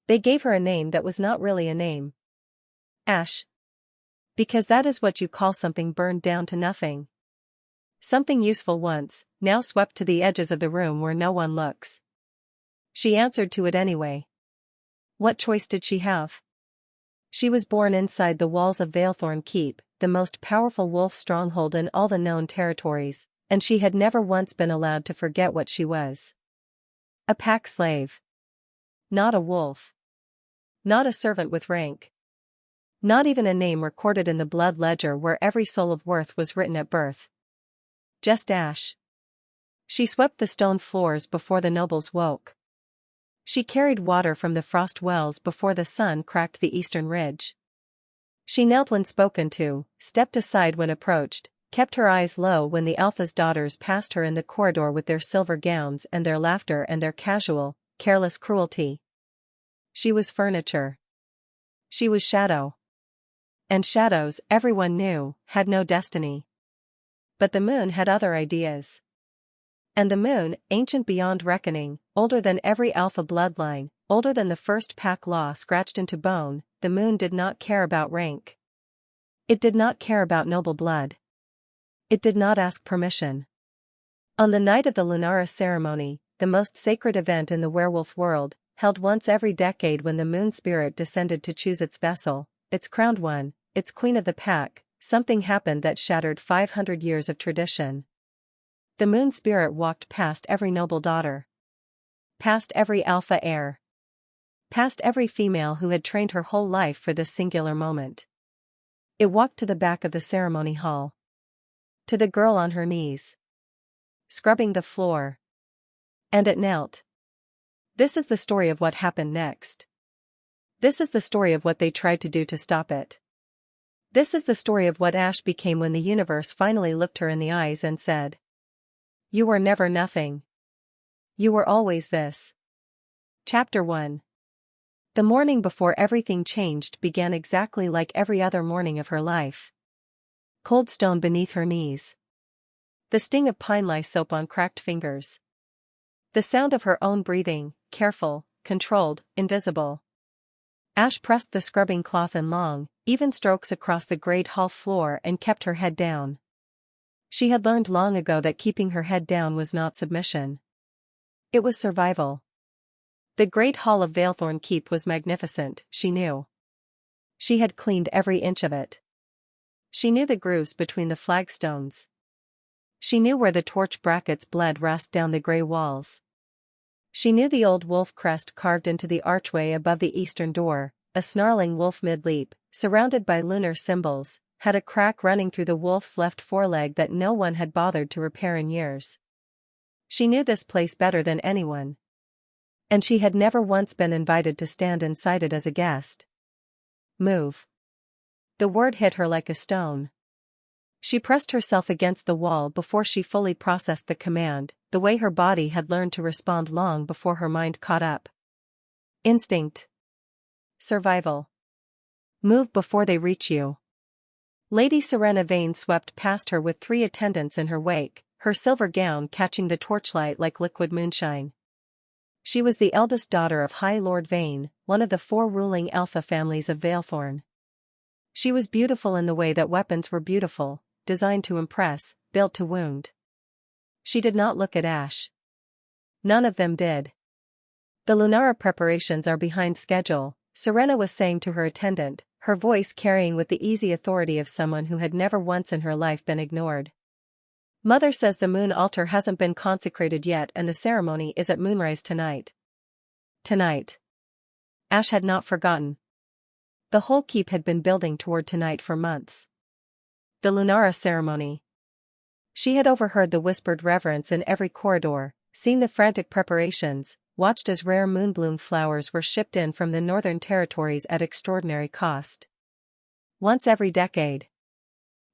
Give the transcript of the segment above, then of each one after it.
They gave her a name that was not really a name. Ash. Because that is what you call something burned down to nothing. Something useful once, now swept to the edges of the room where no one looks. She answered to it anyway. What choice did she have? She was born inside the walls of Valethorn Keep, the most powerful wolf stronghold in all the known territories, and she had never once been allowed to forget what she was. A pack slave. Not a wolf. Not a servant with rank. Not even a name recorded in the blood ledger where every soul of worth was written at birth. Just Ash. She swept the stone floors before the nobles woke. She carried water from the frost wells before the sun cracked the eastern ridge. She knelt when spoken to, stepped aside when approached, kept her eyes low when the Alpha's daughters passed her in the corridor with their silver gowns and their laughter and their casual, careless cruelty. She was furniture. She was shadow. And shadows, everyone knew, had no destiny. But the moon had other ideas. And the moon, ancient beyond reckoning, older than every Alpha bloodline, older than the first pack law scratched into bone, the moon did not care about rank. It did not care about noble blood. It did not ask permission. On the night of the Lunara ceremony, the most sacred event in the werewolf world, held once every decade when the moon spirit descended to choose its vessel, its crowned one, its queen of the pack, something happened that shattered 500 years of tradition. The moon spirit walked past every noble daughter. Past every alpha heir. Past every female who had trained her whole life for this singular moment. It walked to the back of the ceremony hall. To the girl on her knees. Scrubbing the floor. And it knelt. This is the story of what happened next. This is the story of what they tried to do to stop it. This is the story of what Ash became when the universe finally looked her in the eyes and said, "You were never nothing. You were always this." Chapter 1. The morning before everything changed began exactly like every other morning of her life. Cold stone beneath her knees. The sting of pine lye soap on cracked fingers. The sound of her own breathing, careful, controlled, invisible. Ash pressed the scrubbing cloth in long, even strokes across the great hall floor and kept her head down. She had learned long ago that keeping her head down was not submission. It was survival. The great hall of Valethorn Keep was magnificent, she knew. She had cleaned every inch of it. She knew the grooves between the flagstones. She knew where the torch brackets bled rust down the grey walls. She knew the old wolf crest carved into the archway above the eastern door, a snarling wolf mid-leap, surrounded by lunar symbols, had a crack running through the wolf's left foreleg that no one had bothered to repair in years. She knew this place better than anyone. And she had never once been invited to stand inside it as a guest. Move. The word hit her like a stone. She pressed herself against the wall before she fully processed the command, the way her body had learned to respond long before her mind caught up. Instinct. Survival. Move before they reach you. Lady Serena Vane swept past her with 3 attendants in her wake, her silver gown catching the torchlight like liquid moonshine. She was the eldest daughter of High Lord Vane, one of the 4 ruling alpha families of Valethorn. She was beautiful in the way that weapons were beautiful, designed to impress, built to wound. She did not look at Ash. None of them did. The Lunara preparations are behind schedule, Serena was saying to her attendant, her voice carrying with the easy authority of someone who had never once in her life been ignored. Mother says the moon altar hasn't been consecrated yet and the ceremony is at moonrise tonight. Tonight. Ash had not forgotten. The whole keep had been building toward tonight for months. The Lunara ceremony. She had overheard the whispered reverence in every corridor, seen the frantic preparations, watched as rare moonbloom flowers were shipped in from the northern territories at extraordinary cost. Once every decade.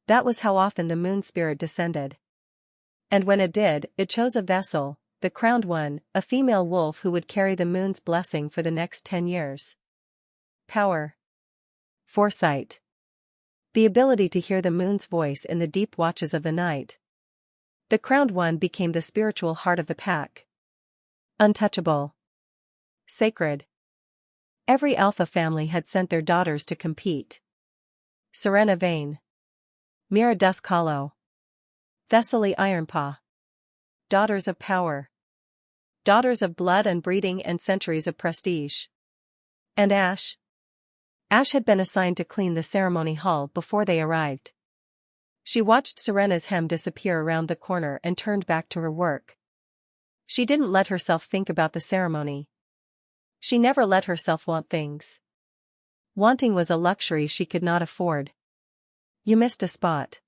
That was how often the moon spirit descended. And when it did, it chose a vessel, the crowned one, a female wolf who would carry the moon's blessing for the next 10 years. Power. Foresight. The ability to hear the moon's voice in the deep watches of the night. The crowned one became the spiritual heart of the pack. Untouchable. Sacred. Every alpha family had sent their daughters to compete. Serena Vane, Mira Duskhollow, Thessaly Ironpaw. Daughters of power. Daughters of blood and breeding and centuries of prestige. And Ash? Ash had been assigned to clean the ceremony hall before they arrived. She watched Serena's hem disappear around the corner and turned back to her work. She didn't let herself think about the ceremony. She never let herself want things. Wanting was a luxury she could not afford. You missed a spot.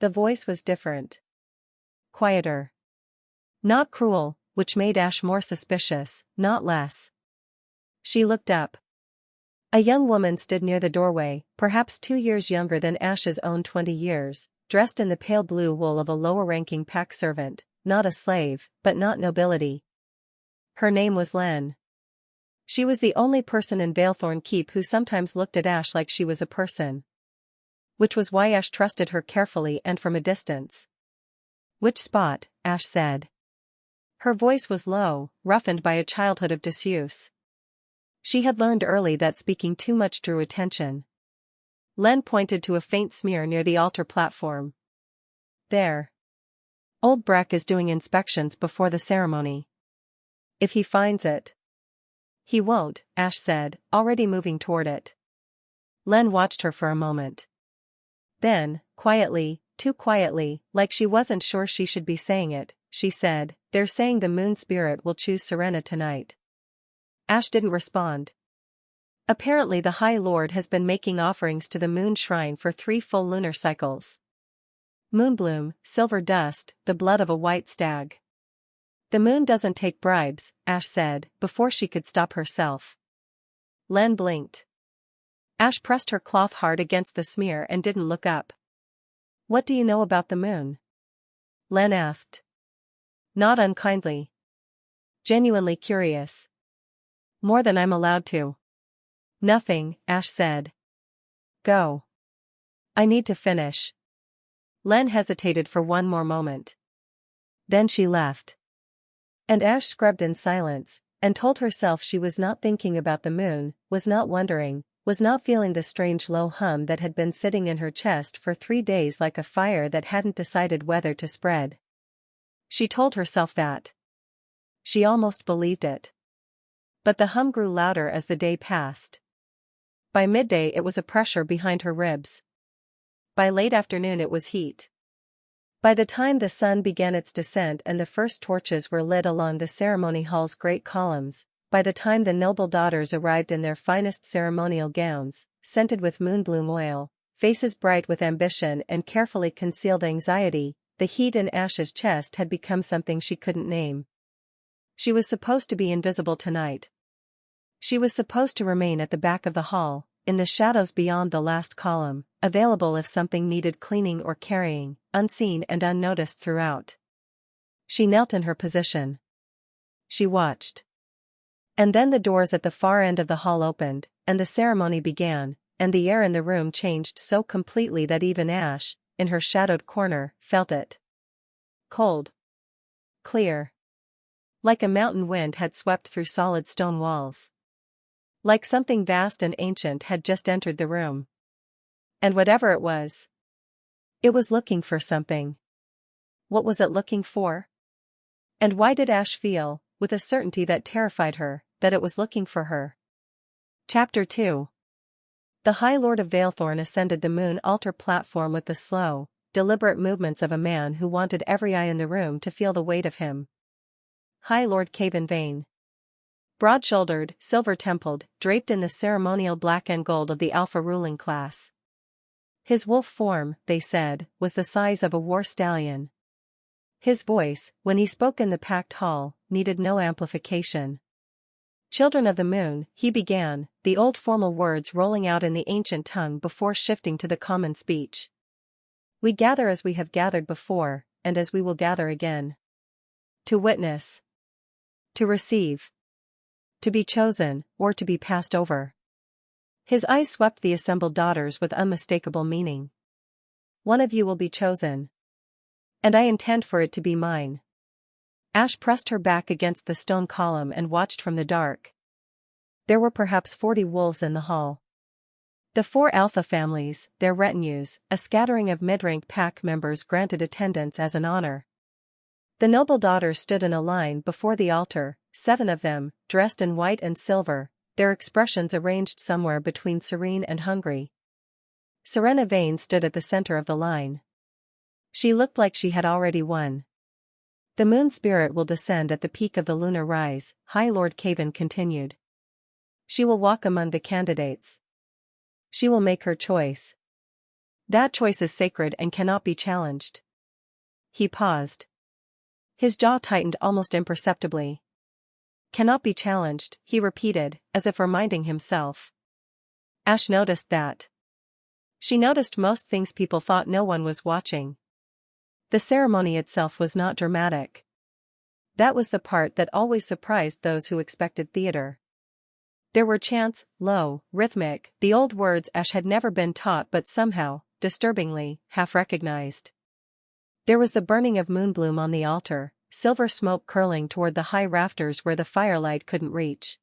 The voice was different. Quieter. Not cruel, which made Ash more suspicious, not less. She looked up. A young woman stood near the doorway, perhaps 2 years younger than Ash's own 20 years, dressed in the pale blue wool of a lower-ranking pack servant, not a slave, but not nobility. Her name was Len. She was the only person in Valethorn Keep who sometimes looked at Ash like she was a person. Which was why Ash trusted her carefully and from a distance. Which spot? Ash said. Her voice was low, roughened by a childhood of disuse. She had learned early that speaking too much drew attention. Len pointed to a faint smear near the altar platform. There. Old Breck is doing inspections before the ceremony. If he finds it. He won't, Ash said, already moving toward it. Len watched her for a moment. Then, quietly, too quietly, like she wasn't sure she should be saying it, she said, "They're saying the moon spirit will choose Serena tonight." Ash didn't respond. Apparently the High Lord has been making offerings to the moon shrine for 3 full lunar cycles. Moonbloom, silver dust, the blood of a white stag. The moon doesn't take bribes, Ash said, before she could stop herself. Len blinked. Ash pressed her cloth hard against the smear and didn't look up. What do you know about the moon? Len asked. Not unkindly. Genuinely curious. More than I'm allowed to. Nothing, Ash said. Go. I need to finish. Len hesitated for one more moment. Then she left. And Ash scrubbed in silence, and told herself she was not thinking about the moon, was not wondering, was not feeling the strange low hum that had been sitting in her chest for 3 days like a fire that hadn't decided whether to spread. She told herself that. She almost believed it. But the hum grew louder as the day passed. By midday it was a pressure behind her ribs. By late afternoon it was heat. By the time the sun began its descent and the first torches were lit along the ceremony hall's great columns, by the time the noble daughters arrived in their finest ceremonial gowns, scented with moonbloom oil, faces bright with ambition and carefully concealed anxiety, the heat in Ash's chest had become something she couldn't name. She was supposed to be invisible tonight. She was supposed to remain at the back of the hall, in the shadows beyond the last column, available if something needed cleaning or carrying, unseen and unnoticed throughout. She knelt in her position. She watched. And then the doors at the far end of the hall opened, and the ceremony began, and the air in the room changed so completely that even Ash, in her shadowed corner, felt it. Cold. Clear. Like a mountain wind had swept through solid stone walls. Like something vast and ancient had just entered the room. And whatever it was looking for something. What was it looking for? And why did Ash feel, with a certainty that terrified her, that it was looking for her? Chapter 2. The High Lord of Valethorn ascended the moon altar platform with the slow, deliberate movements of a man who wanted every eye in the room to feel the weight of him. High Lord Caven Vane. Broad-shouldered, silver-templed, draped in the ceremonial black and gold of the Alpha ruling class. His wolf form, they said, was the size of a war stallion. His voice, when he spoke in the packed hall, needed no amplification. Children of the moon, he began, the old formal words rolling out in the ancient tongue before shifting to the common speech. We gather as we have gathered before, and as we will gather again. To witness. To receive. To be chosen, or to be passed over. His eyes swept the assembled daughters with unmistakable meaning. One of you will be chosen. And I intend for it to be mine. Ash pressed her back against the stone column and watched from the dark. There were perhaps 40 wolves in the hall. The 4 alpha families, their retinues, a scattering of mid-rank pack members granted attendance as an honor. The noble daughters stood in a line before the altar, 7 of them, dressed in white and silver, their expressions arranged somewhere between serene and hungry. Serena Vane stood at the center of the line. She looked like she had already won. The moon spirit will descend at the peak of the lunar rise, High Lord Cavan continued. She will walk among the candidates. She will make her choice. That choice is sacred and cannot be challenged. He paused. His jaw tightened almost imperceptibly. Cannot be challenged, he repeated, as if reminding himself. Ash noticed that. She noticed most things people thought no one was watching. The ceremony itself was not dramatic. That was the part that always surprised those who expected theater. There were chants, low, rhythmic, the old words Ash had never been taught but somehow, disturbingly, half recognized. There was the burning of moonbloom on the altar, silver smoke curling toward the high rafters where the firelight couldn't reach.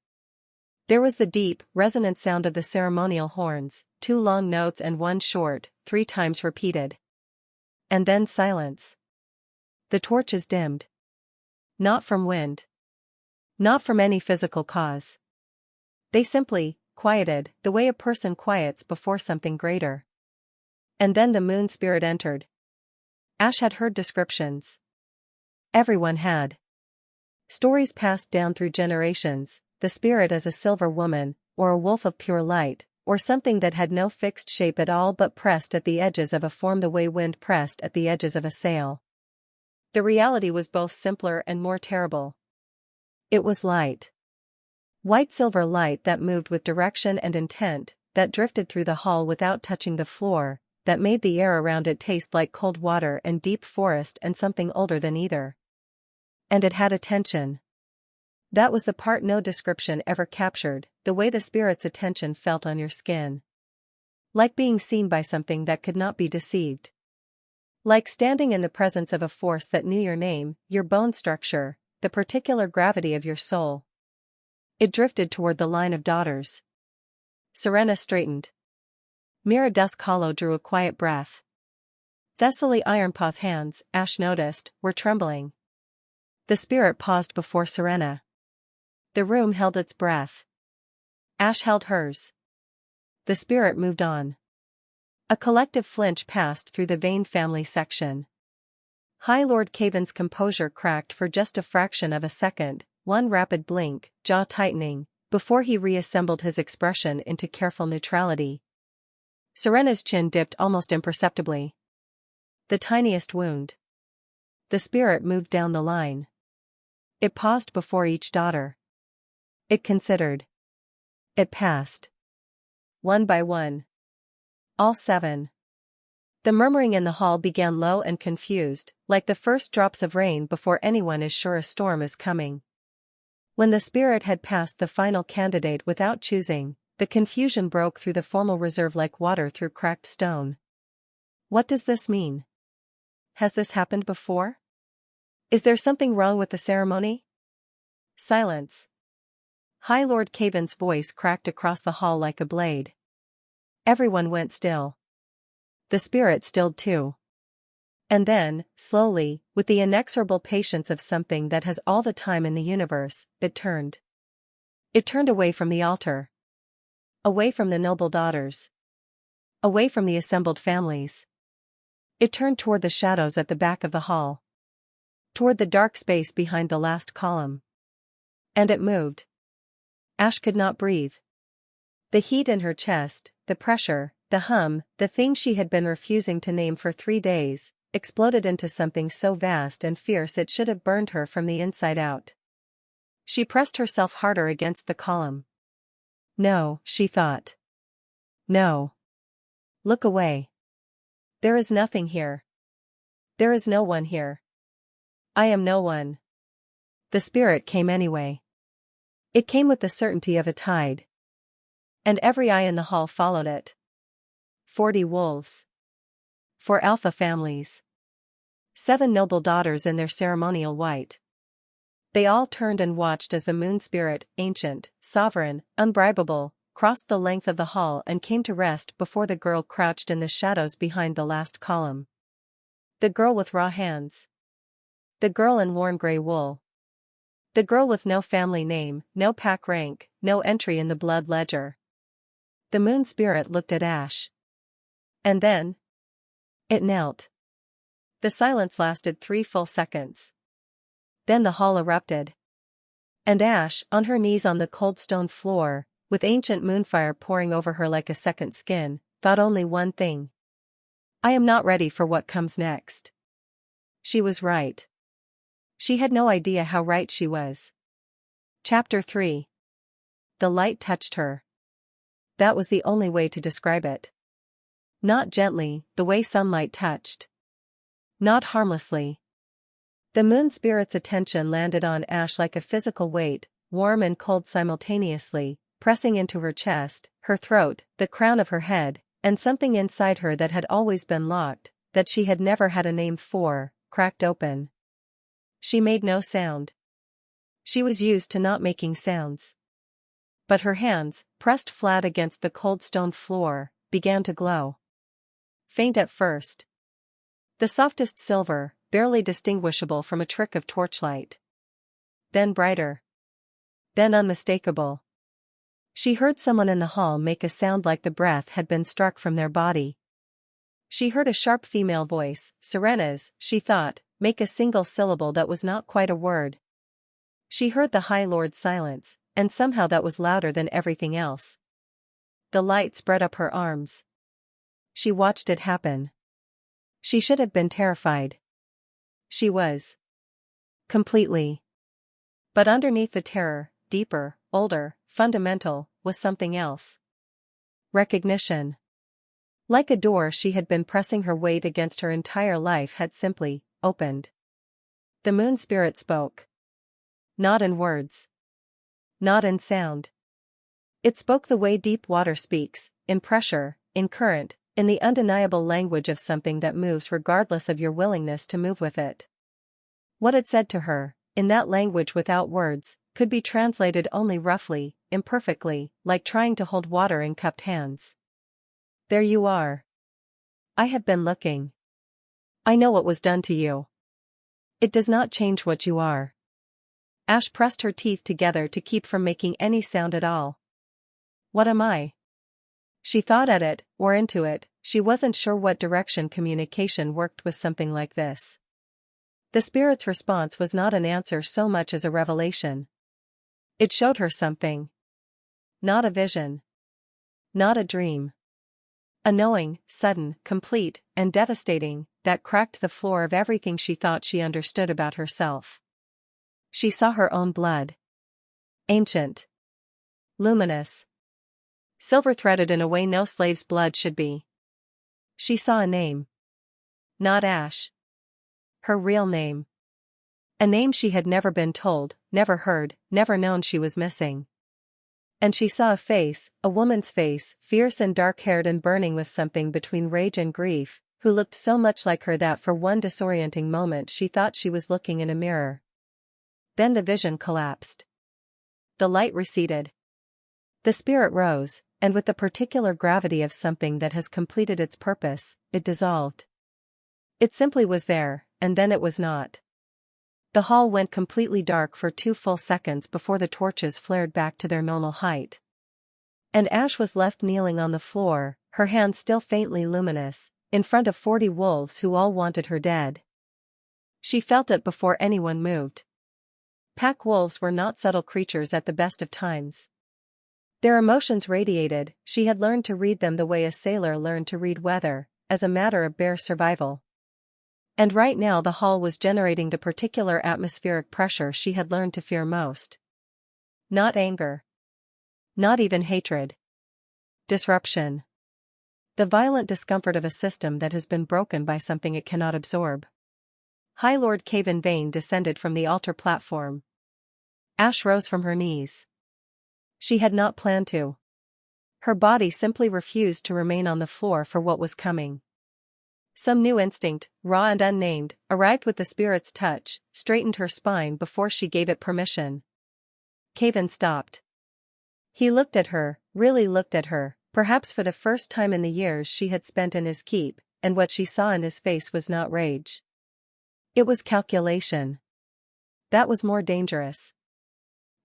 There was the deep, resonant sound of the ceremonial horns, 2 long notes and 1 short, 3 times repeated. And then silence. The torches dimmed. Not from wind. Not from any physical cause. They simply quieted, the way a person quiets before something greater. And then the moon spirit entered. Ash had heard descriptions. Everyone had. Stories passed down through generations, the spirit as a silver woman, or a wolf of pure light, or something that had no fixed shape at all but pressed at the edges of a form the way wind pressed at the edges of a sail. The reality was both simpler and more terrible. It was light. White silver light that moved with direction and intent, that drifted through the hall without touching the floor, that made the air around it taste like cold water and deep forest and something older than either. And it had attention. That was the part no description ever captured, the way the spirit's attention felt on your skin. Like being seen by something that could not be deceived. Like standing in the presence of a force that knew your name, your bone structure, the particular gravity of your soul. It drifted toward the line of daughters. Serena straightened. Mira Dusk Hollow drew a quiet breath. Thessaly Ironpaw's hands, Ash noticed, were trembling. The spirit paused before Serena. The room held its breath. Ash held hers. The spirit moved on. A collective flinch passed through the Vane family section. High Lord Cavan's composure cracked for just a fraction of a second, 1 rapid blink, jaw tightening, before he reassembled his expression into careful neutrality. Serena's chin dipped almost imperceptibly. The tiniest wound. The spirit moved down the line. It paused before each daughter. It considered. It passed. 1 by 1. All 7. The murmuring in the hall began low and confused, like the first drops of rain before anyone is sure a storm is coming. When the spirit had passed the final candidate without choosing, the confusion broke through the formal reserve like water through cracked stone. What does this mean? Has this happened before? Is there something wrong with the ceremony? Silence. High Lord Cavan's voice cracked across the hall like a blade. Everyone went still. The spirit stilled too. And then, slowly, with the inexorable patience of something that has all the time in the universe, it turned. It turned away from the altar. Away from the noble daughters. Away from the assembled families. It turned toward the shadows at the back of the hall. Toward the dark space behind the last column. And it moved. Ash could not breathe. The heat in her chest, the pressure, the hum, the thing she had been refusing to name for 3 days, exploded into something so vast and fierce it should have burned her from the inside out. She pressed herself harder against the column. No, she thought. No. Look away. There is nothing here. There is no one here. I am no one. The spirit came anyway. It came with the certainty of a tide. And every eye in the hall followed it. 40 wolves. 4 alpha families. 7 noble daughters in their ceremonial white. They all turned and watched as the moon spirit, ancient, sovereign, unbribable, crossed the length of the hall and came to rest before the girl crouched in the shadows behind the last column. The girl with raw hands. The girl in worn gray wool. The girl with no family name, no pack rank, no entry in the blood ledger. The moon spirit looked at Ash. And then it knelt. The silence lasted 3 full seconds. Then the hall erupted. And Ash, on her knees on the cold stone floor, with ancient moonfire pouring over her like a second skin, thought only one thing. I am not ready for what comes next. She was right. She had no idea how right she was. Chapter 3. The light touched her. That was the only way to describe it. Not gently, the way sunlight touched. Not harmlessly. The moon spirit's attention landed on Ash like a physical weight, warm and cold simultaneously, pressing into her chest, her throat, the crown of her head, and something inside her that had always been locked, that she had never had a name for, cracked open. She made no sound. She was used to not making sounds. But her hands, pressed flat against the cold stone floor, began to glow. Faint at first. The softest silver, barely distinguishable from a trick of torchlight. Then brighter. Then unmistakable. She heard someone in the hall make a sound like the breath had been struck from their body. She heard a sharp female voice, Serena's, she thought, make a single syllable that was not quite a word. She heard the High Lord's silence, and somehow that was louder than everything else. The light spread up her arms. She watched it happen. She should have been terrified. She was. Completely. But underneath the terror, deeper, older, fundamental, was something else. Recognition. Like a door she had been pressing her weight against her entire life had simply opened. The moon spirit spoke. Not in words. Not in sound. It spoke the way deep water speaks, in pressure, in current, in the undeniable language of something that moves regardless of your willingness to move with it. What it said to her, in that language without words, could be translated only roughly, imperfectly, like trying to hold water in cupped hands. There you are. I have been looking. I know what was done to you. It does not change what you are. Ash pressed her teeth together to keep from making any sound at all. What am I? She thought at it, or into it, she wasn't sure what direction communication worked with something like this. The spirit's response was not an answer so much as a revelation. It showed her something. Not a vision. Not a dream. A knowing, sudden, complete, and devastating, that cracked the floor of everything she thought she understood about herself. She saw her own blood. Ancient. Luminous. Silver-threaded in a way no slave's blood should be. She saw a name. Not Ash. Her real name. A name she had never been told, never heard, never known she was missing. And she saw a face, a woman's face, fierce and dark-haired and burning with something between rage and grief, who looked so much like her that for one disorienting moment she thought she was looking in a mirror. Then the vision collapsed. The light receded. The spirit rose, and with the particular gravity of something that has completed its purpose, it dissolved. It simply was there, and then it was not. The hall went completely dark for 2 full seconds before the torches flared back to their normal height. And Ash was left kneeling on the floor, her hands still faintly luminous, in front of 40 wolves who all wanted her dead. She felt it before anyone moved. Pack wolves were not subtle creatures at the best of times. Their emotions radiated, she had learned to read them the way a sailor learned to read weather, as a matter of bare survival. And right now the hall was generating the particular atmospheric pressure she had learned to fear most. Not anger. Not even hatred. Disruption. The violent discomfort of a system that has been broken by something it cannot absorb. High Lord Caven Vane descended from the altar platform. Ash rose from her knees. She had not planned to. Her body simply refused to remain on the floor for what was coming. Some new instinct, raw and unnamed, arrived with the spirit's touch, straightened her spine before she gave it permission. Caven stopped. He looked at her, really looked at her, perhaps for the first time in the years she had spent in his keep, and what she saw in his face was not rage. It was calculation. That was more dangerous.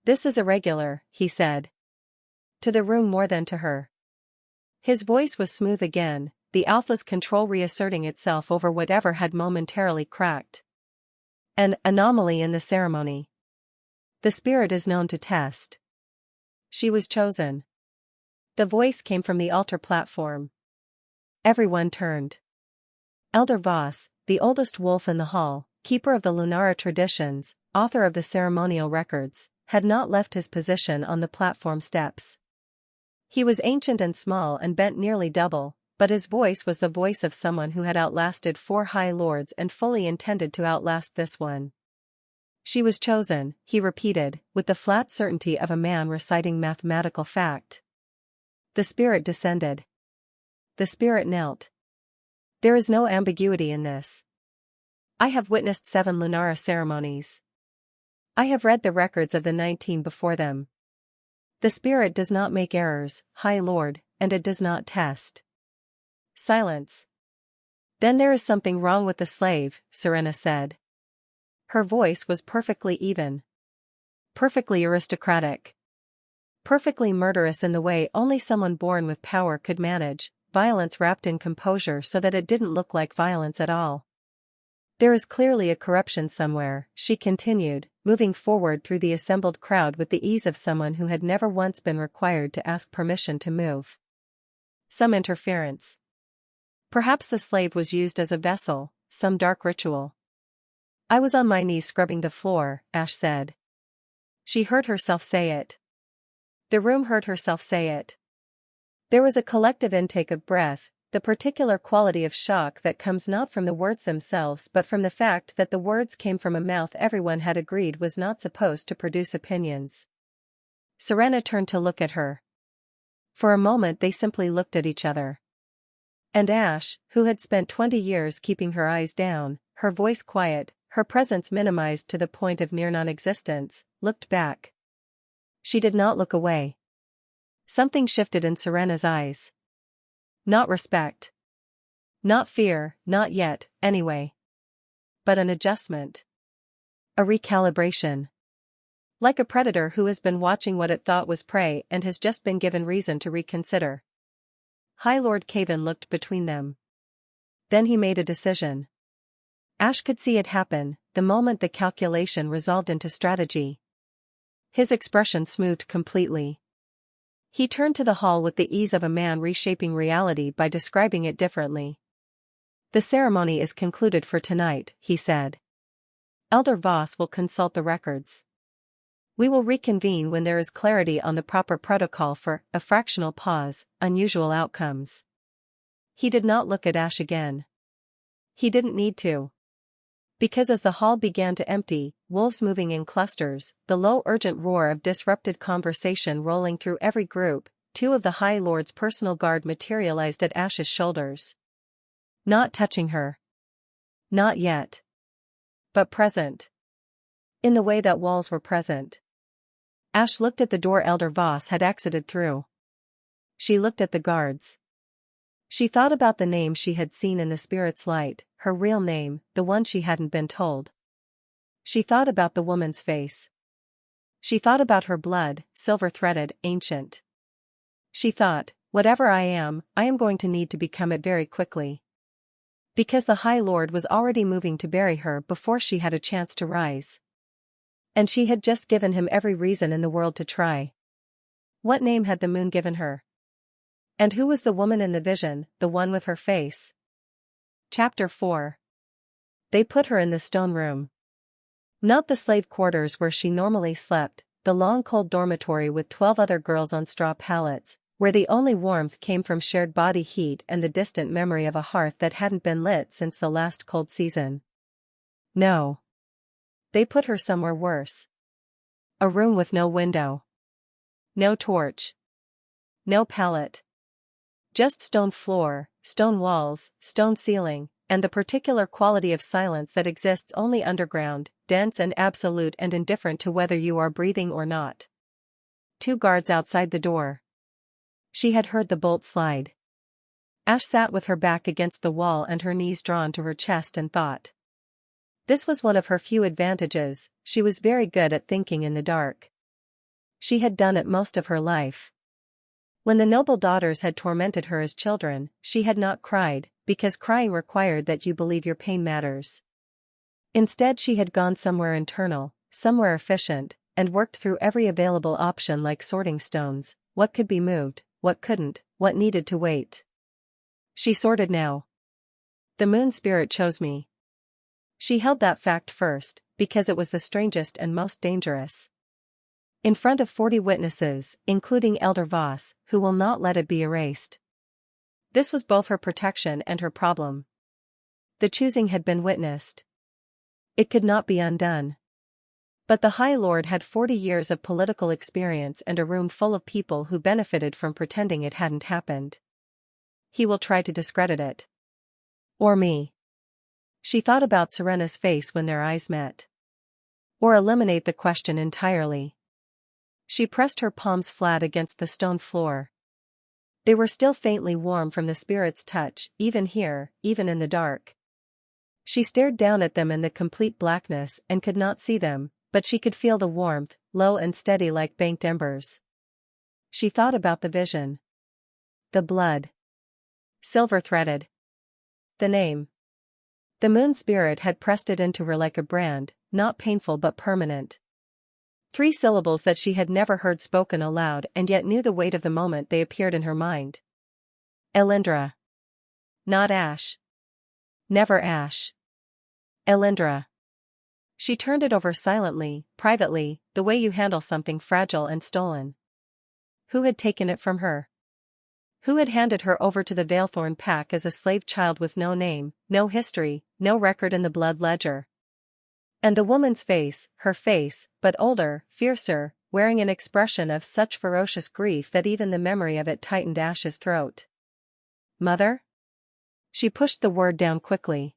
"This is irregular," he said. To the room more than to her. His voice was smooth again, the alpha's control reasserting itself over whatever had momentarily cracked. "An anomaly in the ceremony. The spirit is known to test. She was chosen." The voice came from the altar platform. Everyone turned. Elder Voss, the oldest wolf in the hall, keeper of the Lunara traditions, author of the ceremonial records, had not left his position on the platform steps. He was ancient and small and bent nearly double, but his voice was the voice of someone who had outlasted 4 high lords and fully intended to outlast this one. "She was chosen," he repeated, with the flat certainty of a man reciting mathematical fact. The spirit descended. The spirit knelt. "There is no ambiguity in this. I have witnessed 7 Lunara ceremonies. I have read the records of the 19 before them. The spirit does not make errors, High Lord, and it does not test." Silence. "Then there is something wrong with the slave," Serena said. Her voice was perfectly even. Perfectly aristocratic. Perfectly murderous in the way only someone born with power could manage, violence wrapped in composure so that it didn't look like violence at all. "There is clearly a corruption somewhere," she continued, moving forward through the assembled crowd with the ease of someone who had never once been required to ask permission to move. "Some interference. Perhaps the slave was used as a vessel, some dark ritual." "I was on my knees scrubbing the floor," Ash said. She heard herself say it. The room heard herself say it. There was a collective intake of breath, the particular quality of shock that comes not from the words themselves but from the fact that the words came from a mouth everyone had agreed was not supposed to produce opinions. Serena turned to look at her. For a moment they simply looked at each other. And Ash, who had spent 20 years keeping her eyes down, her voice quiet, her presence minimized to the point of near non-existence, looked back. She did not look away. Something shifted in Serena's eyes. Not respect. Not fear, not yet, anyway. But an adjustment. A recalibration. Like a predator who has been watching what it thought was prey and has just been given reason to reconsider. High Lord Caven looked between them. Then he made a decision. Ash could see it happen, the moment the calculation resolved into strategy. His expression smoothed completely. He turned to the hall with the ease of a man reshaping reality by describing it differently. "The ceremony is concluded for tonight," he said. "Elder Voss will consult the records. We will reconvene when there is clarity on the proper protocol for a fractional pause, unusual outcomes." He did not look at Ash again. He didn't need to. Because as the hall began to empty, wolves moving in clusters, the low urgent roar of disrupted conversation rolling through every group, 2 of the High Lord's personal guard materialized at Ash's shoulders. Not touching her. Not yet. But present. In the way that walls were present. Ash looked at the door Elder Voss had exited through. She looked at the guards. She thought about the name she had seen in the spirit's light, her real name, the one she hadn't been told. She thought about the woman's face. She thought about her blood, silver-threaded, ancient. She thought, whatever I am going to need to become it very quickly. Because the High Lord was already moving to bury her before she had a chance to rise. And she had just given him every reason in the world to try. What name had the moon given her? And who was the woman in the vision, the one with her face? Chapter 4. They put her in the stone room. Not the slave quarters where she normally slept, the long cold dormitory with 12 other girls on straw pallets, where the only warmth came from shared body heat and the distant memory of a hearth that hadn't been lit since the last cold season. No. They put her somewhere worse. A room with no window. No torch. No pallet. Just stone floor, stone walls, stone ceiling, and the particular quality of silence that exists only underground, dense and absolute and indifferent to whether you are breathing or not. 2 guards outside the door. She had heard the bolt slide. Ash sat with her back against the wall and her knees drawn to her chest and thought. This was one of her few advantages, she was very good at thinking in the dark. She had done it most of her life. When the noble daughters had tormented her as children, she had not cried, because crying required that you believe your pain matters. Instead she had gone somewhere internal, somewhere efficient, and worked through every available option like sorting stones, what could be moved, what couldn't, what needed to wait. She sorted now. The moon spirit chose me. She held that fact first, because it was the strangest and most dangerous. In front of 40 witnesses, including Elder Voss, who will not let it be erased. This was both her protection and her problem. The choosing had been witnessed. It could not be undone. But the High Lord had 40 years of political experience and a room full of people who benefited from pretending it hadn't happened. He will try to discredit it. Or me. She thought about Serena's face when their eyes met. Or eliminate the question entirely. She pressed her palms flat against the stone floor. They were still faintly warm from the spirit's touch, even here, even in the dark. She stared down at them in the complete blackness and could not see them, but she could feel the warmth, low and steady like banked embers. She thought about the vision. The blood. Silver-threaded. The name. The moon spirit had pressed it into her like a brand, not painful but permanent. 3 syllables that she had never heard spoken aloud and yet knew the weight of the moment they appeared in her mind. Aelindra. Not Ash. Never Ash. Aelindra. She turned it over silently, privately, the way you handle something fragile and stolen. Who had taken it from her? Who had handed her over to the Veilthorn pack as a slave child with no name, no history, no record in the blood ledger? And the woman's face, her face, but older, fiercer, wearing an expression of such ferocious grief that even the memory of it tightened Ash's throat. Mother? She pushed the word down quickly.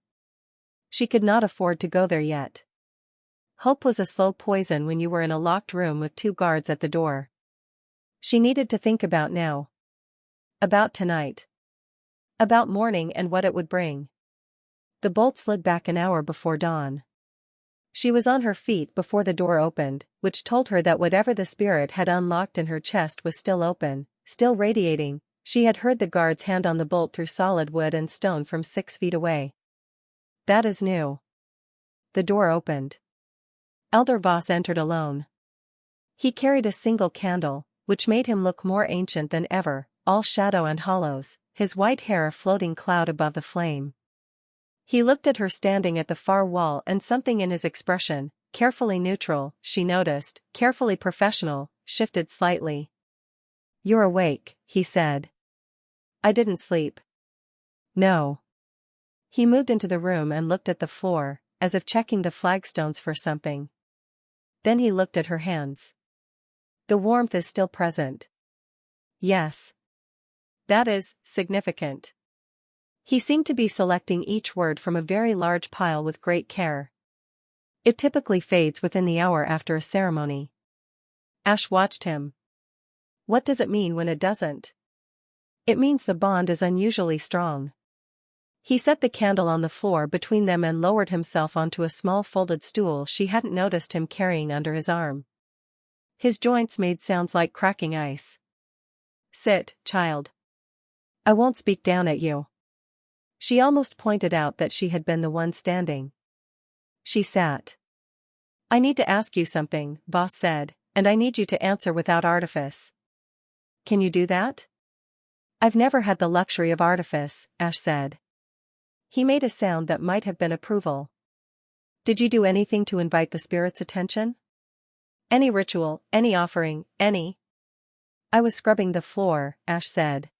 She could not afford to go there yet. Hope was a slow poison when you were in a locked room with 2 guards at the door. She needed to think about now. About tonight. About morning and what it would bring. The bolt slid back an hour before dawn. She was on her feet before the door opened, which told her that whatever the spirit had unlocked in her chest was still open, still radiating. She had heard the guard's hand on the bolt through solid wood and stone from 6 feet away. That is new. The door opened. Elder Voss entered alone. He carried a single candle, which made him look more ancient than ever, all shadow and hollows, his white hair a floating cloud above the flame. He looked at her standing at the far wall and something in his expression, carefully neutral, she noticed, carefully professional, shifted slightly. You're awake, he said. I didn't sleep. No. He moved into the room and looked at the floor, as if checking the flagstones for something. Then he looked at her hands. The warmth is still present. Yes. That is significant. He seemed to be selecting each word from a very large pile with great care. It typically fades within the hour after a ceremony. Ash watched him. What does it mean when it doesn't? It means the bond is unusually strong. He set the candle on the floor between them and lowered himself onto a small folded stool she hadn't noticed him carrying under his arm. His joints made sounds like cracking ice. Sit, child. I won't speak down at you. She almost pointed out that she had been the one standing. She sat. I need to ask you something, Voss said, and I need you to answer without artifice. Can you do that? I've never had the luxury of artifice, Ash said. He made a sound that might have been approval. Did you do anything to invite the spirit's attention? Any ritual, any offering, any? I was scrubbing the floor, Ash said.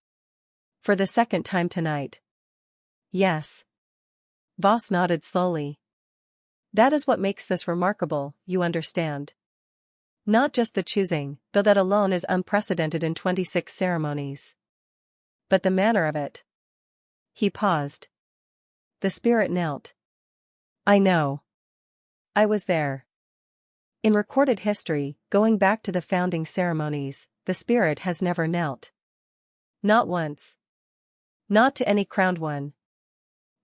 For the 2nd time tonight. Yes. Voss nodded slowly. That is what makes this remarkable, you understand. Not just the choosing, though that alone is unprecedented in 26 ceremonies. But the manner of it. He paused. the spirit knelt. I know. I was there. In recorded history, going back to the founding ceremonies, the spirit has never knelt. Not once. Not to any crowned one.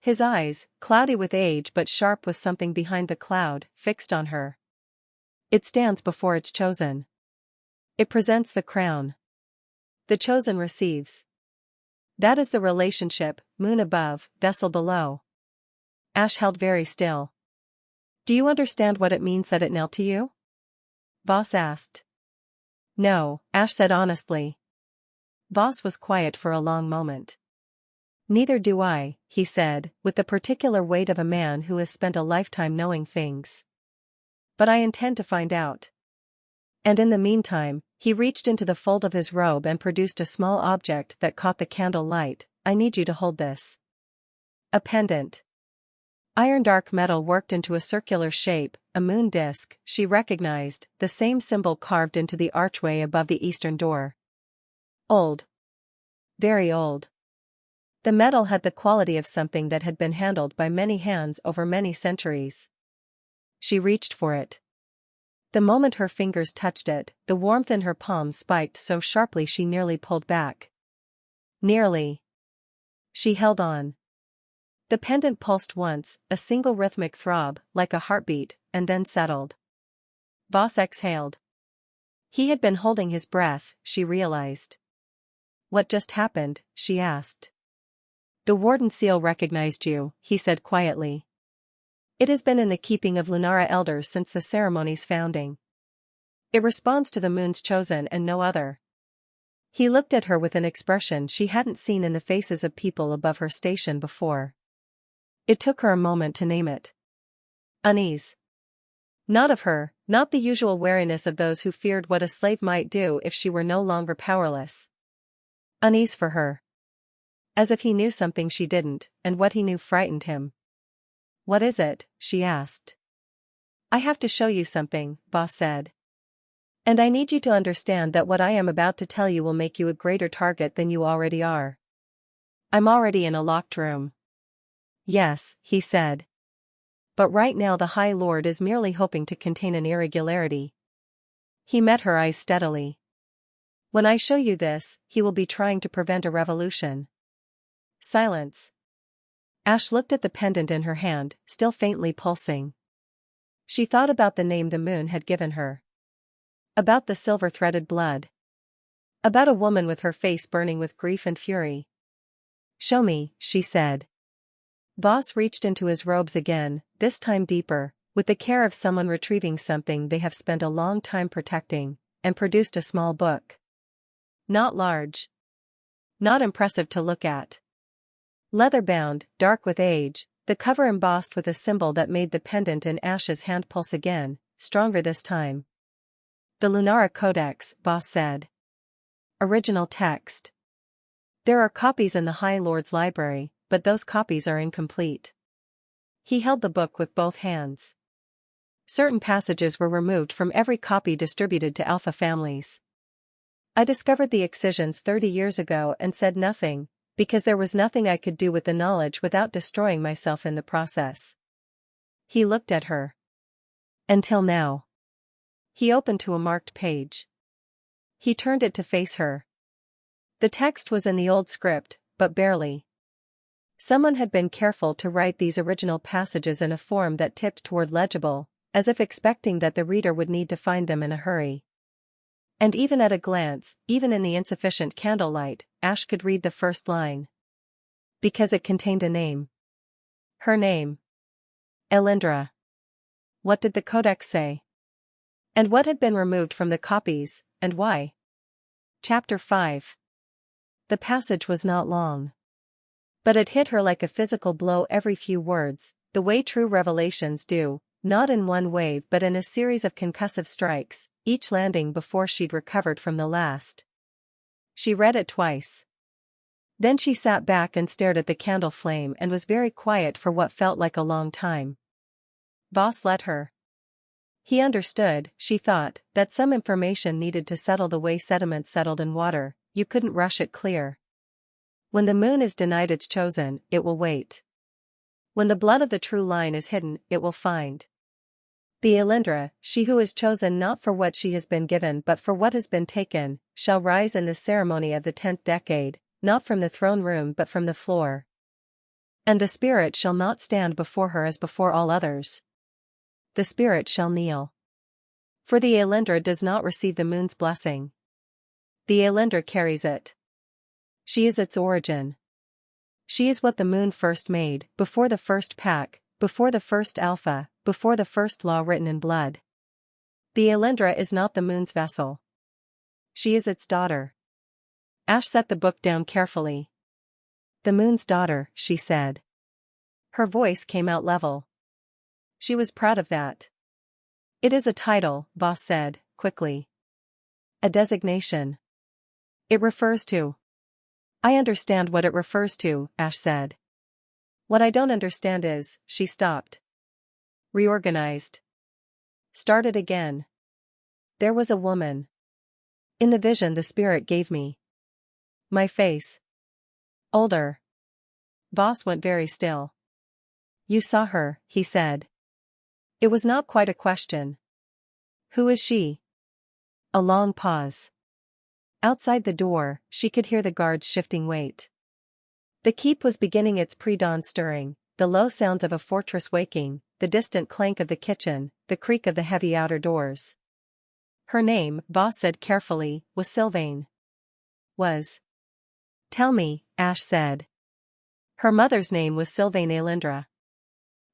His eyes, cloudy with age but sharp with something behind the cloud, fixed on her. It stands before its chosen. It presents the crown. The chosen receives. That is the relationship, moon above, vessel below. Ash held very still. Do you understand what it means that it knelt to you? Voss asked. No, Ash said honestly. Voss was quiet for a long moment. Neither do I, he said, with the particular weight of a man who has spent a lifetime knowing things. But I intend to find out. And in the meantime, he reached into the fold of his robe and produced a small object that caught the candle light. I need you to hold this. A pendant. Iron dark metal worked into a circular shape, a moon disk, she recognized, the same symbol carved into the archway above the eastern door. Old. Very old. The metal had the quality of something that had been handled by many hands over many centuries. She reached for it. The moment her fingers touched it, the warmth in her palms spiked so sharply she nearly pulled back. Nearly. She held on. The pendant pulsed once, a single rhythmic throb, like a heartbeat, and then settled. Voss exhaled. He had been holding his breath, she realized. What just happened? She asked. The warden seal recognized you, he said quietly. It has been in the keeping of Lunara elders since the ceremony's founding. It responds to the moon's chosen and no other. He looked at her with an expression she hadn't seen in the faces of people above her station before. It took her a moment to name it. Unease. Not of her, not the usual wariness of those who feared what a slave might do if she were no longer powerless. Unease for her. As if he knew something she didn't, and what he knew frightened him. What is it? She asked. I have to show you something, Voss said. And I need you to understand that what I am about to tell you will make you a greater target than you already are. I'm already in a locked room. Yes, he said. But right now the High Lord is merely hoping to contain an irregularity. He met her eyes steadily. When I show you this, he will be trying to prevent a revolution. Silence. Ash looked at the pendant in her hand, still faintly pulsing. She thought about the name the moon had given her. About the silver-threaded blood. About a woman with her face burning with grief and fury. Show me, she said. Voss reached into his robes again, this time deeper, with the care of someone retrieving something they have spent a long time protecting, and produced a small book. Not large. Not impressive to look at. Leather-bound, dark with age, the cover embossed with a symbol that made the pendant in Ash's hand pulse again, stronger this time. The Lunara Codex, Voss said. Original text. There are copies in the High Lord's library, but those copies are incomplete. He held the book with both hands. Certain passages were removed from every copy distributed to Alpha families. I discovered the excisions 30 years ago and said nothing, because there was nothing I could do with the knowledge without destroying myself in the process. He looked at her. Until now. He opened to a marked page. He turned it to face her. The text was in the old script, but barely. Someone had been careful to write these original passages in a form that tipped toward legible, as if expecting that the reader would need to find them in a hurry. And even at a glance, even in the insufficient candlelight, Ash could read the first line. Because it contained a name. Her name. Aelindra. What did the codex say? And what had been removed from the copies, and why? Chapter 5. The passage was not long. But it hit her like a physical blow every few words, the way true revelations do, not in one wave but in a series of concussive strikes, each landing before she'd recovered from the last. She read it twice. Then she sat back and stared at the candle flame and was very quiet for what felt like a long time. Voss let her. He understood, she thought, that some information needed to settle the way sediments settled in water, you couldn't rush it clear. When the moon is denied its chosen, it will wait. When the blood of the true line is hidden, it will find. The Aelindra, she who is chosen not for what she has been given but for what has been taken, shall rise in the ceremony of the 10th decade, not from the throne room but from the floor. And the spirit shall not stand before her as before all others. The spirit shall kneel. For the Aelindra does not receive the moon's blessing. The Aelindra carries it. She is its origin. She is what the moon first made, before the first pack, before the first alpha, before the first law written in blood. The Aelindra is not the moon's vessel. She is its daughter. Ash set the book down carefully. The moon's daughter, she said. Her voice came out level. She was proud of that. It is a title, Voss said, quickly. A designation. It refers to. I understand what it refers to, Ash said. What I don't understand is, she stopped. Reorganized. Started again. There was a woman. In the vision the spirit gave me. My face. Older. Voss went very still. You saw her, he said. It was not quite a question. Who is she? A long pause. Outside the door, she could hear the guards shifting weight. The keep was beginning its pre-dawn stirring, the low sounds of a fortress waking, the distant clank of the kitchen, the creak of the heavy outer doors. Her name, Voss said carefully, was Sylvain. Was. Tell me, Ash said. Her mother's name was Sylvain Aelindra.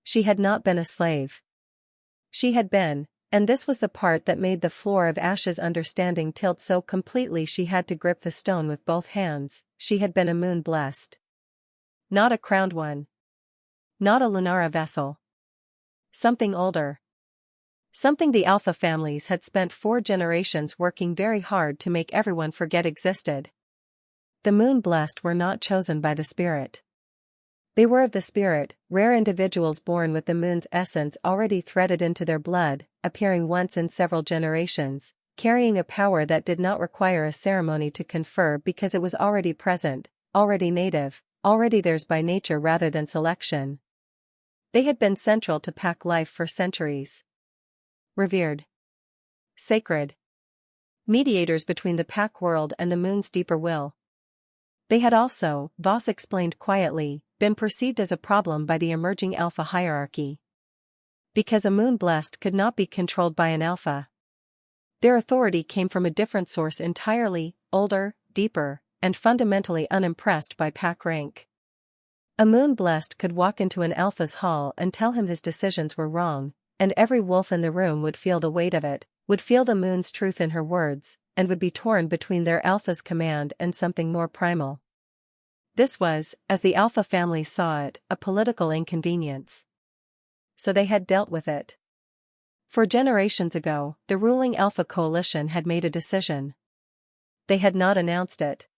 She had not been a slave. She had been, and this was the part that made the floor of Ash's understanding tilt so completely she had to grip the stone with both hands, she had been a moon-blessed. Not a crowned one. Not a Lunara vessel. Something older. Something the Alpha families had spent 4 generations working very hard to make everyone forget existed. The moon-blessed were not chosen by the spirit. They were of the spirit, rare individuals born with the moon's essence already threaded into their blood, appearing once in several generations, carrying a power that did not require a ceremony to confer because it was already present, already native, already theirs by nature rather than selection. They had been central to pack life for centuries. Revered. Sacred. Mediators between the pack world and the moon's deeper will. They had also, Voss explained quietly, been perceived as a problem by the emerging alpha hierarchy. Because a moon-blessed could not be controlled by an alpha. Their authority came from a different source entirely, older, deeper, and fundamentally unimpressed by pack rank. A moon-blessed could walk into an alpha's hall and tell him his decisions were wrong, and every wolf in the room would feel the weight of it, would feel the moon's truth in her words, and would be torn between their alpha's command and something more primal. This was, as the alpha family saw it, a political inconvenience. So they had dealt with it. For generations ago, the ruling alpha coalition had made a decision. They had not announced it.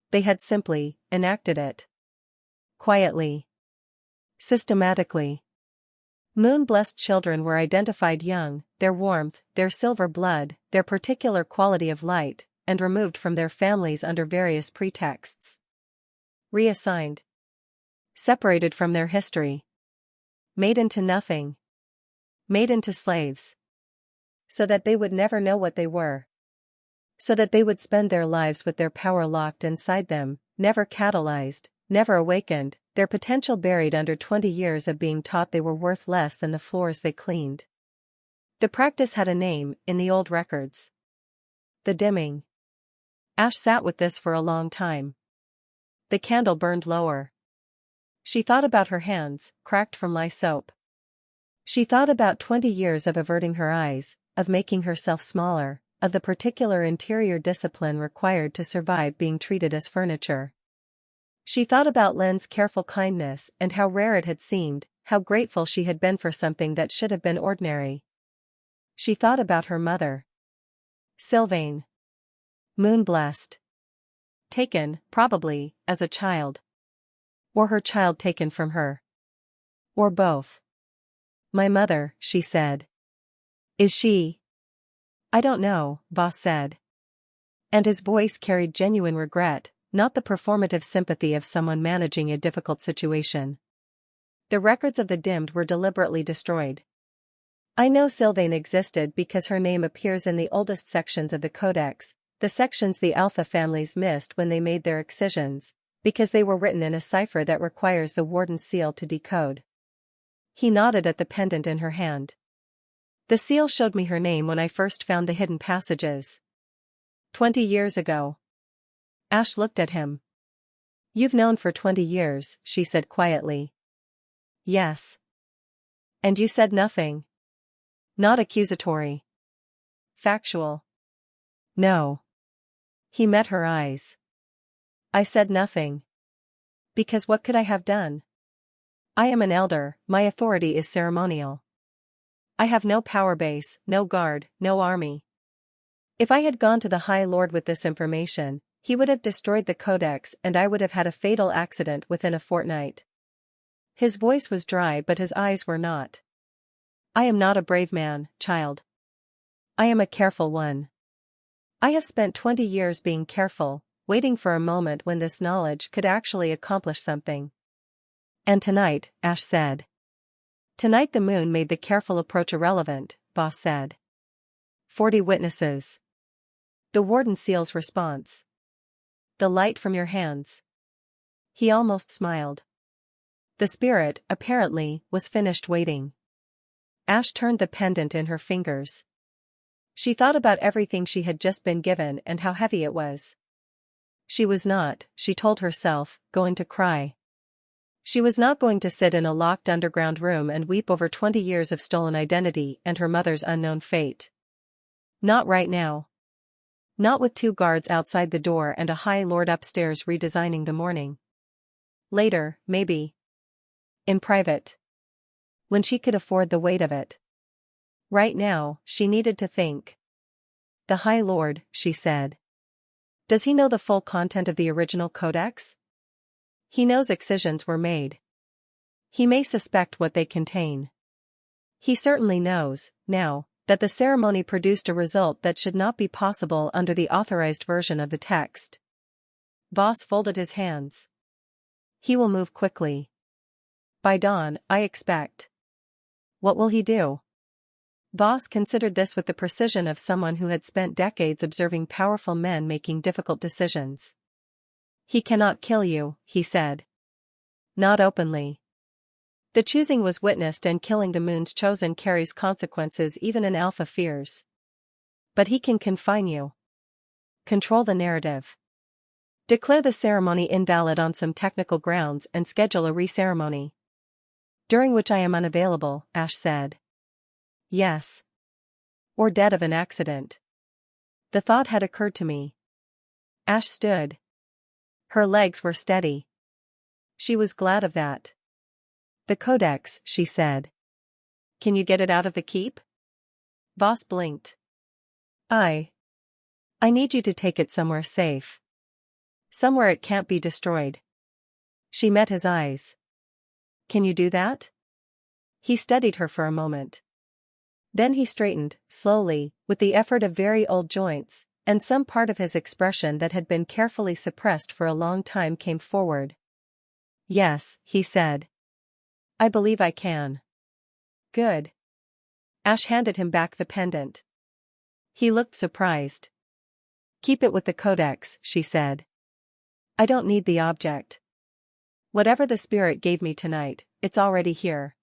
They had simply enacted it. Quietly. Systematically. Moon-blessed children were identified young, their warmth, their silver blood, their particular quality of light, and removed from their families under various pretexts. Reassigned. Separated from their history. Made into nothing. Made into slaves. So that they would never know what they were. So that they would spend their lives with their power locked inside them, never catalyzed, never awakened, their potential buried under 20 years of being taught they were worth less than the floors they cleaned. The practice had a name, in the old records. The dimming. Ash sat with this for a long time. The candle burned lower. She thought about her hands, cracked from lye soap. She thought about 20 years of averting her eyes, of making herself smaller, of the particular interior discipline required to survive being treated as furniture. She thought about Len's careful kindness and how rare it had seemed, how grateful she had been for something that should have been ordinary. She thought about her mother. Sylvain. Moon-blessed. Taken, probably, as a child. Or her child taken from her. Or both. My mother, she said. Is she? I don't know, Voss said. And his voice carried genuine regret, not the performative sympathy of someone managing a difficult situation. The records of the dimmed were deliberately destroyed. I know Sylvain existed because her name appears in the oldest sections of the Codex, the sections the Alpha families missed when they made their excisions, because they were written in a cipher that requires the warden's seal to decode. He nodded at the pendant in her hand. The seal showed me her name when I first found the hidden passages. 20 years ago. Ash looked at him. You've known for 20 years, she said quietly. Yes. And you said nothing. Not accusatory. Factual. No. He met her eyes. I said nothing. Because what could I have done? I am an elder, my authority is ceremonial. I have no power base, no guard, no army. If I had gone to the High Lord with this information, he would have destroyed the Codex and I would have had a fatal accident within a fortnight. His voice was dry but his eyes were not. I am not a brave man, child. I am a careful one. I have spent 20 years being careful, waiting for a moment when this knowledge could actually accomplish something. And tonight, Ash said. Tonight the moon made the careful approach irrelevant, Boss said. 40 witnesses. The warden seal's response. The light from your hands. He almost smiled. The spirit, apparently, was finished waiting. Ash turned the pendant in her fingers. She thought about everything she had just been given and how heavy it was. She was not, she told herself, going to cry. She was not going to sit in a locked underground room and weep over 20 years of stolen identity and her mother's unknown fate. Not right now. Not with 2 guards outside the door and a High Lord upstairs redesigning the morning. Later, maybe. In private. When she could afford the weight of it. Right now, she needed to think. The High Lord, she said. Does he know the full content of the original Codex? He knows excisions were made. He may suspect what they contain. He certainly knows, now, that the ceremony produced a result that should not be possible under the authorized version of the text. Voss folded his hands. He will move quickly. By dawn, I expect. What will he do? Voss considered this with the precision of someone who had spent decades observing powerful men making difficult decisions. He cannot kill you, he said. Not openly. The choosing was witnessed and killing the moon's chosen carries consequences even in alpha fears. But he can confine you. Control the narrative. Declare the ceremony invalid on some technical grounds and schedule a re-ceremony. During which I am unavailable, Ash said. Yes. Or dead of an accident. The thought had occurred to me. Ash stood. Her legs were steady. She was glad of that. The Codex, she said. Can you get it out of the keep? Voss blinked. I need you to take it somewhere safe. Somewhere it can't be destroyed. She met his eyes. Can you do that? He studied her for a moment. Then he straightened, slowly, with the effort of very old joints, and some part of his expression that had been carefully suppressed for a long time came forward. Yes, he said. I believe I can. Good. Ash handed him back the pendant. He looked surprised. Keep it with the Codex, she said. I don't need the object. Whatever the spirit gave me tonight, it's already here.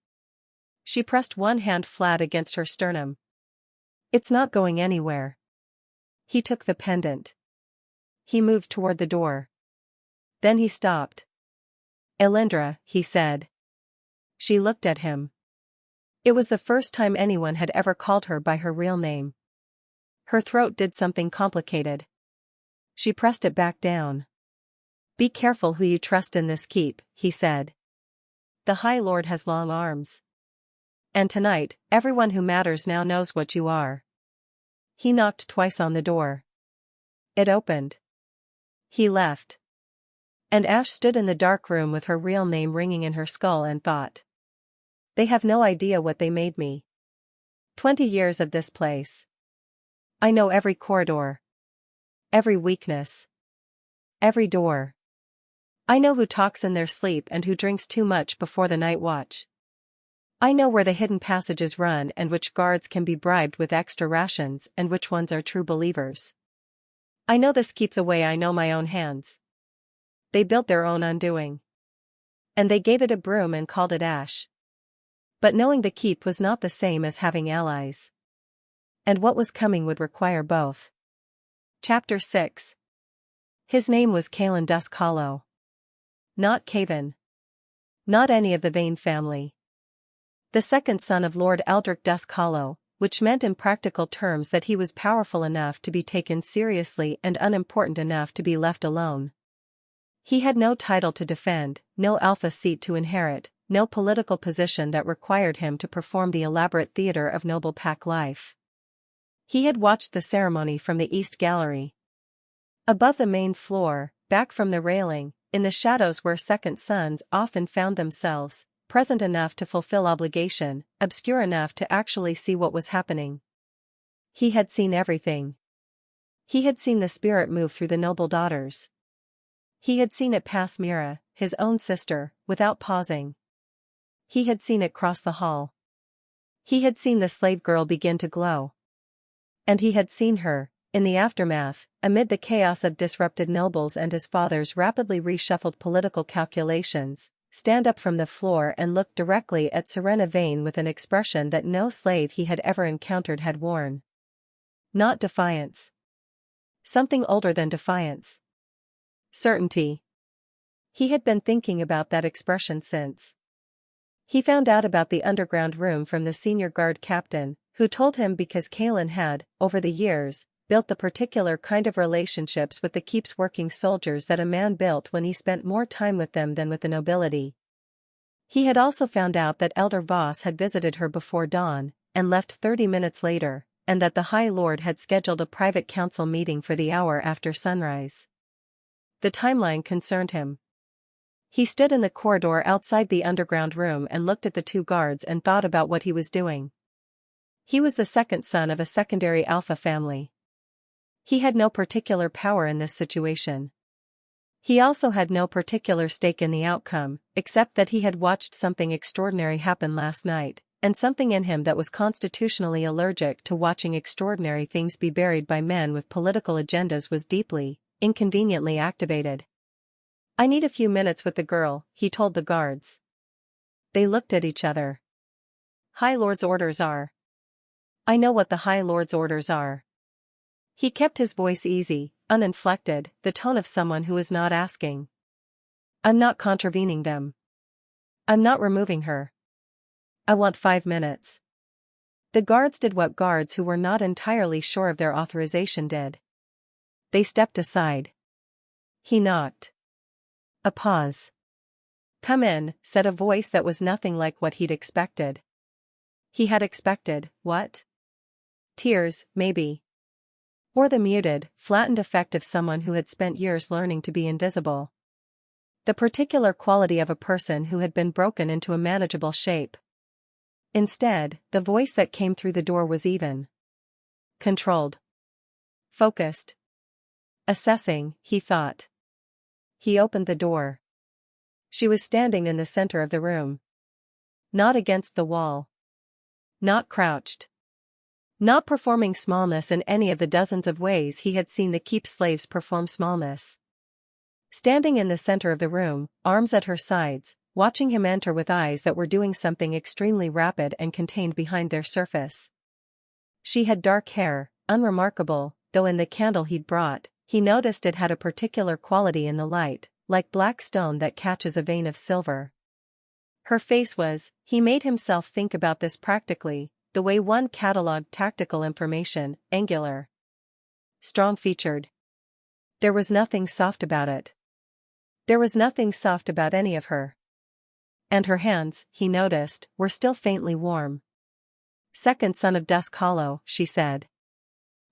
She pressed one hand flat against her sternum. It's not going anywhere. He took the pendant. He moved toward the door. Then he stopped. Aelindra, he said. She looked at him. It was the first time anyone had ever called her by her real name. Her throat did something complicated. She pressed it back down. Be careful who you trust in this keep, he said. The High Lord has long arms. And tonight, everyone who matters now knows what you are. He knocked twice on the door. It opened. He left. And Ash stood in the dark room with her real name ringing in her skull and thought. They have no idea what they made me. 20 years of this place. I know every corridor. Every weakness. Every door. I know who talks in their sleep and who drinks too much before the night watch. I know where the hidden passages run and which guards can be bribed with extra rations and which ones are true believers. I know this keep the way I know my own hands. They built their own undoing. And they gave it a broom and called it Ash. But knowing the keep was not the same as having allies. And what was coming would require both. Chapter 6. His name was Caelan Dusk Hollow. Not Caven. Not any of the Vane family. The second son of Lord Eldrick Dusk Hollow, which meant in practical terms that he was powerful enough to be taken seriously and unimportant enough to be left alone. He had no title to defend, no alpha seat to inherit, no political position that required him to perform the elaborate theater of noble pack life. He had watched the ceremony from the East Gallery. Above the main floor, back from the railing, in the shadows where second sons often found themselves, present enough to fulfill obligation, obscure enough to actually see what was happening. He had seen everything. He had seen the spirit move through the noble daughters. He had seen it pass Mira, his own sister, without pausing. He had seen it cross the hall. He had seen the slave girl begin to glow. And he had seen her, in the aftermath, amid the chaos of disrupted nobles and his father's rapidly reshuffled political calculations, stand up from the floor and look directly at Serena Vane with an expression that no slave he had ever encountered had worn. Not defiance. Something older than defiance. Certainty. He had been thinking about that expression since he found out about the underground room from the senior guard captain, who told him because Caelan had, over the years, built the particular kind of relationships with the keep's working soldiers that a man built when he spent more time with them than with the nobility. He had also found out that Elder Voss had visited her before dawn, and left 30 minutes later, and that the High Lord had scheduled a private council meeting for the hour after sunrise. The timeline concerned him. He stood in the corridor outside the underground room and looked at the two guards and thought about what he was doing. He was the second son of a secondary alpha family. He had no particular power in this situation. He also had no particular stake in the outcome, except that he had watched something extraordinary happen last night, and something in him that was constitutionally allergic to watching extraordinary things be buried by men with political agendas was deeply, inconveniently activated. I need a few minutes with the girl, he told the guards. They looked at each other. High Lord's orders are. I know what the High Lord's orders are. He kept his voice easy, uninflected, the tone of someone who is not asking. I'm not contravening them. I'm not removing her. I want 5 minutes. The guards did what guards who were not entirely sure of their authorization did. They stepped aside. He knocked. A pause. Come in, said a voice that was nothing like what he'd expected. He had expected, what? Tears, maybe. Or the muted, flattened effect of someone who had spent years learning to be invisible. The particular quality of a person who had been broken into a manageable shape. Instead, the voice that came through the door was even. Controlled. Focused. Assessing, he thought. He opened the door. She was standing in the center of the room. Not against the wall. Not crouched. Not performing smallness in any of the dozens of ways he had seen the keep slaves perform smallness. Standing in the center of the room, arms at her sides, watching him enter with eyes that were doing something extremely rapid and contained behind their surface. She had dark hair, unremarkable, though in the candle he'd brought, he noticed it had a particular quality in the light, like black stone that catches a vein of silver. Her face was, he made himself think about this practically, the way one catalogued tactical information, angular. Strong-featured. There was nothing soft about it. There was nothing soft about any of her. And her hands, he noticed, were still faintly warm. Second son of Dusk Hollow, she said.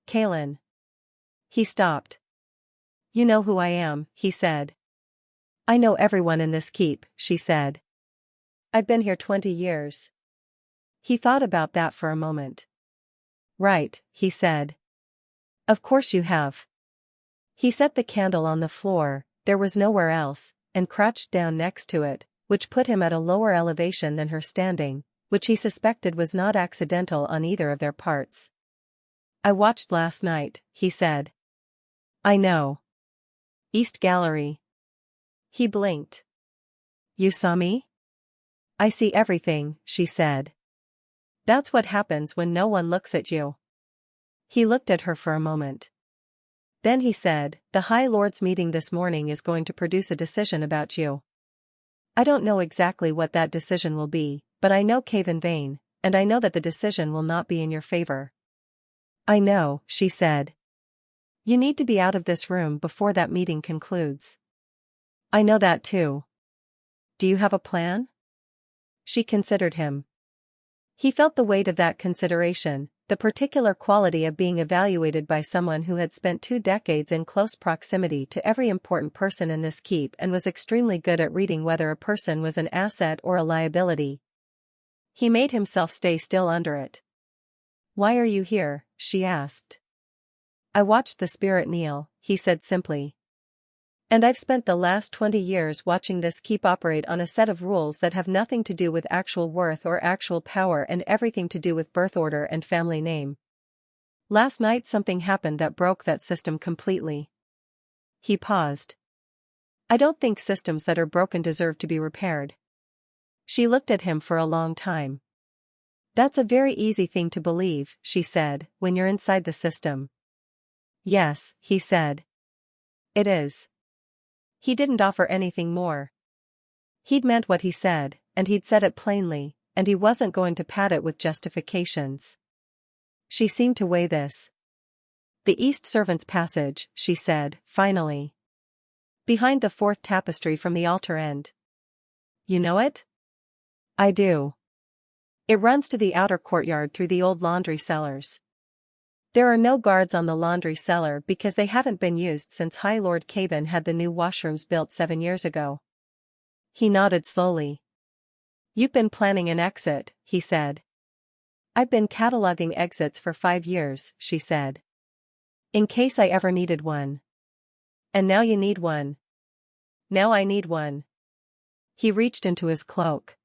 Caelan. He stopped. You know who I am, he said. I know everyone in this keep, she said. I've been here 20 years. He thought about that for a moment. Right, he said. Of course you have. He set the candle on the floor, there was nowhere else, and crouched down next to it, which put him at a lower elevation than her standing, which he suspected was not accidental on either of their parts. "I watched last night," he said. "I know. East Gallery." He blinked. "You saw me?" "I see everything," she said. "That's what happens when no one looks at you." He looked at her for a moment. Then he said, "The High Lord's meeting this morning is going to produce a decision about you. I don't know exactly what that decision will be, but I know Cave in Vain, and I know that the decision will not be in your favor." "I know," she said. "You need to be out of this room before that meeting concludes." "I know that too. Do you have a plan?" She considered him. He felt the weight of that consideration, the particular quality of being evaluated by someone who had spent 2 decades in close proximity to every important person in this keep and was extremely good at reading whether a person was an asset or a liability. He made himself stay still under it. "Why are you here?" she asked. "I watched the spirit kneel," he said simply. "And I've spent the last 20 years watching this keep operate on a set of rules that have nothing to do with actual worth or actual power and everything to do with birth order and family name. Last night something happened that broke that system completely." He paused. "I don't think systems that are broken deserve to be repaired." She looked at him for a long time. "That's a very easy thing to believe," she said, "when you're inside the system." "Yes," he said. "It is." He didn't offer anything more. He'd meant what he said, and he'd said it plainly, and he wasn't going to pad it with justifications. She seemed to weigh this. "The East Servants' Passage," she said, finally. "Behind the 4th tapestry from the altar end. You know it?" "I do. It runs to the outer courtyard through the old laundry cellars. There are no guards on the laundry cellar because they haven't been used since High Lord Caven had the new washrooms built 7 years ago." He nodded slowly. "You've been planning an exit," he said. "I've been cataloging exits for 5 years," she said. "In case I ever needed one. And now you need one. Now I need one." He reached into his cloak.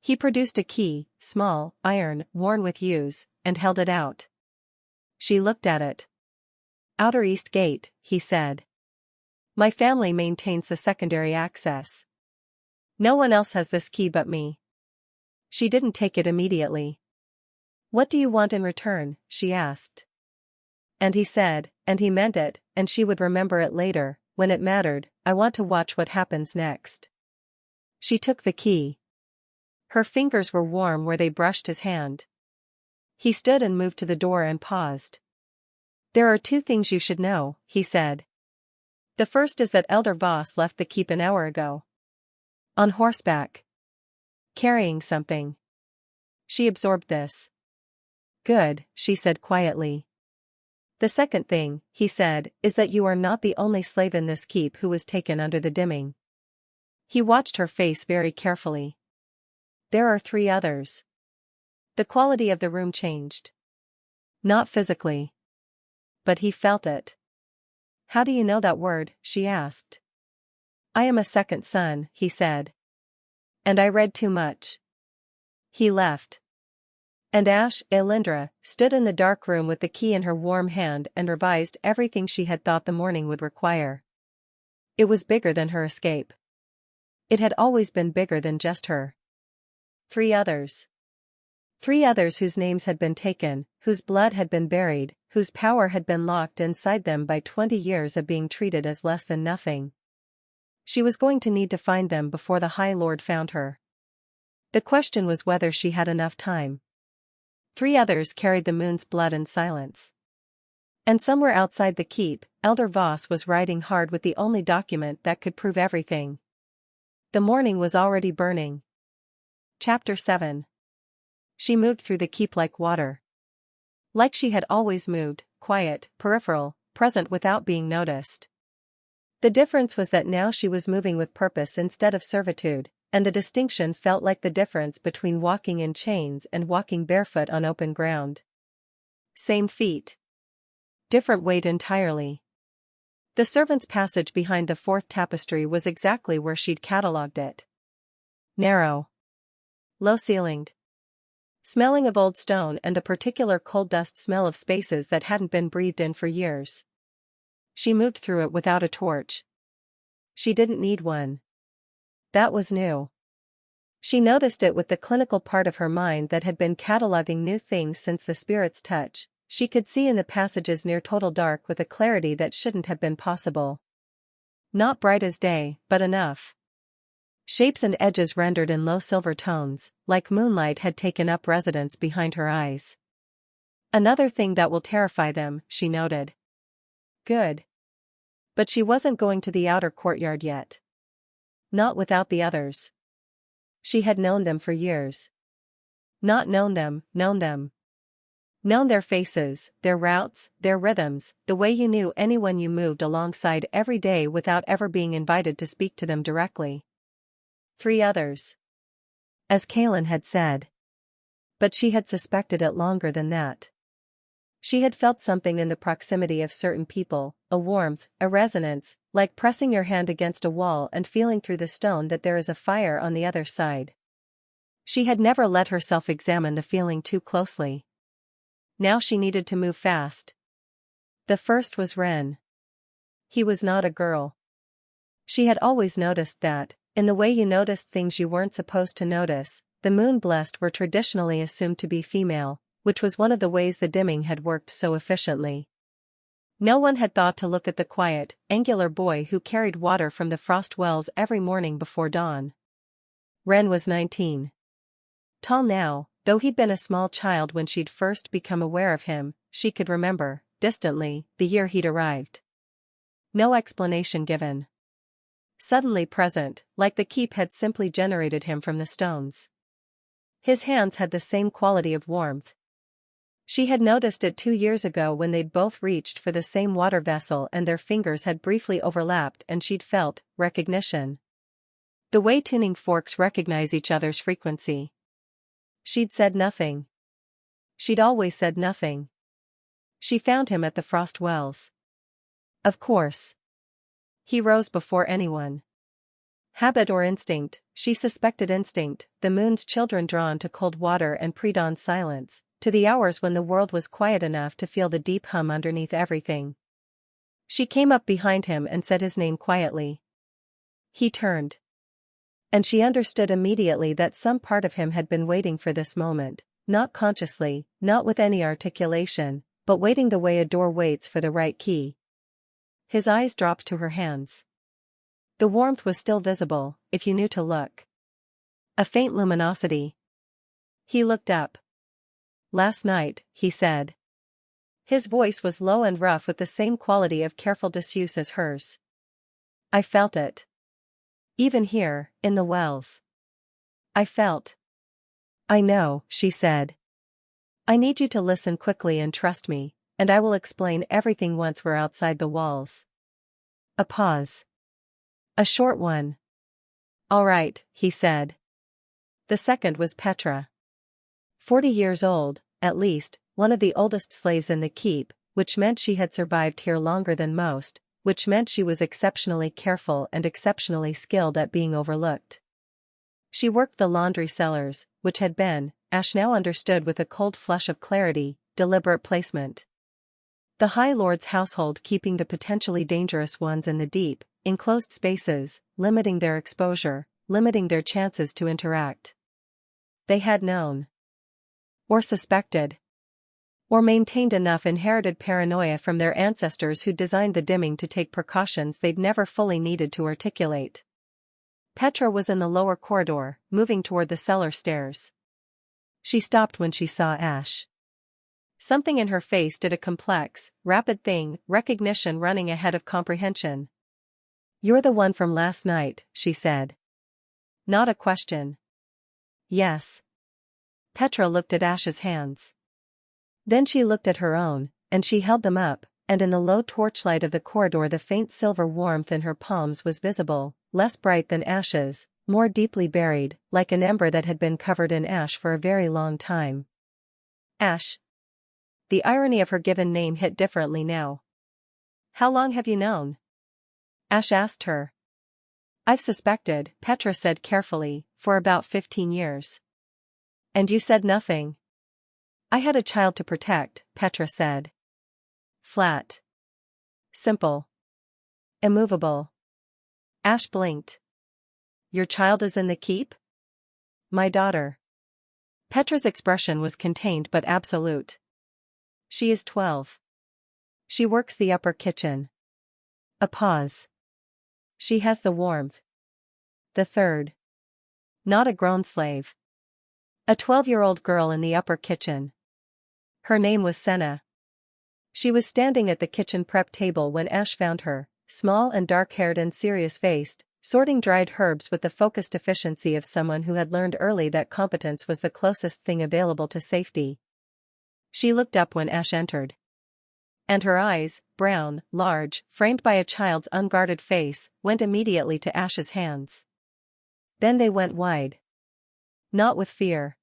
He produced a key, small, iron, worn with use, and held it out. She looked at it. "Outer East Gate," he said. "My family maintains the secondary access. No one else has this key but me." She didn't take it immediately. "What do you want in return?" she asked. And he said, and he meant it, and she would remember it later, when it mattered, "I want to watch what happens next." She took the key. Her fingers were warm where they brushed his hand. He stood and moved to the door and paused. "There are 2 things you should know," he said. "The first is that Elder Voss left the keep an hour ago. On horseback. Carrying something." She absorbed this. "Good," she said quietly. "The second thing," he said, "is that you are not the only slave in this keep who was taken under the dimming." He watched her face very carefully. "There are 3 others." The quality of the room changed. Not physically. But he felt it. "How do you know that word?" she asked. "I am a second son," he said. "And I read too much." He left. And Aelindra, stood in the dark room with the key in her warm hand and revised everything she had thought the morning would require. It was bigger than her escape. It had always been bigger than just her. 3 others. 3 others whose names had been taken, whose blood had been buried, whose power had been locked inside them by 20 years of being treated as less than nothing. She was going to need to find them before the High Lord found her. The question was whether she had enough time. 3 others carried the moon's blood in silence. And somewhere outside the keep, Elder Voss was riding hard with the only document that could prove everything. The morning was already burning. Chapter 7. She moved through the keep like water. Like she had always moved, quiet, peripheral, present without being noticed. The difference was that now she was moving with purpose instead of servitude, and the distinction felt like the difference between walking in chains and walking barefoot on open ground. Same feet. Different weight entirely. The servants' passage behind the fourth tapestry was exactly where she'd catalogued it. Narrow. Low-ceilinged. Smelling of old stone and a particular coal dust smell of spaces that hadn't been breathed in for years. She moved through it without a torch. She didn't need one. That was new. She noticed it with the clinical part of her mind that had been cataloging new things since the spirit's touch. She could see in the passages near total dark with a clarity that shouldn't have been possible. Not bright as day, but enough. Shapes and edges rendered in low silver tones, like moonlight had taken up residence behind her eyes. Another thing that will terrify them, she noted. Good. But she wasn't going to the outer courtyard yet. Not without the others. She had known them for years. Not known them, known them. Known their faces, their routes, their rhythms, the way you knew anyone you moved alongside every day without ever being invited to speak to them directly. 3 others. As Kaelin had said. But she had suspected it longer than that. She had felt something in the proximity of certain people, a warmth, a resonance, like pressing your hand against a wall and feeling through the stone that there is a fire on the other side. She had never let herself examine the feeling too closely. Now she needed to move fast. The first was Ren. He was not a girl. She had always noticed that, in the way you noticed things you weren't supposed to notice, the moon-blessed were traditionally assumed to be female, which was one of the ways the dimming had worked so efficiently. No one had thought to look at the quiet, angular boy who carried water from the frost wells every morning before dawn. Ren was 19. Tall now, though he'd been a small child when she'd first become aware of him, she could remember, distantly, the year he'd arrived. No explanation given. Suddenly present, like the keep had simply generated him from the stones. His hands had the same quality of warmth. She had noticed it 2 years ago when they'd both reached for the same water vessel and their fingers had briefly overlapped and she'd felt recognition. The way tuning forks recognize each other's frequency. She'd said nothing. She'd always said nothing. She found him at the frost wells. Of course. He rose before anyone. Habit or instinct, she suspected instinct, the moon's children drawn to cold water and pre-dawn silence, to the hours when the world was quiet enough to feel the deep hum underneath everything. She came up behind him and said his name quietly. He turned. And she understood immediately that some part of him had been waiting for this moment, not consciously, not with any articulation, but waiting the way a door waits for the right key. His eyes dropped to her hands. The warmth was still visible, if you knew to look. A faint luminosity. He looked up. Last night, he said. His voice was low and rough with the same quality of careful disuse as hers. I felt it. Even here, in the wells. I felt. I know, she said. I need you to listen quickly and trust me, and I will explain everything once we're outside the walls. A pause. A short one. All right, he said. The second was Petra. 40 years old, at least, one of the oldest slaves in the keep, which meant she had survived here longer than most, which meant she was exceptionally careful and exceptionally skilled at being overlooked. She worked the laundry cellars, which had been, Ash now understood with a cold flush of clarity, deliberate placement. The High Lord's household keeping the potentially dangerous ones in the deep, enclosed spaces, limiting their exposure, limiting their chances to interact. They had known. Or suspected. Or maintained enough inherited paranoia from their ancestors who designed the dimming to take precautions they'd never fully needed to articulate. Petra was in the lower corridor, moving toward the cellar stairs. She stopped when she saw Ash. Something in her face did a complex, rapid thing, recognition running ahead of comprehension. You're the one from last night, she said. Not a question. Yes. Petra looked at Ash's hands. Then she looked at her own, and she held them up, and in the low torchlight of the corridor the faint silver warmth in her palms was visible, less bright than Ash's, more deeply buried, like an ember that had been covered in ash for a very long time. Ash. The irony of her given name hit differently now. How long have you known? Ash asked her. I've suspected, Petra said carefully, for about 15 years. And you said nothing? I had a child to protect, Petra said. Flat. Simple. Immovable. Ash blinked. Your child is in the keep? My daughter. Petra's expression was contained but absolute. She is 12. She works the upper kitchen. A pause. She has the warmth. The third. Not a grown slave. A 12-year-old girl in the upper kitchen. Her name was Senna. She was standing at the kitchen prep table when Ash found her, small and dark-haired and serious-faced, sorting dried herbs with the focused efficiency of someone who had learned early that competence was the closest thing available to safety. She looked up when Ash entered. And her eyes, brown, large, framed by a child's unguarded face, went immediately to Ash's hands. Then they went wide. Not with fear.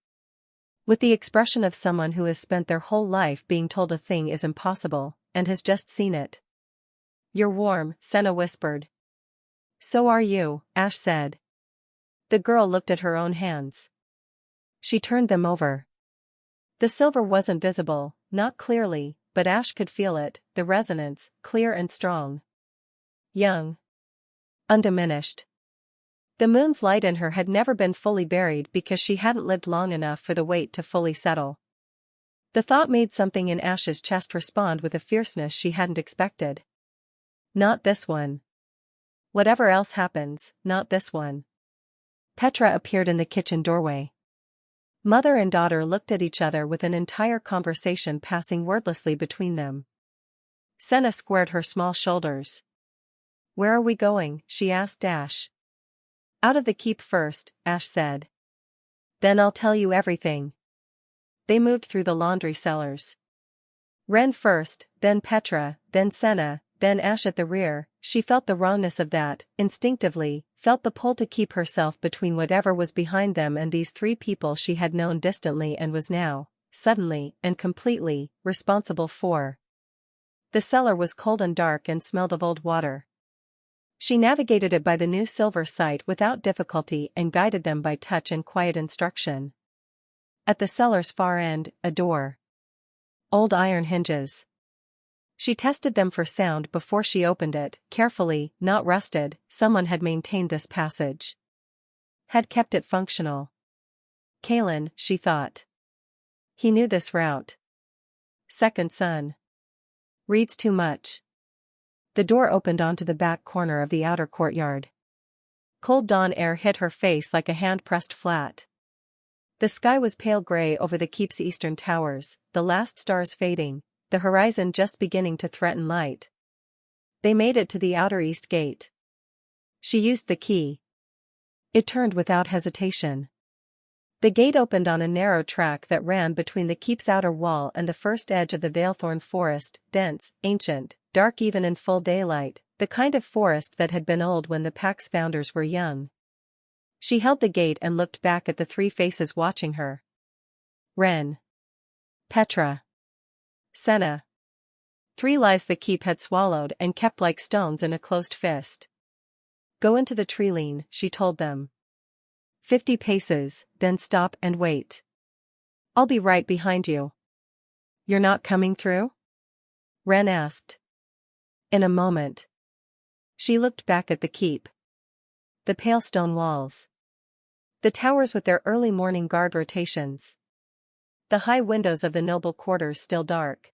With the expression of someone who has spent their whole life being told a thing is impossible, and has just seen it. You're warm, Senna whispered. So are you, Ash said. The girl looked at her own hands. She turned them over. The silver wasn't visible, not clearly, but Ash could feel it, the resonance, clear and strong. Young. Undiminished. The moon's light in her had never been fully buried because she hadn't lived long enough for the weight to fully settle. The thought made something in Ash's chest respond with a fierceness she hadn't expected. Not this one. Whatever else happens, not this one. Petra appeared in the kitchen doorway. Mother and daughter looked at each other with an entire conversation passing wordlessly between them. Senna squared her small shoulders. Where are we going? She asked Ash. Out of the keep first, Ash said. Then I'll tell you everything. They moved through the laundry cellars. Ren first, then Petra, then Senna, then Ash at the rear. She felt the wrongness of that, instinctively, felt the pull to keep herself between whatever was behind them and these three people she had known distantly and was now, suddenly and completely, responsible for. The cellar was cold and dark and smelled of old water. She navigated it by the new silver sight without difficulty and guided them by touch and quiet instruction. At the cellar's far end, a door. Old iron hinges. She tested them for sound before she opened it, carefully, not rusted. Someone had maintained this passage. Had kept it functional. Kalen, she thought. He knew this route. Second son. Reads too much. The door opened onto the back corner of the outer courtyard. Cold dawn air hit her face like a hand pressed flat. The sky was pale gray over the keep's eastern towers, the last stars fading, the horizon just beginning to threaten light. They made it to the outer east gate. She used the key. It turned without hesitation. The gate opened on a narrow track that ran between the keep's outer wall and the first edge of the Valethorn forest, dense, ancient, dark even in full daylight, the kind of forest that had been old when the pack's founders were young. She held the gate and looked back at the three faces watching her. Ren. Petra. Senna. 3 lives the keep had swallowed and kept like stones in a closed fist. Go into the treeline, she told them. 50 paces, then stop and wait. I'll be right behind you. You're not coming through? Ren asked. In a moment. She looked back at the keep. The pale stone walls. The towers with their early morning guard rotations. The high windows of the noble quarters still dark.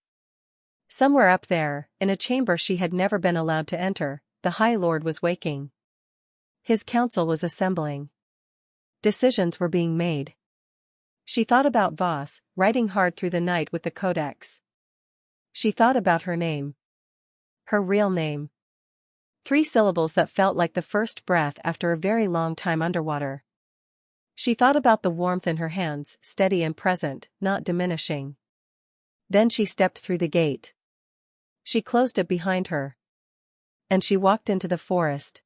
Somewhere up there, in a chamber she had never been allowed to enter, the High Lord was waking. His council was assembling. Decisions were being made. She thought about Voss, writing hard through the night with the codex. She thought about her name. Her real name. 3 syllables that felt like the first breath after a very long time underwater. She thought about the warmth in her hands, steady and present, not diminishing. Then she stepped through the gate. She closed it behind her. And she walked into the forest.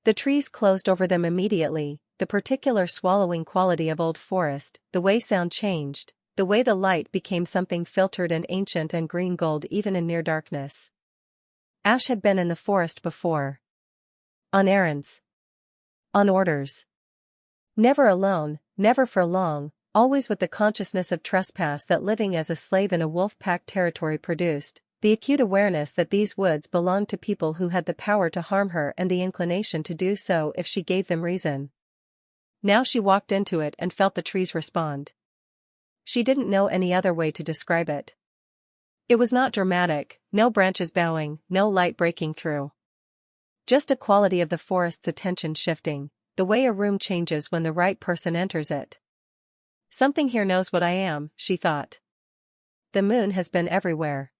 The trees closed over them immediately, the particular swallowing quality of old forest, the way sound changed, the way the light became something filtered and ancient and green gold even in near darkness. Ash had been in the forest before. On errands. On orders. Never alone, never for long, always with the consciousness of trespass that living as a slave in a wolf-pack territory produced, the acute awareness that these woods belonged to people who had the power to harm her and the inclination to do so if she gave them reason. Now she walked into it and felt the trees respond. She didn't know any other way to describe it. It was not dramatic, no branches bowing, no light breaking through. Just a quality of the forest's attention shifting, the way a room changes when the right person enters it. Something here knows what I am, she thought. The moon has been everywhere.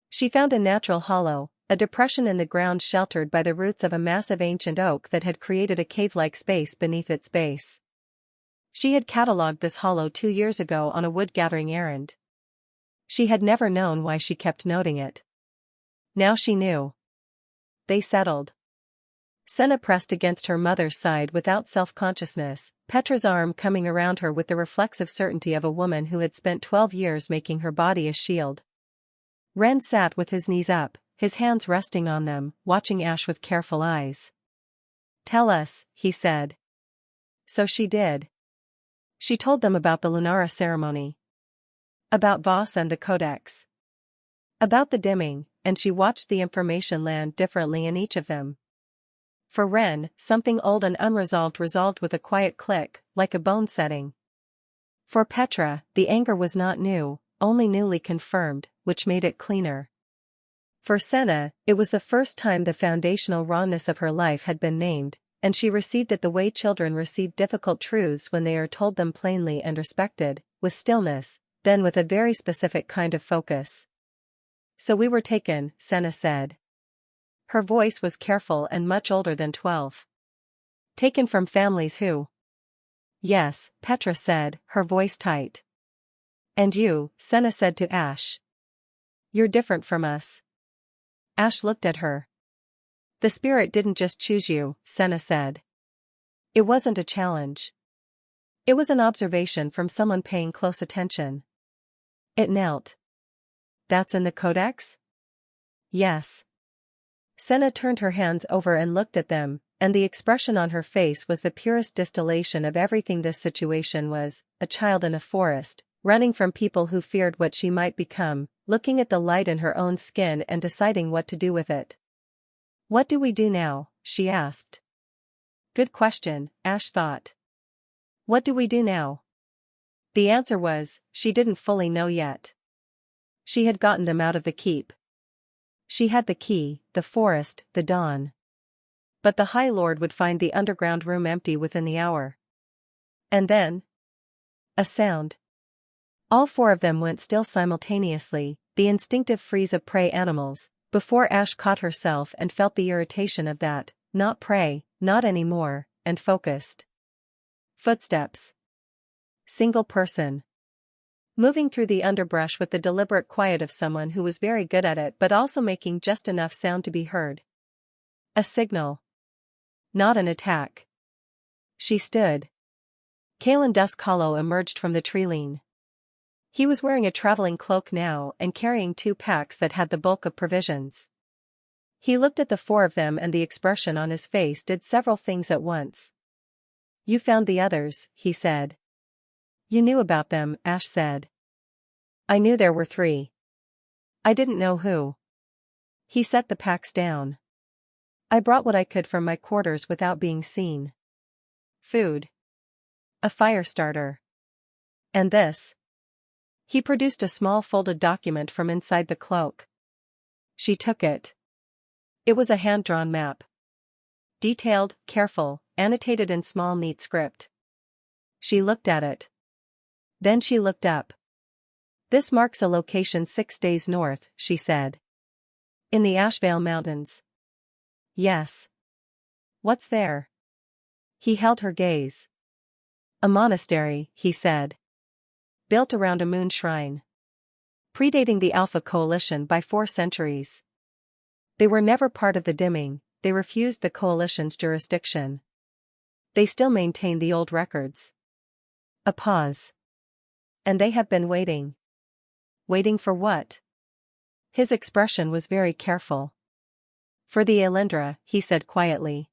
She found a natural hollow, a depression in the ground sheltered by the roots of a massive ancient oak that had created a cave-like space beneath its base. She had catalogued this hollow 2 years ago on a wood-gathering errand. She had never known why she kept noting it. Now she knew. They settled. Senna pressed against her mother's side without self-consciousness, Petra's arm coming around her with the reflexive certainty of a woman who had spent 12 years making her body a shield. Ren sat with his knees up, his hands resting on them, watching Ash with careful eyes. "Tell us," he said. So she did. She told them about the Lunara ceremony. About Voss and the Codex. About the dimming, and she watched the information land differently in each of them. For Ren, something old and unresolved resolved with a quiet click, like a bone setting. For Petra, the anger was not new, only newly confirmed, which made it cleaner. For Senna, it was the first time the foundational rawness of her life had been named, and she received it the way children receive difficult truths when they are told them plainly and respected, with stillness, then with a very specific kind of focus. "So we were taken," Senna said. Her voice was careful and much older than 12. "Taken from families who—" "Yes," Petra said, her voice tight. "And you," Senna said to Ash. "You're different from us." Ash looked at her. "The spirit didn't just choose you," Senna said. It wasn't a challenge. It was an observation from someone paying close attention. It knelt. "That's in the Codex?" "Yes." Senna turned her hands over and looked at them, and the expression on her face was the purest distillation of everything this situation was, a child in a forest, running from people who feared what she might become, looking at the light in her own skin and deciding what to do with it. "What do we do now?" she asked. Good question, Ash thought. What do we do now? The answer was, she didn't fully know yet. She had gotten them out of the keep. She had the key, the forest, the dawn. But the High Lord would find the underground room empty within the hour. And then? A sound. All four of them went still simultaneously, the instinctive freeze of prey animals, before Ash caught herself and felt the irritation of that, not prey, not anymore, and focused. Footsteps. Single person. Moving through the underbrush with the deliberate quiet of someone who was very good at it but also making just enough sound to be heard. A signal. Not an attack. She stood. Kalen Dusk Hollow emerged from the tree-line. He was wearing a traveling cloak now and carrying 2 packs that had the bulk of provisions. He looked at the 4 of them and the expression on his face did several things at once. You found the others, he said. You knew about them, Ash said. I knew there were 3. I didn't know who. He set the packs down. I brought what I could from my quarters without being seen. Food. A fire starter. And this. He produced a small folded document from inside the cloak. She took it. It was a hand-drawn map. Detailed, careful, annotated in small neat script. She looked at it. Then she looked up. This marks a location 6 days north, she said. In the Ashvale Mountains. Yes. What's there? He held her gaze. A monastery, he said. Built around a moon shrine. Predating the Alpha Coalition by 4 centuries. They were never part of the dimming, they refused the Coalition's jurisdiction. They still maintain the old records. A pause. And they have been waiting. Waiting for what? His expression was very careful. For the Aelindra, he said quietly.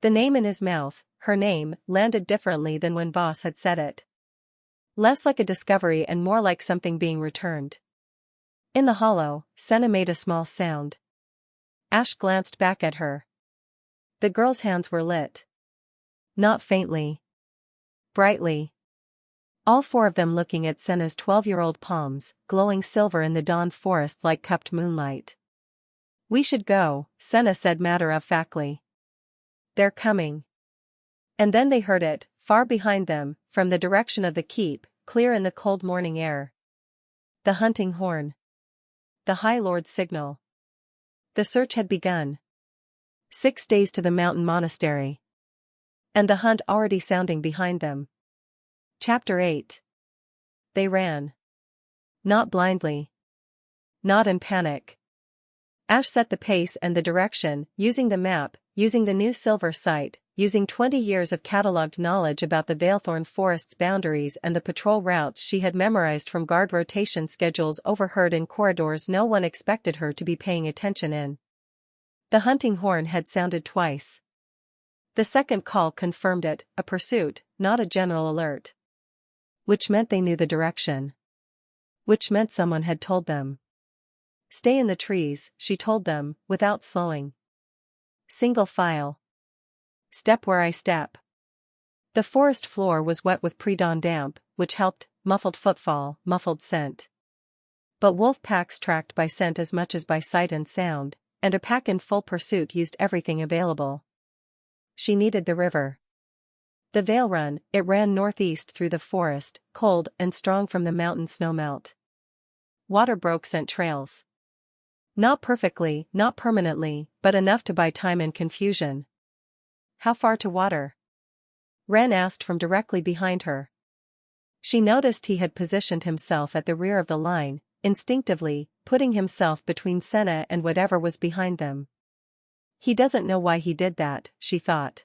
The name in his mouth, her name, landed differently than when Voss had said it. Less like a discovery and more like something being returned. In the hollow, Senna made a small sound. Ash glanced back at her. The girl's hands were lit. Not faintly. Brightly. All four of them looking at Senna's 12-year-old palms, glowing silver in the dawn forest like cupped moonlight. "We should go," Senna said matter-of-factly. "They're coming." And then they heard it, far behind them, from the direction of the keep, clear in the cold morning air. The hunting horn. The High Lord's signal. The search had begun. 6 days to the mountain monastery. And the hunt already sounding behind them. Chapter 8. They ran. Not blindly. Not in panic. Ash set the pace and the direction, using the map, using the new silver sight, using 20 years of catalogued knowledge about the Valethorn Forest's boundaries and the patrol routes she had memorized from guard rotation schedules overheard in corridors no one expected her to be paying attention in. The hunting horn had sounded twice. The second call confirmed it, a pursuit, not a general alert. Which meant they knew the direction. Which meant someone had told them. "Stay in the trees," she told them, without slowing. "Single file. Step where I step." The forest floor was wet with pre-dawn damp, which helped, muffled footfall, muffled scent. But wolf packs tracked by scent as much as by sight and sound, and a pack in full pursuit used everything available. She needed the river. The Vale Run, it ran northeast through the forest, cold and strong from the mountain snowmelt. Water broke scent trails. Not perfectly, not permanently, but enough to buy time and confusion. "How far to water?" Wren asked from directly behind her. She noticed he had positioned himself at the rear of the line, instinctively, putting himself between Senna and whatever was behind them. He doesn't know why he did that, she thought.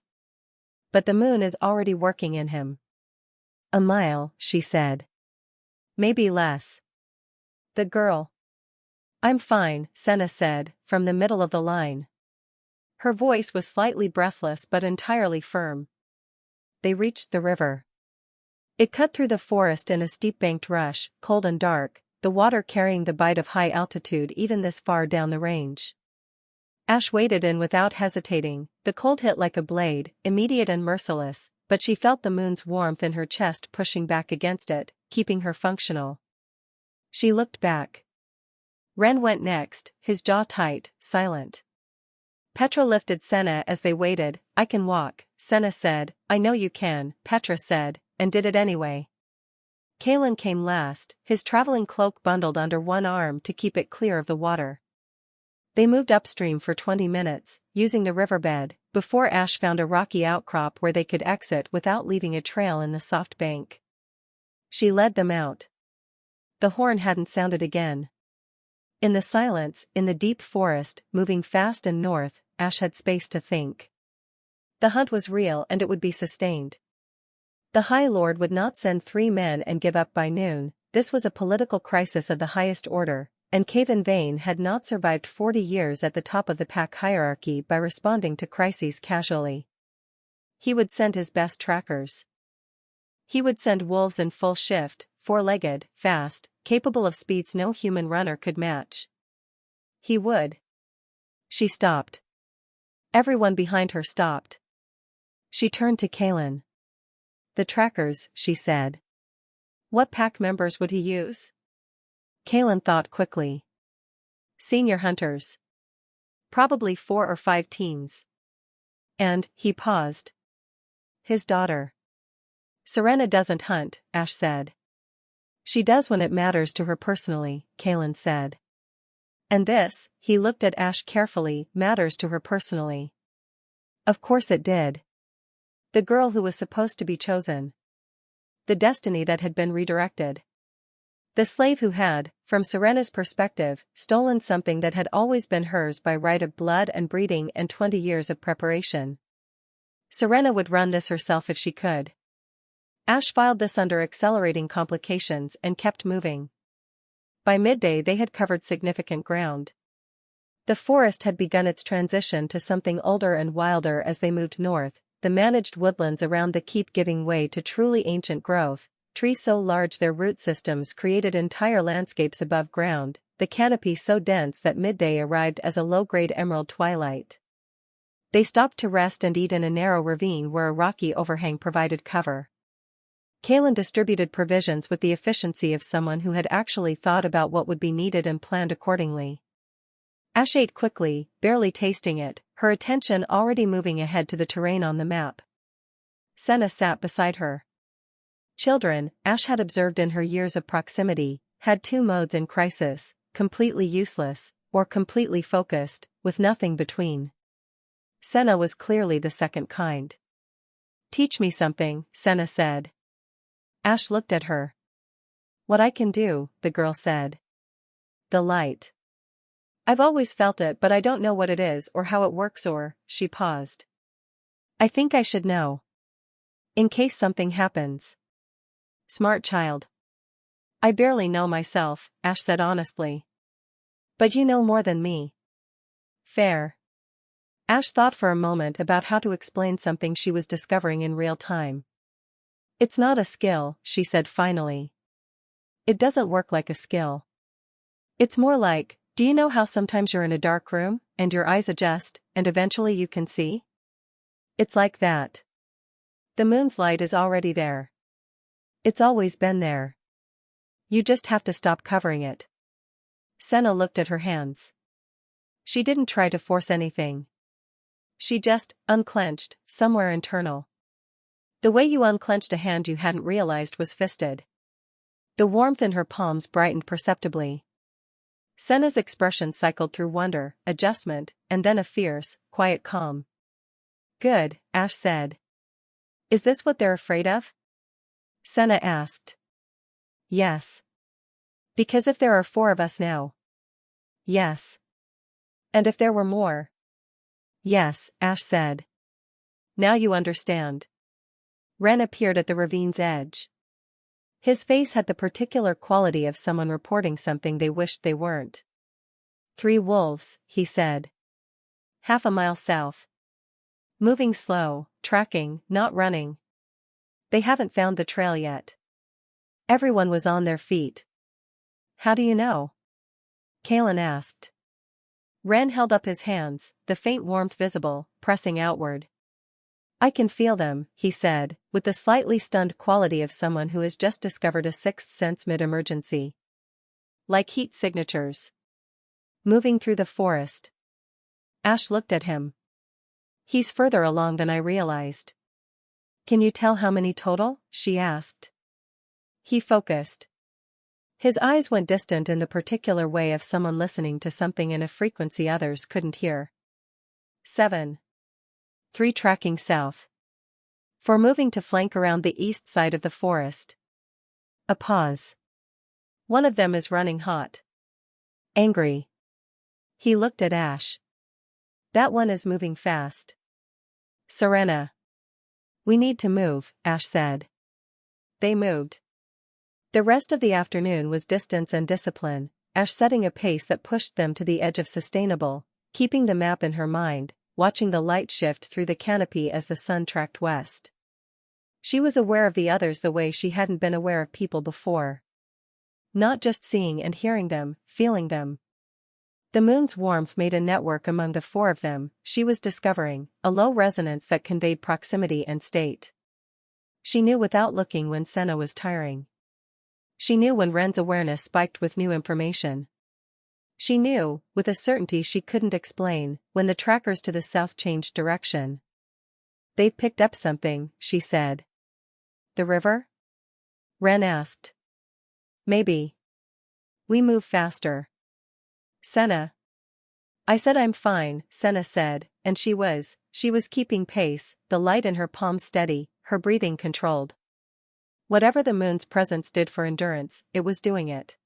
But the moon is already working in him. "A mile," she said. "Maybe less." The girl. "I'm fine," Senna said, from the middle of the line. Her voice was slightly breathless but entirely firm. They reached the river. It cut through the forest in a steep-banked rush, cold and dark, the water carrying the bite of high altitude even this far down the range. Ash waded in without hesitating, the cold hit like a blade, immediate and merciless, but she felt the moon's warmth in her chest pushing back against it, keeping her functional. She looked back. Wren went next, his jaw tight, silent. Petra lifted Senna as they waited. "I can walk," Senna said. "I know you can," Petra said, and did it anyway. Kalen came last, his traveling cloak bundled under one arm to keep it clear of the water. They moved upstream for 20 minutes, using the riverbed, before Ash found a rocky outcrop where they could exit without leaving a trail in the soft bank. She led them out. The horn hadn't sounded again. In the silence, in the deep forest, moving fast and north, Ash had space to think. The hunt was real and it would be sustained. The High Lord would not send 3 men and give up by noon. This was a political crisis of the highest order, and Cavan Vane had not survived 40 years at the top of the pack hierarchy by responding to crises casually. He would send his best trackers. He would send wolves in full shift, 4-legged, fast, capable of speeds no human runner could match. He would. She stopped. Everyone behind her stopped. She turned to Kalen. "The trackers," she said. "What pack members would he use?" Kalen thought quickly. "Senior hunters. Probably 4 or 5 teams. And," he paused. "His daughter." "Serena doesn't hunt," Ash said. "She does when it matters to her personally," Kalen said. "And this," he looked at Ash carefully, "matters to her personally." Of course it did. The girl who was supposed to be chosen. The destiny that had been redirected. The slave who had, from Serena's perspective, stolen something that had always been hers by right of blood and breeding and 20 years of preparation. Serena would run this herself if she could. Ash filed this under accelerating complications and kept moving. By midday they had covered significant ground. The forest had begun its transition to something older and wilder as they moved north, the managed woodlands around the keep giving way to truly ancient growth, trees so large their root systems created entire landscapes above ground, the canopy so dense that midday arrived as a low-grade emerald twilight. They stopped to rest and eat in a narrow ravine where a rocky overhang provided cover. Kaelin distributed provisions with the efficiency of someone who had actually thought about what would be needed and planned accordingly. Ash ate quickly, barely tasting it, her attention already moving ahead to the terrain on the map. Senna sat beside her. Children, Ash had observed in her years of proximity, had two modes in crisis, completely useless, or completely focused, with nothing between. Senna was clearly the second kind. "Teach me something," Senna said. Ash looked at her. "What I can do," the girl said. "The light. I've always felt it but I don't know what it is or how it works or," she paused. "I think I should know. In case something happens." "Smart child." "I barely know myself," Ash said honestly. "But you know more than me." "Fair." Ash thought for a moment about how to explain something she was discovering in real time. "It's not a skill," she said finally. "It doesn't work like a skill. It's more like, do you know how sometimes you're in a dark room, and your eyes adjust, and eventually you can see? It's like that. The moon's light is already there. It's always been there. You just have to stop covering it." Senna looked at her hands. She didn't try to force anything. She just unclenched, somewhere internal. The way you unclenched a hand you hadn't realized was fisted. The warmth in her palms brightened perceptibly. Senna's expression cycled through wonder, adjustment, and then a fierce, quiet calm. "Good," Ash said. "Is this what they're afraid of?" Senna asked. "Yes. Because if there are 4 of us now." "Yes. And if there were more?" "Yes," Ash said. "Now you understand." Ren appeared at the ravine's edge. His face had the particular quality of someone reporting something they wished they weren't. 3 wolves, he said. Half a mile south. Moving slow, tracking, not running. They haven't found the trail yet." Everyone was on their feet. "How do you know?" Kaelin asked. Ren held up his hands, the faint warmth visible, pressing outward. "I can feel them," he said, with the slightly stunned quality of someone who has just discovered a sixth sense mid-emergency. "Like heat signatures. Moving through the forest." Ash looked at him. "He's further along than I realized." "Can you tell how many total?" she asked. He focused. His eyes went distant in the particular way of someone listening to something in a frequency others couldn't hear. 7. 3 tracking south. 4 moving to flank around the east side of the forest." A pause. "One of them is running hot. Angry." He looked at Ash. "That one is moving fast." "Serena." "We need to move," Ash said. They moved. The rest of the afternoon was distance and discipline, Ash setting a pace that pushed them to the edge of sustainable, keeping the map in her mind, watching the light shift through the canopy as the sun tracked west. She was aware of the others the way she hadn't been aware of people before. Not just seeing and hearing them, feeling them. The moon's warmth made a network among the 4 of them, she was discovering, a low resonance that conveyed proximity and state. She knew without looking when Senna was tiring. She knew when Ren's awareness spiked with new information. She knew, with a certainty she couldn't explain, when the trackers to the south changed direction. "They've picked up something," she said. "The river?" Ren asked. "Maybe. We move faster." "Senna." "I said I'm fine," Senna said, and she was keeping pace, the light in her palms steady, her breathing controlled. Whatever the moon's presence did for endurance, it was doing it.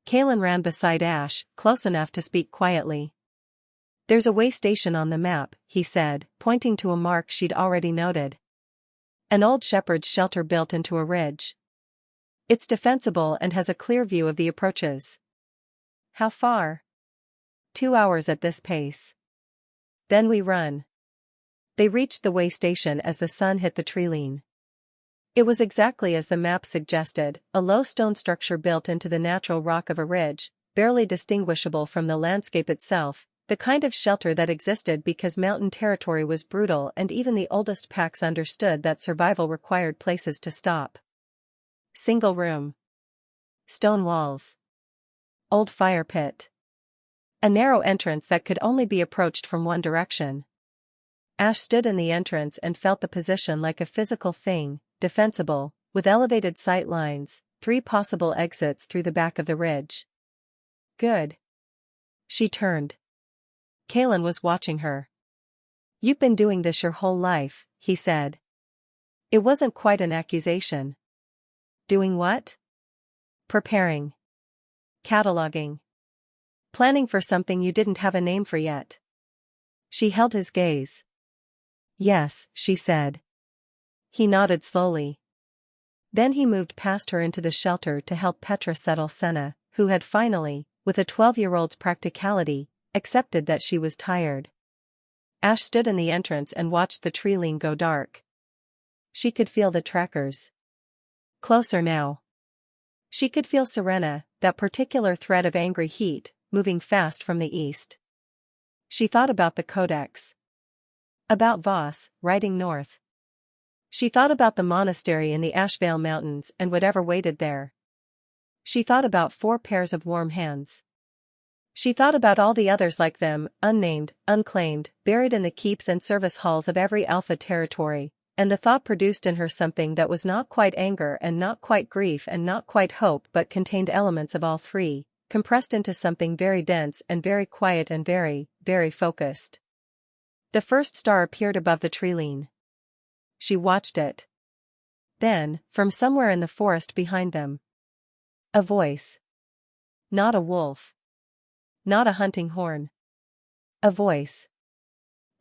Kaelin ran beside Ash, close enough to speak quietly. "There's a way station on the map," he said, pointing to a mark she'd already noted. "An old shepherd's shelter built into a ridge. It's defensible and has a clear view of the approaches." "How far?" 2 hours at this pace. Then we run. They reached the way station as the sun hit the treeline. It was exactly as the map suggested, a low stone structure built into the natural rock of a ridge, barely distinguishable from the landscape itself, the kind of shelter that existed because mountain territory was brutal and even the oldest packs understood that survival required places to stop. Single room. Stone walls. Old fire pit. A narrow entrance that could only be approached from one direction. Ash stood in the entrance and felt the position like a physical thing, defensible, with elevated sight lines, 3 possible exits through the back of the ridge. Good. She turned. Kalen was watching her. "You've been doing this your whole life," he said. It wasn't quite an accusation. Doing what? Preparing. Cataloging. Planning for something you didn't have a name for yet. She held his gaze. "Yes," she said. He nodded slowly. Then he moved past her into the shelter to help Petra settle Senna, who had finally, with a 12-year-old's practicality, accepted that she was tired. Ash stood in the entrance and watched the treeline go dark. She could feel the trackers. Closer now. She could feel Serena, that particular thread of angry heat, moving fast from the east. She thought about the codex. About Voss, riding north. She thought about the monastery in the Ashvale Mountains and whatever waited there. She thought about 4 pairs of warm hands. She thought about all the others like them, unnamed, unclaimed, buried in the keeps and service halls of every Alpha territory, and the thought produced in her something that was not quite anger and not quite grief and not quite hope but contained elements of all 3, compressed into something very dense and very quiet and very, very focused. The first star appeared above the treeline. She watched it. Then, from somewhere in the forest behind them. A voice. Not a wolf. Not a hunting horn. A voice.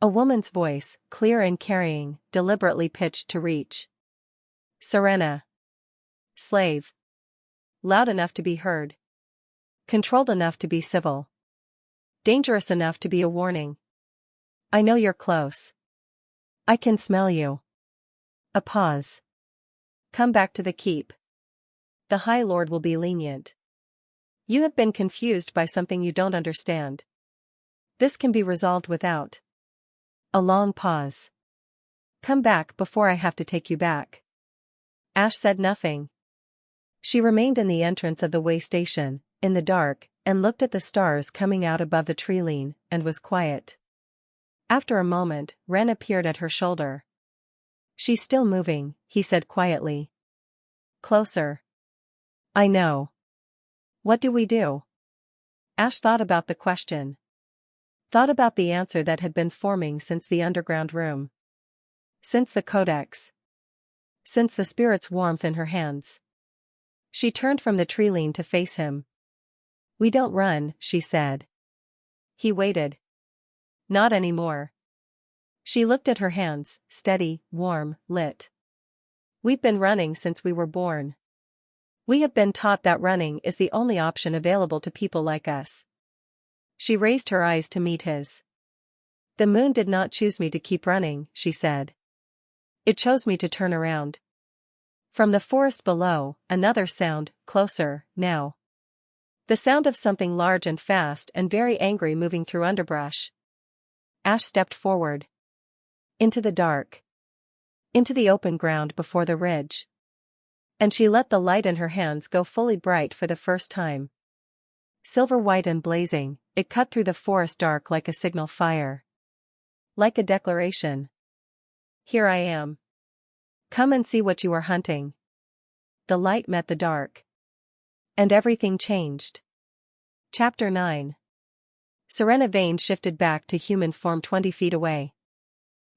A woman's voice, clear and carrying, deliberately pitched to reach. Serena. Slave. Loud enough to be heard. Controlled enough to be civil. Dangerous enough to be a warning. "I know you're close. I can smell you." A pause. "Come back to the keep. The High Lord will be lenient. You have been confused by something you don't understand. This can be resolved without." A long pause. "Come back before I have to take you back." Ash said nothing. She remained in the entrance of the way station, in the dark, and looked at the stars coming out above the treeline, and was quiet. After a moment, Ren appeared at her shoulder. "She's still moving," he said quietly. "Closer." "I know. What do we do?" Ash thought about the question. Thought about the answer that had been forming since the underground room. Since the codex. Since the spirit's warmth in her hands. She turned from the treeline to face him. "We don't run," she said. He waited. "Not anymore." She looked at her hands, steady, warm, lit. "We've been running since we were born. We have been taught that running is the only option available to people like us." She raised her eyes to meet his. "The moon did not choose me to keep running," she said. "It chose me to turn around." From the forest below, another sound, closer, now. The sound of something large and fast and very angry moving through underbrush. Ash stepped forward. Into the dark. Into the open ground before the ridge. And she let the light in her hands go fully bright for the first time. Silver white and blazing, it cut through the forest dark like a signal fire. Like a declaration. "Here I am. Come and see what you are hunting." The light met the dark. And everything changed. Chapter 9. Serena Vane shifted back to human form 20 feet away.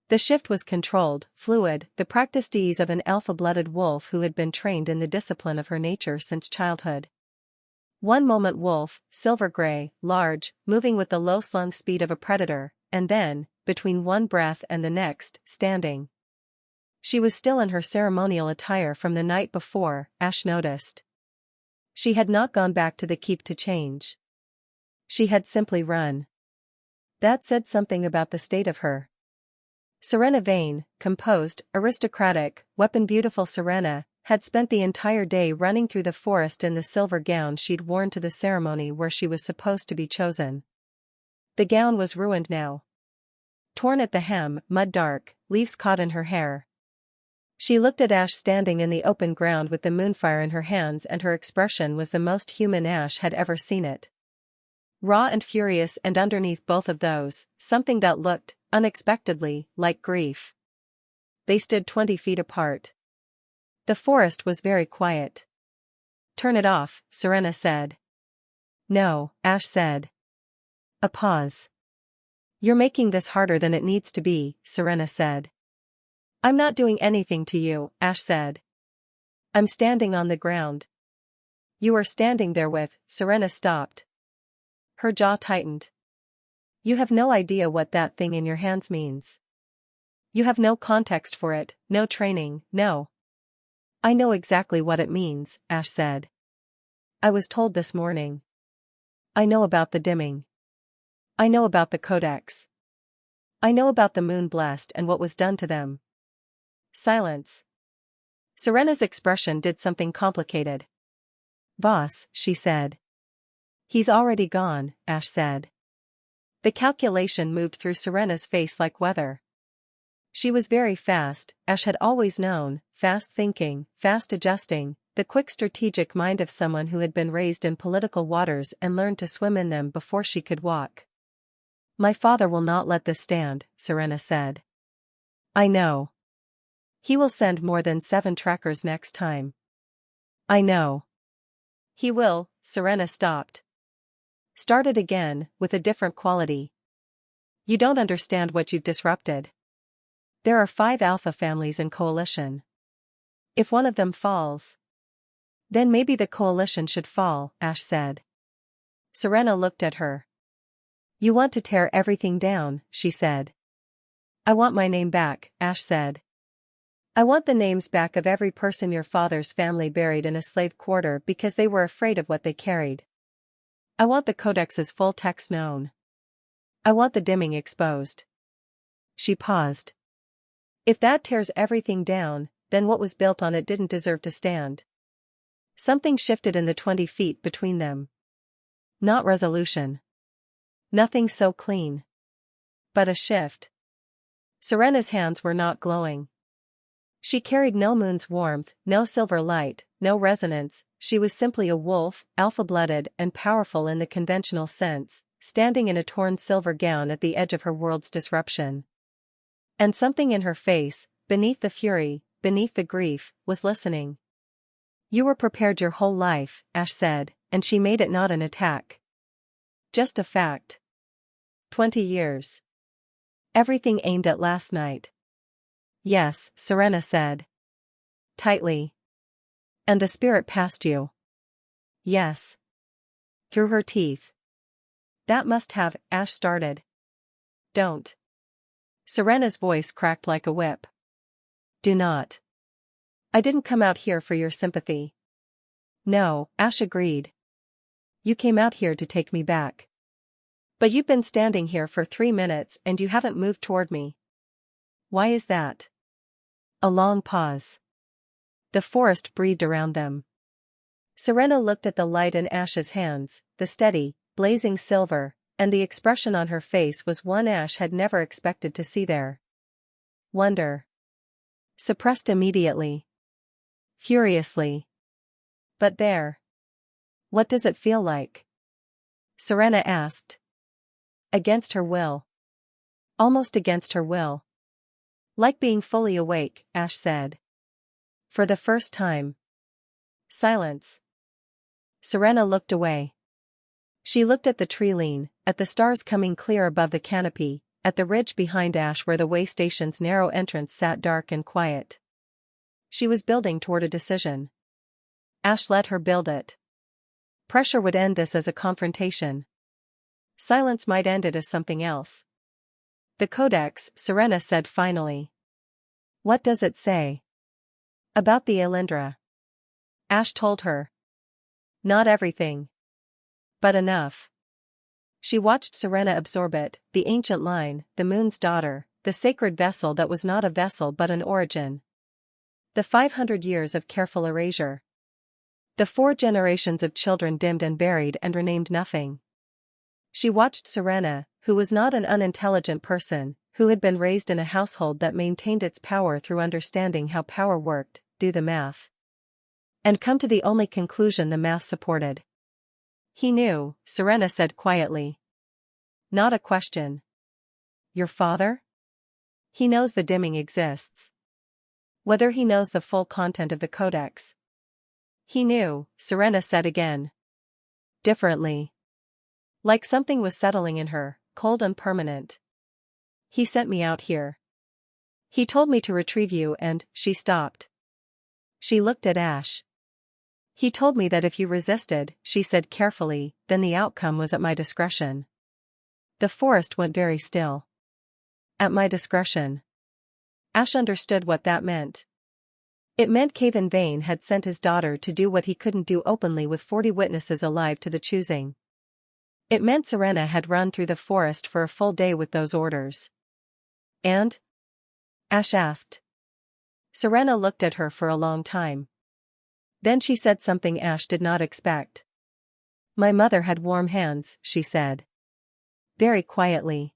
The shift was controlled, fluid, the practiced ease of an alpha-blooded wolf who had been trained in the discipline of her nature since childhood. One moment wolf, silver-gray, large, moving with the low-slung speed of a predator, and then, between one breath and the next, standing. She was still in her ceremonial attire from the night before, Ash noticed. She had not gone back to the keep to change. She had simply run. That said something about the state of her. Serena Vane, composed, aristocratic, weapon-beautiful Serena, had spent the entire day running through the forest in the silver gown she'd worn to the ceremony where she was supposed to be chosen. The gown was ruined now. Torn at the hem, mud-dark, leaves caught in her hair. She looked at Ash standing in the open ground with the moonfire in her hands, and her expression was the most human Ash had ever seen it. Raw and furious, and underneath both of those, something that looked, unexpectedly, like grief. They stood 20 feet apart. The forest was very quiet. "Turn it off," Serena said. "No," Ash said. A pause. "You're making this harder than it needs to be," Serena said. "I'm not doing anything to you," Ash said. "I'm standing on the ground." "You are standing there with," Serena stopped. Her jaw tightened. "You have no idea what that thing in your hands means. You have no context for it, no training, no." "I know exactly what it means," Ash said. "I was told this morning. I know about the dimming. I know about the codex. I know about the moon blessed and what was done to them." Silence. Serena's expression did something complicated. "Boss," she said. "He's already gone," Ash said. The calculation moved through Serena's face like weather. She was very fast, Ash had always known, fast thinking, fast adjusting, the quick strategic mind of someone who had been raised in political waters and learned to swim in them before she could walk. "My father will not let this stand," Serena said. "I know. He will send more than 7 trackers next time." "I know. He will." Serena stopped. Started again, with a different quality. "You don't understand what you've disrupted. There are 5 alpha families in coalition. If one of them falls, then maybe the coalition should fall," Ash said. Serena looked at her. "You want to tear everything down," she said. "I want my name back," Ash said. "I want the names back of every person your father's family buried in a slave quarter because they were afraid of what they carried. I want the codex's full text known. I want the dimming exposed." She paused. "If that tears everything down, then what was built on it didn't deserve to stand." Something shifted in the 20 feet between them. Not resolution. Nothing so clean. But a shift. Serena's hands were not glowing. She carried no moon's warmth, no silver light, no resonance. She was simply a wolf, alpha-blooded and powerful in the conventional sense, standing in a torn silver gown at the edge of her world's disruption. And something in her face, beneath the fury, beneath the grief, was listening. "You were prepared your whole life," Ash said, and she made it not an attack. Just a fact. 20 years. Everything aimed at last night. "Yes," Serena said. Tightly. "And the spirit passed you." "Yes." Through her teeth. "That must have," Ash started. "Don't." Serena's voice cracked like a whip. "Do not. I didn't come out here for your sympathy." "No," Ash agreed. "You came out here to take me back. But you've been standing here for 3 minutes and you haven't moved toward me. Why is that?" A long pause. The forest breathed around them. Serena looked at the light in Ash's hands, the steady, blazing silver, and the expression on her face was one Ash had never expected to see there. Wonder. Suppressed immediately. Furiously. "But there. What does it feel like?" Serena asked. Against her will. Almost against her will. "Like being fully awake," Ash said. "For the first time." Silence. Serena looked away. She looked at the tree lean, at the stars coming clear above the canopy, at the ridge behind Ash where the way station's narrow entrance sat dark and quiet. She was building toward a decision. Ash let her build it. Pressure would end this as a confrontation. Silence might end it as something else. "The Codex," Serena said finally. "What does it say?" "About the Aelindra." Ash told her. "Not everything. But enough." She watched Serena absorb it, the ancient line, the moon's daughter, the sacred vessel that was not a vessel but an origin. The 500 years of careful erasure. The 4 generations of children dimmed and buried and renamed nothing. She watched Serena, who was not an unintelligent person, who had been raised in a household that maintained its power through understanding how power worked, do the math. And come to the only conclusion the math supported. He knew, Serena said quietly. Not a question. Your father? He knows the dimming exists. Whether he knows the full content of the codex. He knew, Serena said again. Differently. Like something was settling in her, cold and permanent. He sent me out here. He told me to retrieve you and, she stopped. She looked at Ash. He told me that if you resisted, she said carefully, then the outcome was at my discretion. The forest went very still. At my discretion. Ash understood what that meant. It meant Caven Vane had sent his daughter to do what he couldn't do openly with 40 witnesses alive to the choosing. It meant Serena had run through the forest for a full day with those orders. And? Ash asked. Serena looked at her for a long time. Then she said something Ash did not expect. My mother had warm hands, she said. Very quietly.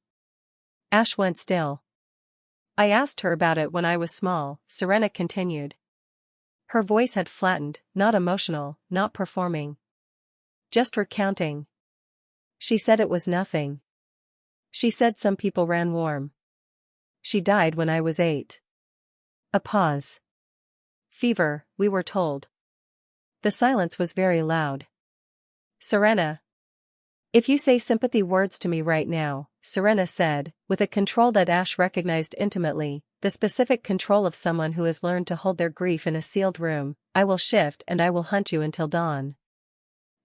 Ash went still. I asked her about it when I was small, Serena continued. Her voice had flattened, not emotional, not performing. Just recounting. She said it was nothing. She said some people ran warm. She died when I was 8. A pause. Fever, we were told. The silence was very loud. Serena. If you say sympathy words to me right now, Serena said, with a control that Ash recognized intimately, the specific control of someone who has learned to hold their grief in a sealed room, I will shift and I will hunt you until dawn.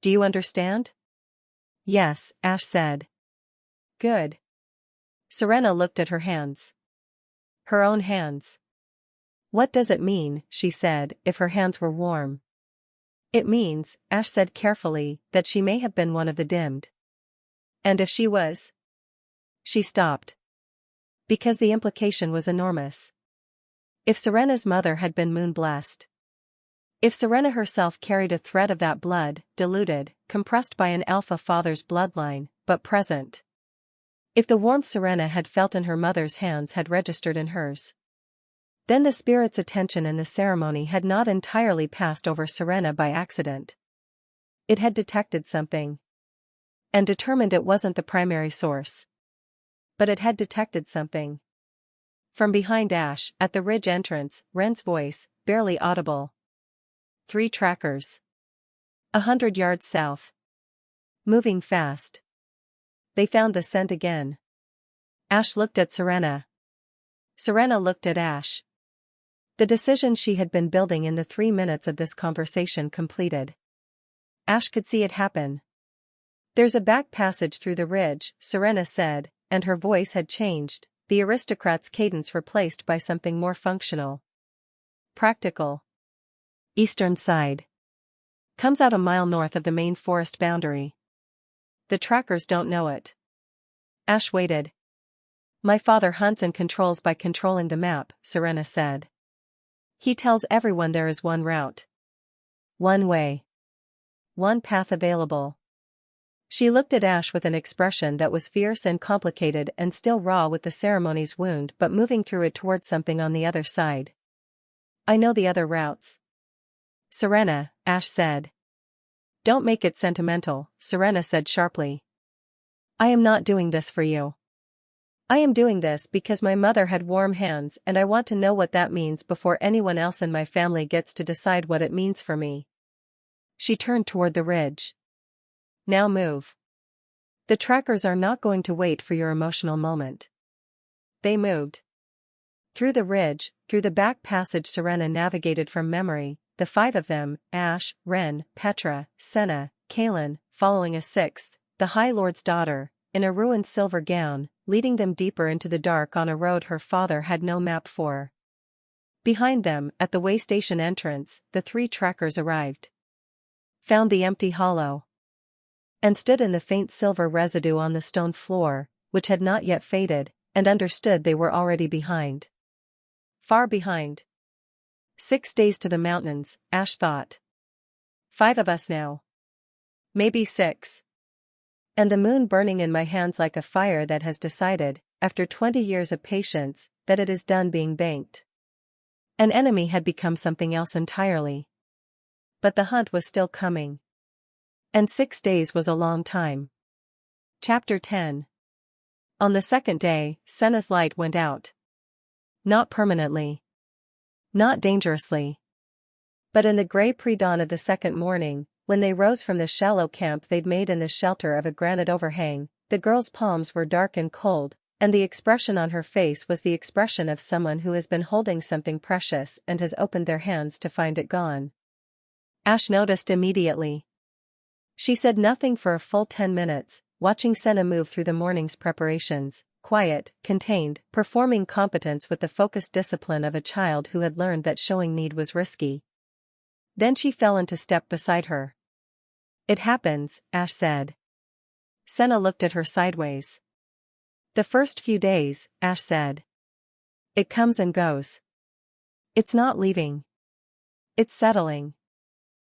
Do you understand? Yes, Ash said. Good. Serena looked at her hands. Her own hands. What does it mean, she said, if her hands were warm? It means, Ash said carefully, that she may have been one of the dimmed. And if she was? She stopped. Because the implication was enormous. If Serena's mother had been moon-blessed. If Serena herself carried a thread of that blood, diluted, compressed by an alpha father's bloodline, but present. If the warmth Serena had felt in her mother's hands had registered in hers. Then the spirit's attention in the ceremony had not entirely passed over Serena by accident. It had detected something. And determined it wasn't the primary source. But it had detected something. From behind Ash, at the ridge entrance, Ren's voice, barely audible. 3 trackers. 100 yards south. Moving fast. They found the scent again. Ash looked at Serena. Serena looked at Ash. The decision she had been building in the 3 minutes of this conversation completed. Ash could see it happen. There's a back passage through the ridge, Serena said, and her voice had changed, the aristocrat's cadence replaced by something more functional. Practical. Eastern side. Comes out a mile north of the main forest boundary. The trackers don't know it. Ash waited. My father hunts and controls by controlling the map, Serena said. He tells everyone there is one route. One way. One path available. She looked at Ash with an expression that was fierce and complicated and still raw with the ceremony's wound but moving through it towards something on the other side. I know the other routes. Serena, Ash said. Don't make it sentimental, Serena said sharply. I am not doing this for you. I am doing this because my mother had warm hands and I want to know what that means before anyone else in my family gets to decide what it means for me. She turned toward the ridge. Now move. The trackers are not going to wait for your emotional moment. They moved. Through the ridge, through the back passage Serena navigated from memory, the 5 of them, Ash, Ren, Petra, Senna, Kaelin, following a 6th, the High Lord's daughter, in a ruined silver gown, leading them deeper into the dark on a road her father had no map for. Behind them, at the way station entrance, the 3 trackers arrived. Found the empty hollow. and stood in the faint silver residue on the stone floor, which had not yet faded, and understood they were already behind. Far behind. 6 days to the mountains, Ash thought. 5 of us now. Maybe 6. And the moon burning in my hands like a fire that has decided, after 20 years of patience, that it is done being banked. An enemy had become something else entirely. But the hunt was still coming. And 6 days was a long time. Chapter 10. On the second day, Senna's light went out. Not permanently. Not dangerously. But in the grey pre-dawn of the second morning, when they rose from the shallow camp they'd made in the shelter of a granite overhang, the girl's palms were dark and cold, and the expression on her face was the expression of someone who has been holding something precious and has opened their hands to find it gone. Ash noticed immediately. She said nothing for a full 10 minutes, watching Senna move through the morning's preparations, quiet, contained, performing competence with the focused discipline of a child who had learned that showing need was risky. Then she fell into step beside her. "It happens," Ash said. Senna looked at her sideways. "The first few days," Ash said. "It comes and goes. It's not leaving. It's settling."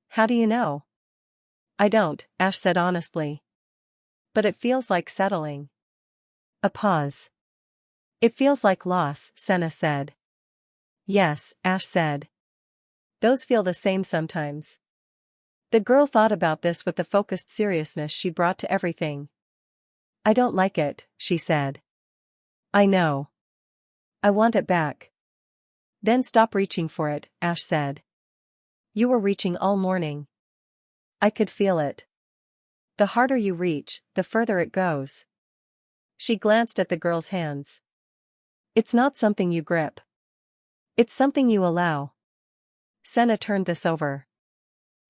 "How do you know?" "I don't," Ash said honestly. "But it feels like settling." A pause. "It feels like loss," Senna said. "Yes," Ash said. "Those feel the same sometimes." The girl thought about this with the focused seriousness she brought to everything. "I don't like it," she said. "I know. I want it back." "Then stop reaching for it," Ash said. "You were reaching all morning. I could feel it. The harder you reach, the further it goes." She glanced at the girl's hands. "It's not something you grip. It's something you allow." Senna turned this over.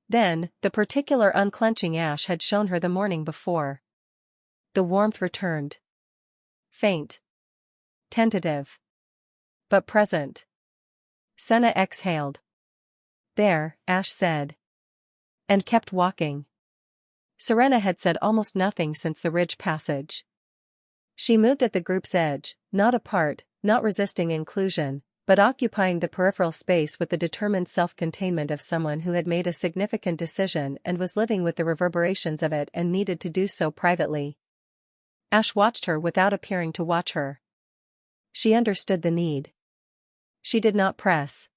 Then, the particular unclenching Ash had shown her the morning before. The warmth returned. Faint. Tentative. But present. Senna exhaled. "There," Ash said. And kept walking. Serena had said almost nothing since the ridge passage. She moved at the group's edge, not apart, not resisting inclusion, but occupying the peripheral space with the determined self-containment of someone who had made a significant decision and was living with the reverberations of it and needed to do so privately. Ash watched her without appearing to watch her. She understood the need. She did not press.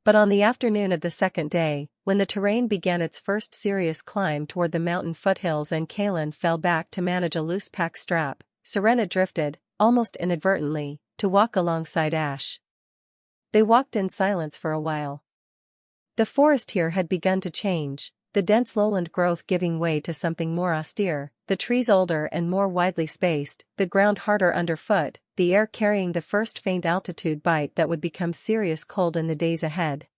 But on the afternoon of the second day, when the terrain began its first serious climb toward the mountain foothills and Kaelin fell back to manage a loose pack strap, Serena drifted, almost inadvertently, to walk alongside Ash. They walked in silence for a while. The forest here had begun to change, the dense lowland growth giving way to something more austere, the trees older and more widely spaced, the ground harder underfoot, the air carrying the first faint altitude bite that would become serious cold in the days ahead.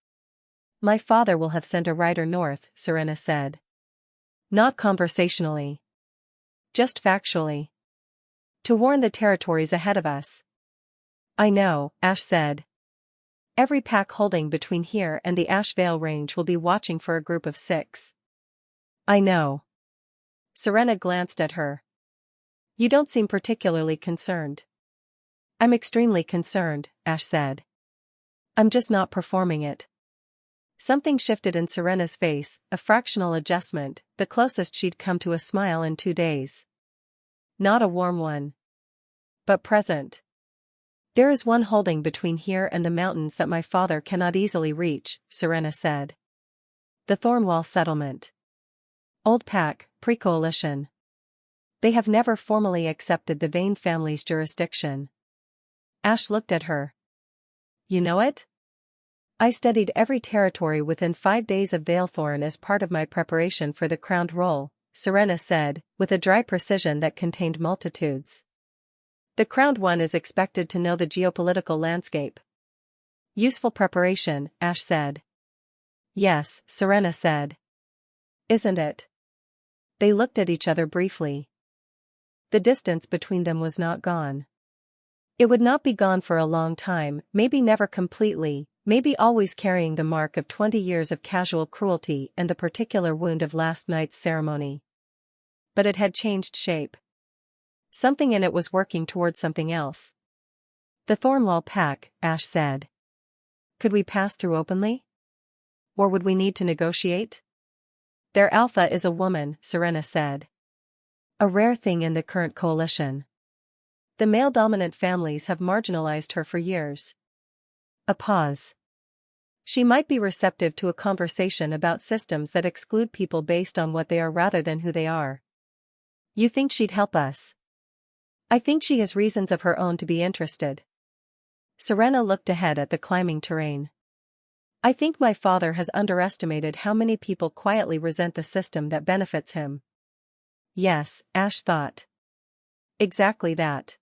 "My father will have sent a rider north," Serena said. "Not conversationally. Just factually. To warn the territories ahead of us." "I know," Ash said. "Every pack holding between here and the Ashvale Range will be watching for a group of 6. "I know." Serena glanced at her. "You don't seem particularly concerned." "I'm extremely concerned," Ash said. "I'm just not performing it." Something shifted in Serena's face, a fractional adjustment, the closest she'd come to a smile in 2 days. Not a warm one. But present. "There is one holding between here and the mountains that my father cannot easily reach," Serena said. "The Thornwall settlement. Old pack, pre-coalition. They have never formally accepted the Vane family's jurisdiction." Ash looked at her. "You know it?" "I studied every territory within 5 days of Valethorn as part of my preparation for the crowned role," Serena said, with a dry precision that contained multitudes. "The crowned one is expected to know the geopolitical landscape." "Useful preparation," Ash said. "Yes," Serena said. "Isn't it?" They looked at each other briefly. The distance between them was not gone. It would not be gone for a long time, maybe never completely, maybe always carrying the mark of 20 years of casual cruelty and the particular wound of last night's ceremony. but it had changed shape. Something in it was working towards something else. The Thornwall pack, Ash said. Could we pass through openly? Or would we need to negotiate? Their alpha is a woman, Serena said. A rare thing in the current coalition. The male-dominant families have marginalized her for years. A pause. She might be receptive to a conversation about systems that exclude people based on what they are rather than who they are. You think she'd help us? I think she has reasons of her own to be interested. Serena looked ahead at the climbing terrain. I think my father has underestimated how many people quietly resent the system that benefits him. Yes, Ash thought. Exactly that.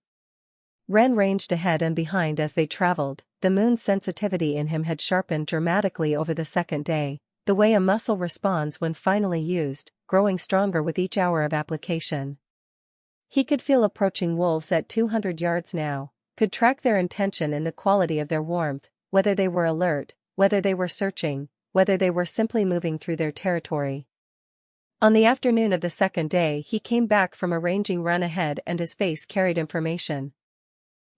Ren ranged ahead and behind as they traveled. The moon's sensitivity in him had sharpened dramatically over the second day, the way a muscle responds when finally used, growing stronger with each hour of application. He could feel approaching wolves at 200 yards now, could track their intention in the quality of their warmth, whether they were alert, whether they were searching, whether they were simply moving through their territory. On the afternoon of the second day he came back from a ranging run ahead and his face carried information.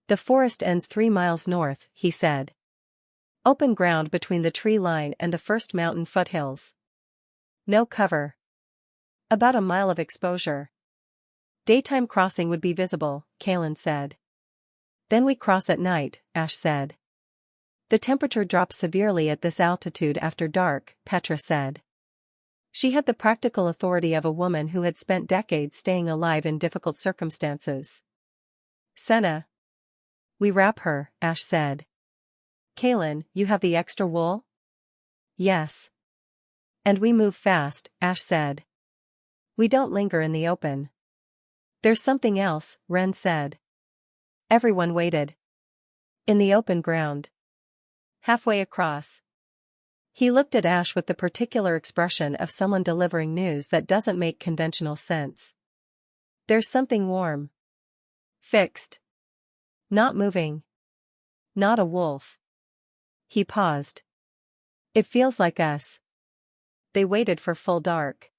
The forest ends 3 miles north, he said. Open ground between the tree line and the first mountain foothills. No cover. About a mile of exposure. Daytime crossing would be visible, Kalen said. Then we cross at night, Ash said. The temperature drops severely at this altitude after dark, Petra said. She had the practical authority of a woman who had spent decades staying alive in difficult circumstances. Senna. We wrap her, Ash said. Kalen, you have the extra wool? Yes. And we move fast, Ash said. We don't linger in the open. There's something else, Ren said. Everyone waited. In the open ground. Halfway across. He looked at Ash with the particular expression of someone delivering news that doesn't make conventional sense. There's something warm. Fixed. Not moving. Not a wolf. He paused. It feels like us. They waited for full dark.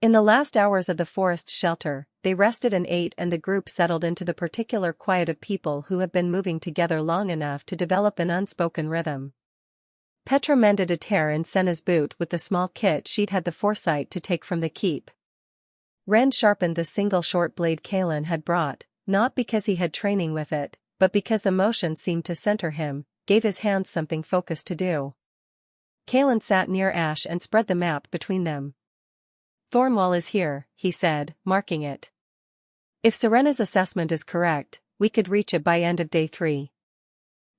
In the last hours of the forest shelter, they rested and ate, and the group settled into the particular quiet of people who have been moving together long enough to develop an unspoken rhythm. Petra mended a tear in Senna's boot with the small kit she'd had the foresight to take from the keep. Ren sharpened the single short blade Kalen had brought, not because he had training with it, but because the motion seemed to center him, gave his hands something focused to do. Kalen sat near Ash and spread the map between them. Thornwall is here, he said, marking it. If Serena's assessment is correct, we could reach it by end of day 3.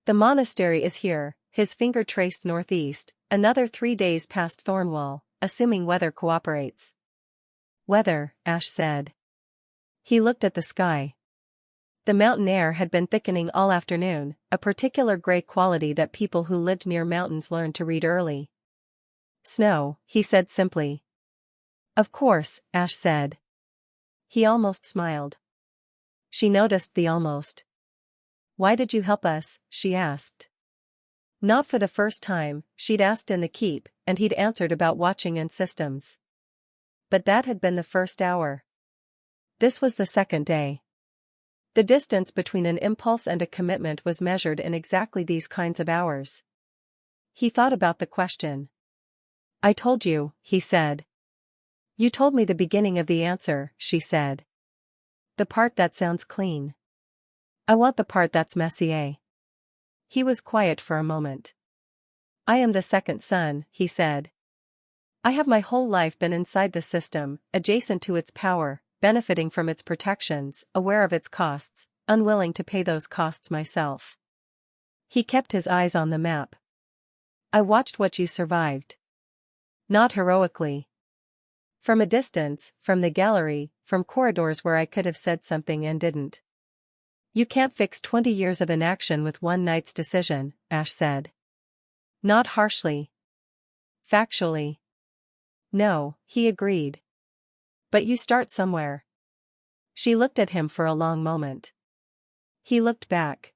The monastery is here, his finger traced northeast, another 3 days past Thornwall, assuming weather cooperates. Weather, Ash said. He looked at the sky. The mountain air had been thickening all afternoon, a particular gray quality that people who lived near mountains learned to read early. Snow, he said simply. Of course, Ash said. He almost smiled. She noticed the almost. Why did you help us? She asked. Not for the first time, she'd asked in the keep, and he'd answered about watching and systems. But that had been the first hour. This was the second day. The distance between an impulse and a commitment was measured in exactly these kinds of hours. He thought about the question. I told you, he said. You told me the beginning of the answer, she said. The part that sounds clean. I want the part that's messier. He was quiet for a moment. I am the second son, he said. I have my whole life been inside the system, adjacent to its power, benefiting from its protections, aware of its costs, unwilling to pay those costs myself. He kept his eyes on the map. I watched what you survived. Not heroically. From a distance, from the gallery, from corridors where I could have said something and didn't. You can't fix 20 years of inaction with one night's decision, Ash said. Not harshly. Factually. No, he agreed. But you start somewhere. She looked at him for a long moment. He looked back.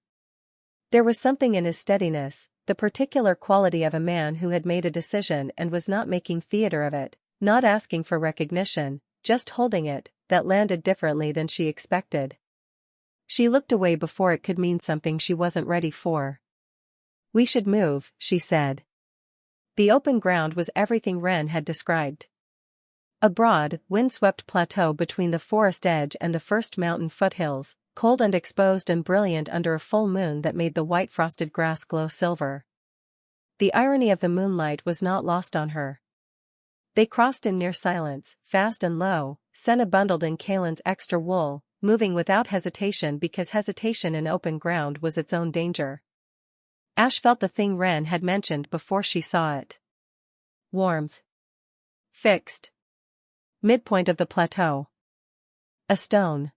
There was something in his steadiness, the particular quality of a man who had made a decision and was not making theater of it, not asking for recognition, just holding it, that landed differently than she expected. She looked away before it could mean something she wasn't ready for. "We should move," she said. The open ground was everything Wren had described. A broad, wind-swept plateau between the forest edge and the first mountain foothills, cold and exposed and brilliant under a full moon that made the white frosted grass glow silver. The irony of the moonlight was not lost on her. They crossed in near silence, fast and low, Senna bundled in Kaelin's extra wool, moving without hesitation because hesitation in open ground was its own danger. Ash felt the thing Wren had mentioned before she saw it. Warmth. Fixed. Midpoint of the plateau. A stone.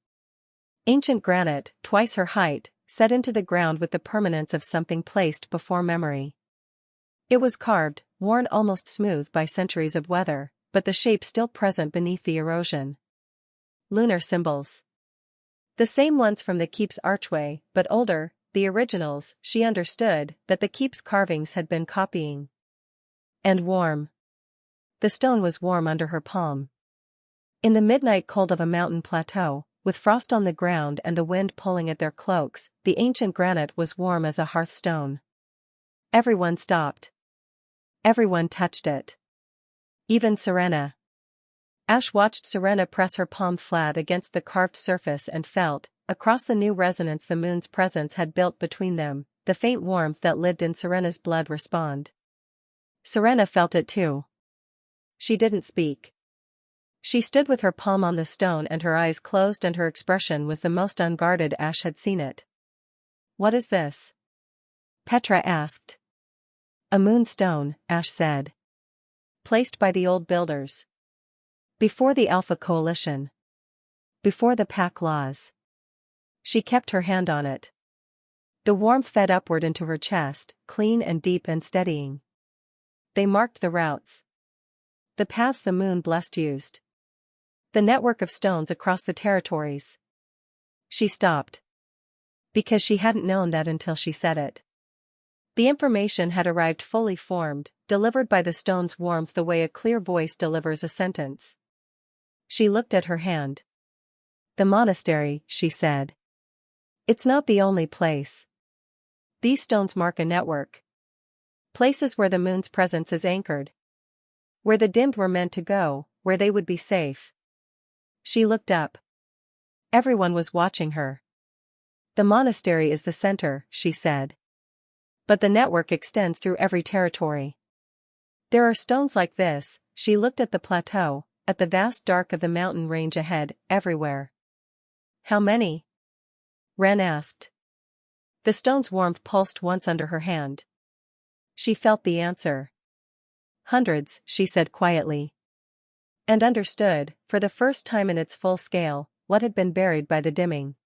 Ancient granite, twice her height, set into the ground with the permanence of something placed before memory. It was carved, worn almost smooth by centuries of weather, but the shape still present beneath the erosion. Lunar symbols. The same ones from the keep's archway, but older, the originals, she understood, that the keep's carvings had been copying. And warm. The stone was warm under her palm. In the midnight cold of a mountain plateau, with frost on the ground and the wind pulling at their cloaks, the ancient granite was warm as a hearthstone. Everyone stopped. Everyone touched it. Even Serena. Ash watched Serena press her palm flat against the carved surface and felt, across the new resonance the moon's presence had built between them, the faint warmth that lived in Serena's blood respond. Serena felt it too. She didn't speak. She stood with her palm on the stone and her eyes closed, and her expression was the most unguarded Ash had seen it. "What is this?" Petra asked. "A moonstone," Ash said. "Placed by the old builders. Before the Alpha Coalition. Before the pack laws." She kept her hand on it. The warmth fed upward into her chest, clean and deep and steadying. They marked the routes. The paths the moon blessed used. The network of stones across the territories. She stopped. Because she hadn't known that until she said it. The information had arrived fully formed, delivered by the stone's warmth the way a clear voice delivers a sentence. She looked at her hand. "The monastery," she said. "It's not the only place. These stones mark a network. Places where the moon's presence is anchored. Where the dimmed were meant to go, where they would be safe." She looked up. Everyone was watching her. "The monastery is the center," she said. "But the network extends through every territory. There are stones like this," she looked at the plateau, at the vast dark of the mountain range ahead, everywhere. "How many?" Wren asked. The stone's warmth pulsed once under her hand. She felt the answer. "Hundreds," she said quietly. And understood, for the first time in its full scale, what had been buried by the dimming.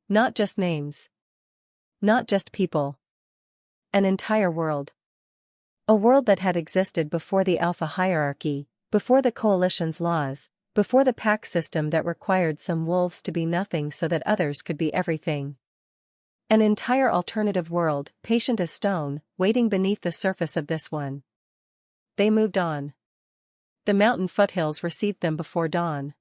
Not just names. Not just people. An entire world. A world that had existed before the Alpha hierarchy, before the Coalition's laws, before the pack system that required some wolves to be nothing so that others could be everything. An entire alternative world, patient as stone, waiting beneath the surface of this one. They moved on. The mountain foothills received them before dawn.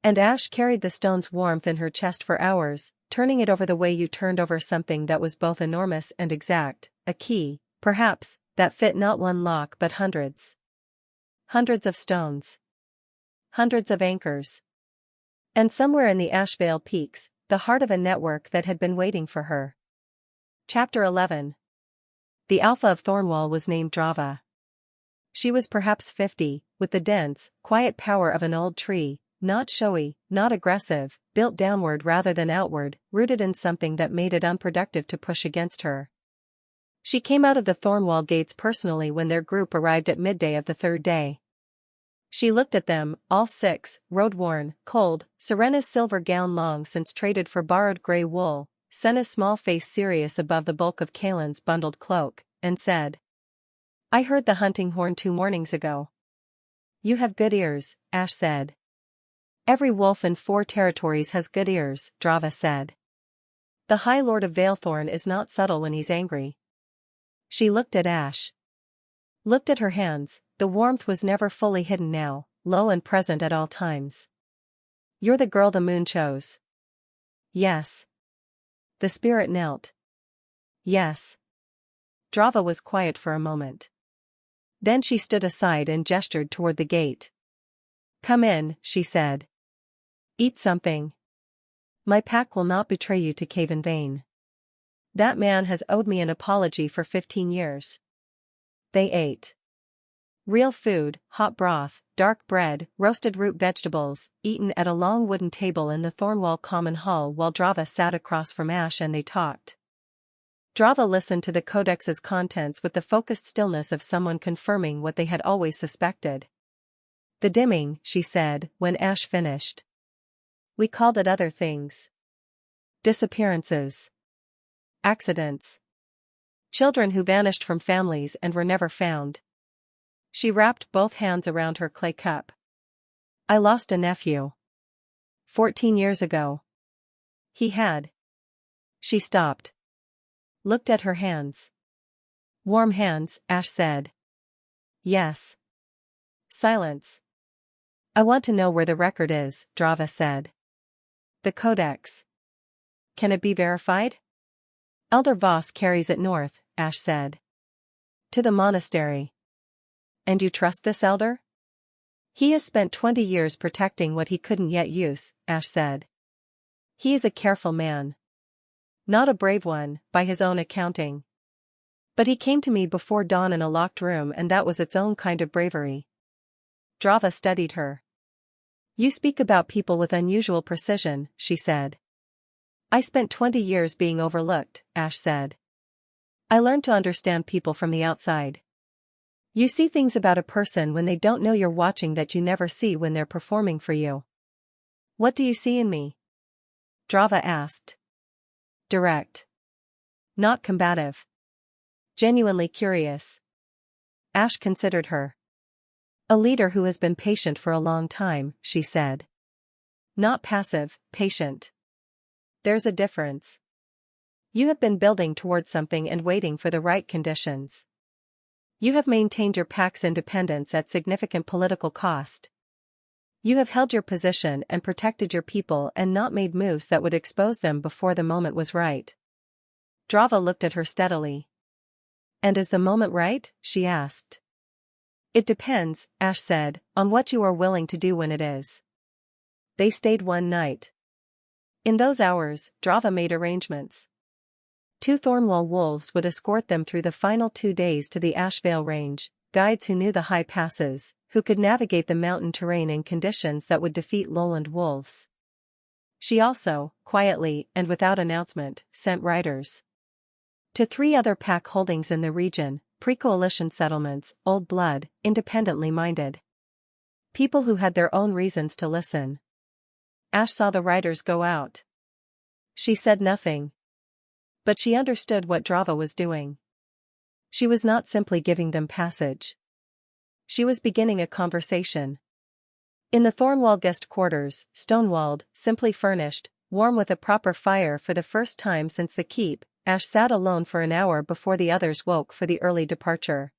And Ash carried the stone's warmth in her chest for hours, turning it over the way you turned over something that was both enormous and exact, a key, perhaps, that fit not one lock but hundreds. Hundreds of stones. Hundreds of anchors. And somewhere in the Ashvale peaks, the heart of a network that had been waiting for her. Chapter 11. The Alpha of Thornwall was named Drava. She was perhaps 50, with the dense, quiet power of an old tree, not showy, not aggressive, built downward rather than outward, rooted in something that made it unproductive to push against her. She came out of the Thornwall gates personally when their group arrived at midday of the third day. She looked at them, all six, road-worn, cold, Serena's silver gown long since traded for borrowed grey wool, Senna's small face serious above the bulk of Kaelin's bundled cloak, and said, "I heard the hunting horn 2 mornings ago." "You have good ears," Ash said. "Every wolf in 4 territories has good ears," Drava said. "The High Lord of Valethorn is not subtle when he's angry." She looked at Ash. Looked at her hands, the warmth was never fully hidden now, low and present at all times. You're the girl the moon chose. Yes. The spirit knelt. Yes. Drava was quiet for a moment. Then she stood aside and gestured toward the gate. Come in, she said. Eat something. My pack will not betray you to cave in vain. That man has owed me an apology for 15 years. They ate. Real food, hot broth, dark bread, roasted root vegetables, eaten at a long wooden table in the Thornwall common hall while Drava sat across from Ash and they talked. Drava listened to the codex's contents with the focused stillness of someone confirming what they had always suspected. The dimming, she said, when Ash finished. We called it other things. Disappearances. Accidents. Children who vanished from families and were never found. She wrapped both hands around her clay cup. I lost a nephew. 14 years ago. He had. She stopped. Looked at her hands. Warm hands, Ash said. Yes. Silence. I want to know where the record is, Drava said. The codex. Can it be verified? Elder Voss carries it north, Ash said. To the monastery. And you trust this elder? He has spent 20 years protecting what he couldn't yet use, Ash said. He is a careful man. Not a brave one, by his own accounting. But he came to me before dawn in a locked room and that was its own kind of bravery. Drava studied her. You speak about people with unusual precision, she said. I spent 20 years being overlooked, Ash said. I learned to understand people from the outside. You see things about a person when they don't know you're watching that you never see when they're performing for you. What do you see in me? Drava asked. Direct. Not combative. Genuinely curious. Ash considered her. A leader who has been patient for a long time, she said. Not passive, patient. There's a difference. You have been building towards something and waiting for the right conditions. You have maintained your pack's independence at significant political cost. You have held your position and protected your people and not made moves that would expose them before the moment was right. Drava looked at her steadily. And is the moment right? She asked. It depends, Ash said, on what you are willing to do when it is. They stayed one night. In those hours, Drava made arrangements. 2 Thornwall wolves would escort them through the final 2 days to the Ashvale Range, guides who knew the high passes, who could navigate the mountain terrain in conditions that would defeat lowland wolves. She also, quietly and without announcement, sent riders to 3 other pack holdings in the region, pre-coalition settlements, old blood, independently minded. People who had their own reasons to listen. Ash saw the riders go out. She said nothing. But she understood what Drava was doing. She was not simply giving them passage. She was beginning a conversation. In the Thornwall guest quarters, stone-walled, simply furnished, warm with a proper fire for the first time since the keep, Ash sat alone for an hour before the others woke for the early departure.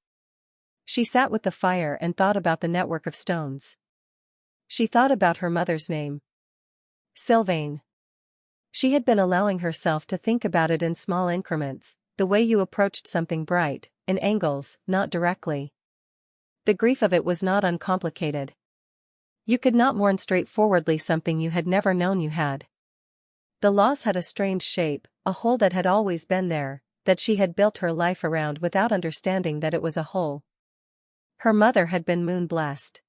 She sat with the fire and thought about the network of stones. She thought about her mother's name. Sylvain. She had been allowing herself to think about it in small increments, the way you approached something bright, in angles, not directly. The grief of it was not uncomplicated. You could not mourn straightforwardly something you had never known you had. The loss had a strange shape, a hole that had always been there, that she had built her life around without understanding that it was a hole. Her mother had been moon-blessed.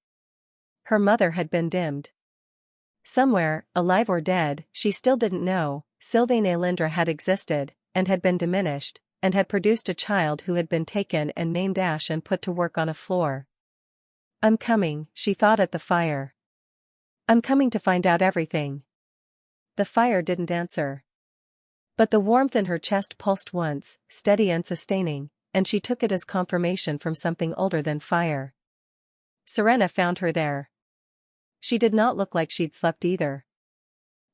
Her mother had been dimmed. Somewhere, alive or dead, she still didn't know, Sylvain Aelindra had existed, and had been diminished, and had produced a child who had been taken and named Ash and put to work on a floor. I'm coming, she thought at the fire. I'm coming to find out everything. The fire didn't answer. But the warmth in her chest pulsed once, steady and sustaining, and she took it as confirmation from something older than fire. Serena found her there. She did not look like she'd slept either.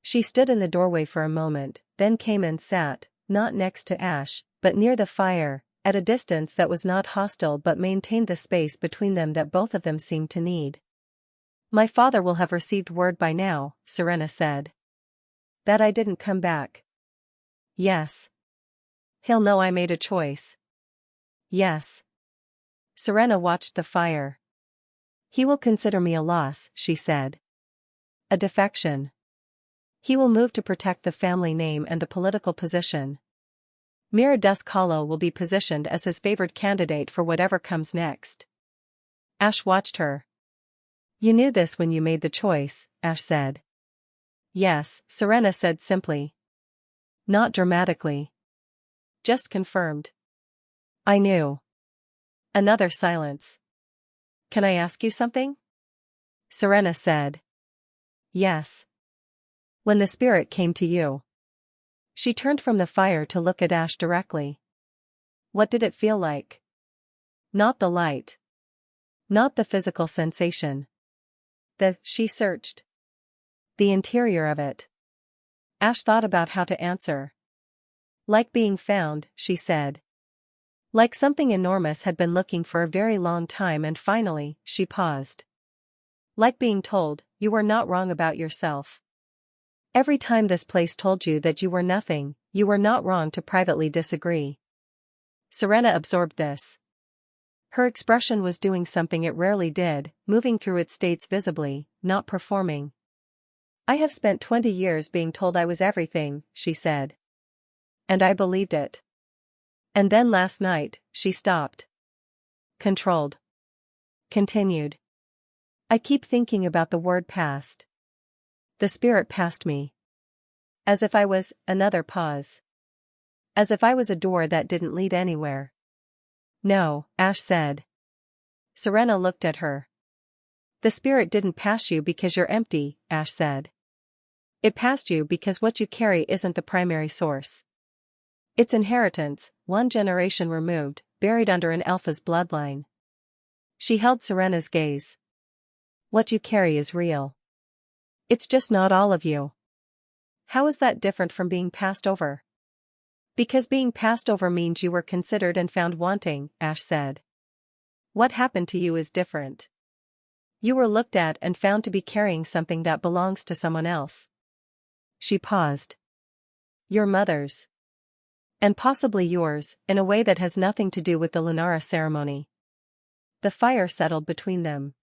She stood in the doorway for a moment, then came and sat, not next to Ash, but near the fire, at a distance that was not hostile but maintained the space between them that both of them seemed to need. My father will have received word by now, Serena said. That I didn't come back. Yes. He'll know I made a choice. Yes. Serena watched the fire. He will consider me a loss, she said. A defection. He will move to protect the family name and the political position. Mira Dusk Hollow will be positioned as his favored candidate for whatever comes next. Ash watched her. You knew this when you made the choice, Ash said. Yes, Serena said simply. Not dramatically. Just confirmed. I knew. Another silence. Can I ask you something? Serena said. Yes. When the spirit came to you. She turned from the fire to look at Ash directly. What did it feel like? Not the light. Not the physical sensation. She searched. The interior of it. Ash thought about how to answer. Like being found, she said. Like something enormous had been looking for a very long time and finally, she paused. Like being told, you were not wrong about yourself. Every time this place told you that you were nothing, you were not wrong to privately disagree. Serena absorbed this. Her expression was doing something it rarely did, moving through its states visibly, not performing. I have spent 20 years being told I was everything, she said. And I believed it. And then last night, she stopped. Controlled. Continued. I keep thinking about the word past. The spirit passed me. As if I was another pause. As if I was a door that didn't lead anywhere. No, Ash said. Serena looked at her. The spirit didn't pass you because you're empty, Ash said. It passed you because what you carry isn't the primary source. It's inheritance, one generation removed, buried under an alpha's bloodline. She held Serena's gaze. What you carry is real. It's just not all of you. How is that different from being passed over? Because being passed over means you were considered and found wanting, Ash said. What happened to you is different. You were looked at and found to be carrying something that belongs to someone else. She paused. Your mother's. And possibly yours, in a way that has nothing to do with the Lunara ceremony. The fire settled between them.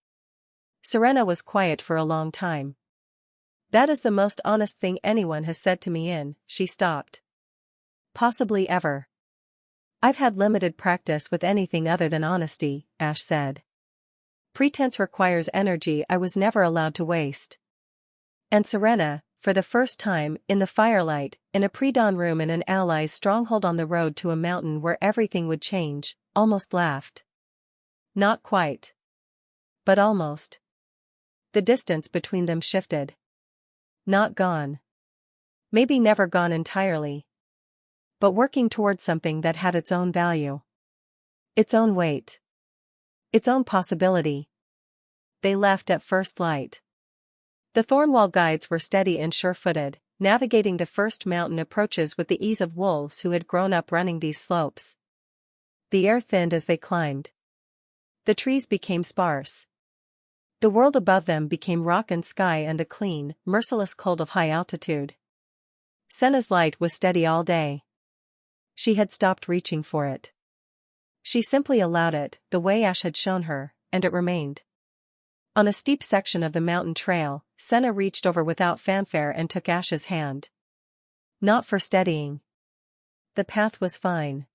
Serena was quiet for a long time. That is the most honest thing anyone has said to me she stopped. Possibly ever. I've had limited practice with anything other than honesty, Ash said. Pretense requires energy I was never allowed to waste. And Serena, for the first time, in the firelight, in a pre-dawn room in an ally's stronghold on the road to a mountain where everything would change, almost laughed. Not quite. But almost. The distance between them shifted. Not gone. Maybe never gone entirely. But working towards something that had its own value. Its own weight. Its own possibility. They left at first light. The Thornwall guides were steady and sure-footed, navigating the first mountain approaches with the ease of wolves who had grown up running these slopes. The air thinned as they climbed. The trees became sparse. The world above them became rock and sky and the clean, merciless cold of high altitude. Senna's light was steady all day. She had stopped reaching for it. She simply allowed it, the way Ash had shown her, and it remained. On a steep section of the mountain trail, Senna reached over without fanfare and took Ash's hand. Not for steadying. The path was fine.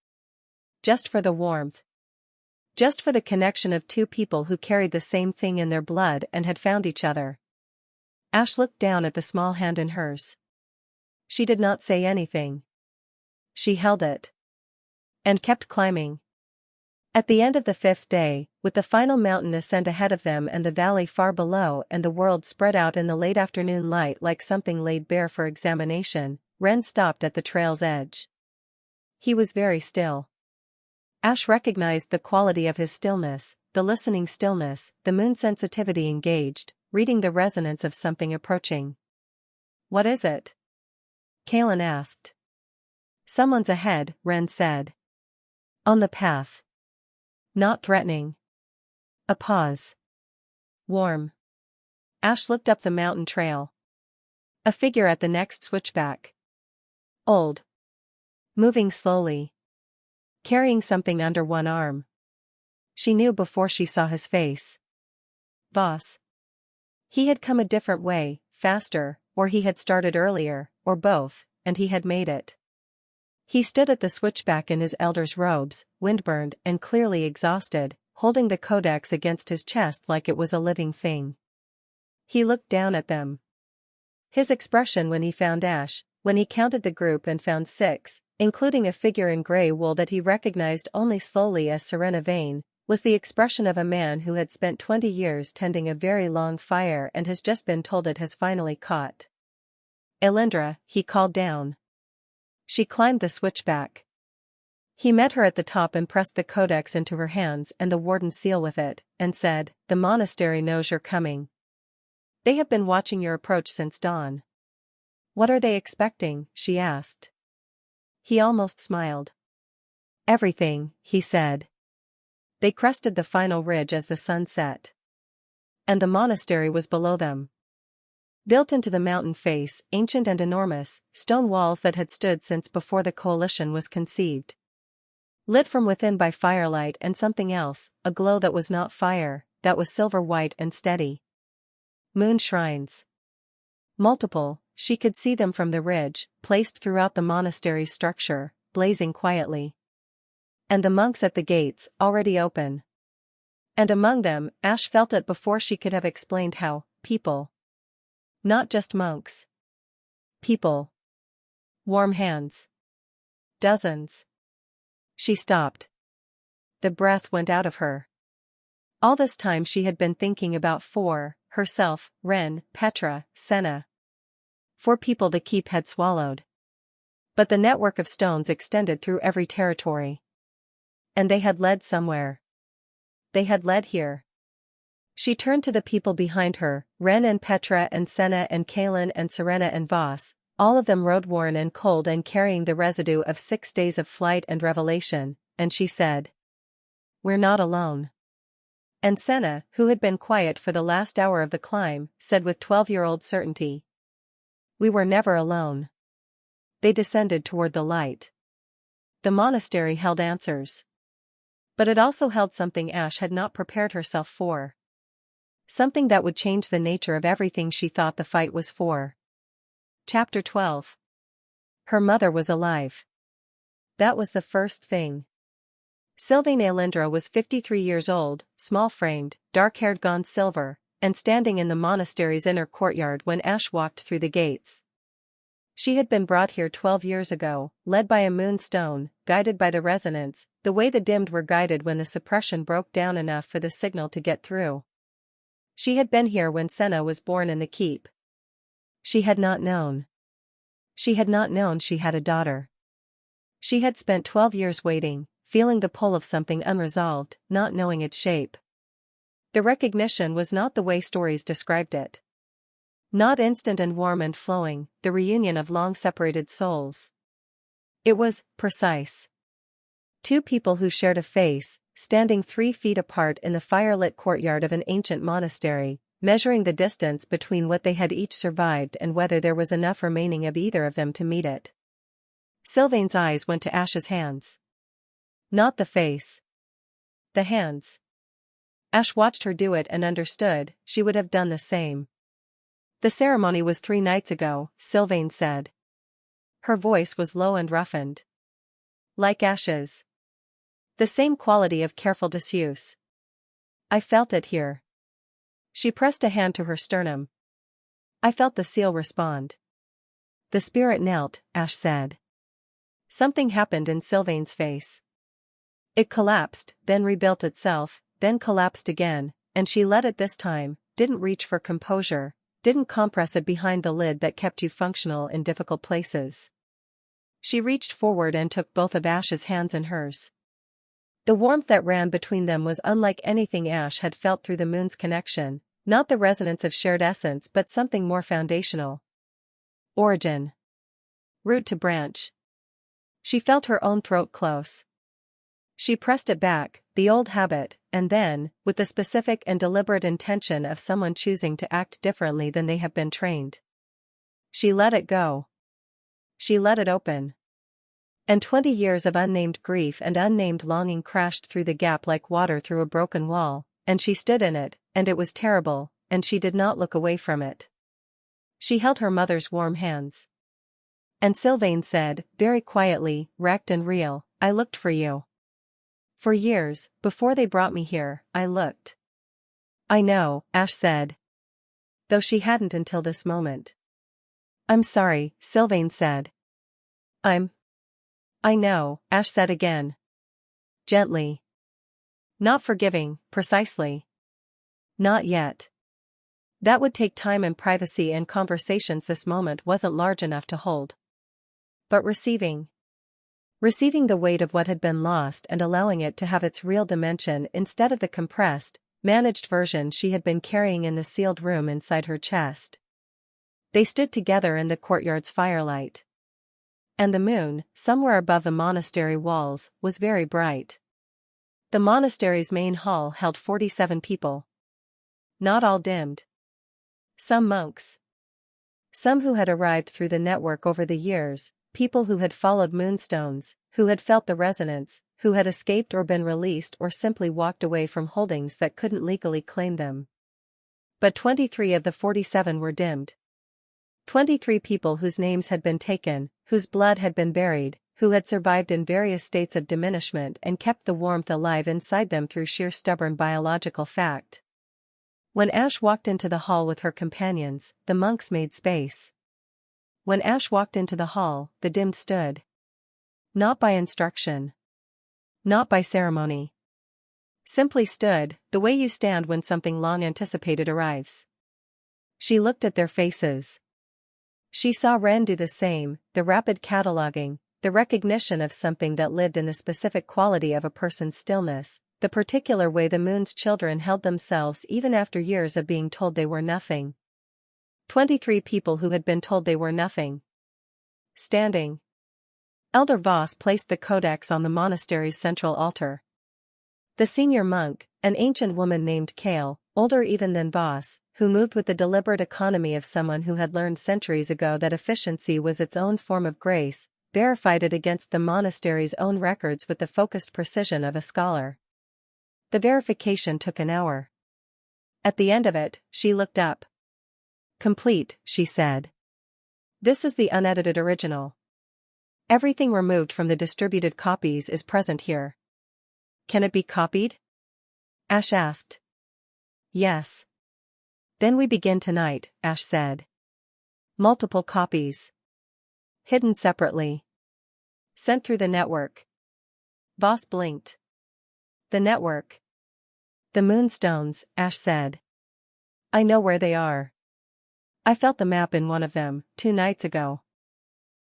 Just for the warmth. Just for the connection of two people who carried the same thing in their blood and had found each other. Ash looked down at the small hand in hers. She did not say anything. She held it. And kept climbing. At the end of the 5th day, with the final mountain ascent ahead of them and the valley far below and the world spread out in the late afternoon light like something laid bare for examination, Ren stopped at the trail's edge. He was very still. Ash recognized the quality of his stillness, the listening stillness, the moon sensitivity engaged, reading the resonance of something approaching. What is it? Kaelin asked. Someone's ahead, Ren said. On the path. Not threatening. A pause. Warm. Ash looked up the mountain trail. A figure at the next switchback. Old. Moving slowly. Carrying something under one arm. She knew before she saw his face. Voss. He had come a different way, faster, or he had started earlier, or both, and he had made it. He stood at the switchback in his elder's robes, windburned and clearly exhausted, holding the codex against his chest like it was a living thing. He looked down at them. His expression when he found Ash, when he counted the group and found 6, including a figure in grey wool that he recognized only slowly as Serena Vane, was the expression of a man who had spent 20 years tending a very long fire and has just been told it has finally caught. Aelindra, he called down. She climbed the switchback. He met her at the top and pressed the codex into her hands and the warden's seal with it, and said, "The monastery knows you're coming. They have been watching your approach since dawn." "What are they expecting?" she asked. He almost smiled. "Everything," he said. They crested the final ridge as the sun set. And the monastery was below them. Built into the mountain face, ancient and enormous, stone walls that had stood since before the coalition was conceived. Lit from within by firelight and something else, a glow that was not fire, that was silver white and steady. Moon shrines. Multiple, she could see them from the ridge, placed throughout the monastery's structure, blazing quietly. And the monks at the gates, already open. And among them, Ash felt it before she could have explained how, people. Not just monks. People. Warm hands. Dozens. She stopped. The breath went out of her. All this time she had been thinking about 4, herself, Ren, Petra, Senna. 4 people the keep had swallowed. But the network of stones extended through every territory. And they had led somewhere. They had led here. She turned to the people behind her, Ren and Petra and Senna and Kaelin and Serena and Voss, all of them road-worn and cold and carrying the residue of 6 days of flight and revelation, and she said, "We're not alone." And Senna, who had been quiet for the last hour of the climb, said with 12-year-old certainty, "We were never alone." They descended toward the light. The monastery held answers. But it also held something Ash had not prepared herself for. Something that would change the nature of everything she thought the fight was for. Chapter 12. Her mother was alive. That was the first thing. Sylvain Aelindra was 53 years old, small-framed, dark-haired gone silver, and standing in the monastery's inner courtyard when Ash walked through the gates. She had been brought here 12 years ago, led by a moonstone, guided by the resonance, the way the dimmed were guided when the suppression broke down enough for the signal to get through. She had been here when Senna was born in the keep. She had not known. She had not known she had a daughter. She had spent 12 years waiting, feeling the pull of something unresolved, not knowing its shape. The recognition was not the way stories described it. Not instant and warm and flowing, the reunion of long-separated souls. It was precise. 2 people who shared a face, standing 3 feet apart in the firelit courtyard of an ancient monastery, measuring the distance between what they had each survived and whether there was enough remaining of either of them to meet it. Sylvain's eyes went to Ash's hands. Not the face. The hands. Ash watched her do it and understood, she would have done the same. "The ceremony was 3 nights ago," Sylvain said. Her voice was low and roughened. Like Ash's. The same quality of careful disuse. "I felt it here." She pressed a hand to her sternum. "I felt the seal respond." "The spirit knelt," Ash said. Something happened in Sylvain's face. It collapsed, then rebuilt itself, then collapsed again, and she let it this time, didn't reach for composure, didn't compress it behind the lid that kept you functional in difficult places. She reached forward and took both of Ash's hands in hers. The warmth that ran between them was unlike anything Ash had felt through the moon's connection, not the resonance of shared essence but something more foundational. Origin. Root to branch. She felt her own throat close. She pressed it back, the old habit, and then, with the specific and deliberate intention of someone choosing to act differently than they have been trained, she let it go. She let it open. And 20 years of unnamed grief and unnamed longing crashed through the gap like water through a broken wall, and she stood in it, and it was terrible, and she did not look away from it. She held her mother's warm hands. And Sylvain said, very quietly, wrecked and real, I looked for you. For years, before they brought me here, I looked. I know, Ash said. Though she hadn't until this moment. I'm sorry, Sylvain said. I know, Ash said again. Gently. Not forgiving, precisely. Not yet. That would take time and privacy and conversations this moment wasn't large enough to hold. But receiving the weight of what had been lost and allowing it to have its real dimension instead of the compressed, managed version she had been carrying in the sealed room inside her chest. They stood together in the courtyard's firelight. And the moon, somewhere above the monastery walls, was very bright. The monastery's main hall held 47 people. Not all dimmed. Some monks. Some who had arrived through the network over the years, people who had followed moonstones, who had felt the resonance, who had escaped or been released or simply walked away from holdings that couldn't legally claim them. But 23 of the 47 were dimmed. 23 people whose names had been taken, whose blood had been buried, who had survived in various states of diminishment and kept the warmth alive inside them through sheer stubborn biological fact. When Ash walked into the hall with her companions, the monks made space. When Ash walked into the hall, the dimmed stood. Not by instruction. Not by ceremony. Simply stood, the way you stand when something long anticipated arrives. She looked at their faces. She saw Ren do the same, the rapid cataloging, the recognition of something that lived in the specific quality of a person's stillness, the particular way the moon's children held themselves even after years of being told they were nothing. 23 people who had been told they were nothing. Standing. Elder Voss placed the codex on the monastery's central altar. The senior monk, an ancient woman named Kale, older even than Voss, who moved with the deliberate economy of someone who had learned centuries ago that efficiency was its own form of grace, verified it against the monastery's own records with the focused precision of a scholar. The verification took an hour. At the end of it, she looked up. Complete, she said. This is the unedited original. Everything removed from the distributed copies is present here. Can it be copied? Ash asked. Yes. Then we begin tonight, Ash said. Multiple copies. Hidden separately. Sent through the network. Voss blinked. The network. The moonstones, Ash said. I know where they are. I felt the map in one of them, 2 nights ago.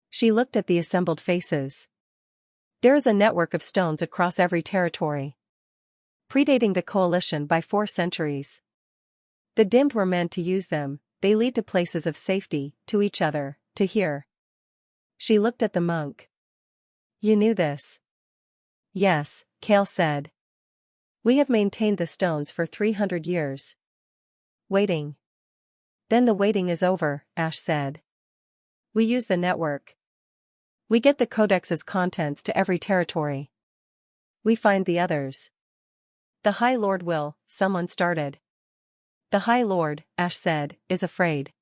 She looked at the assembled faces. There is a network of stones across every territory. Predating the coalition by 4 centuries. The dimmed were meant to use them, they lead to places of safety, to each other, to here. She looked at the monk. You knew this? Yes, Kale said. We have maintained the stones for 300 years. Waiting. Then the waiting is over, Ash said. We use the network. We get the codex's contents to every territory. We find the others. The High Lord will, someone started. The High Lord, Ash said, is afraid.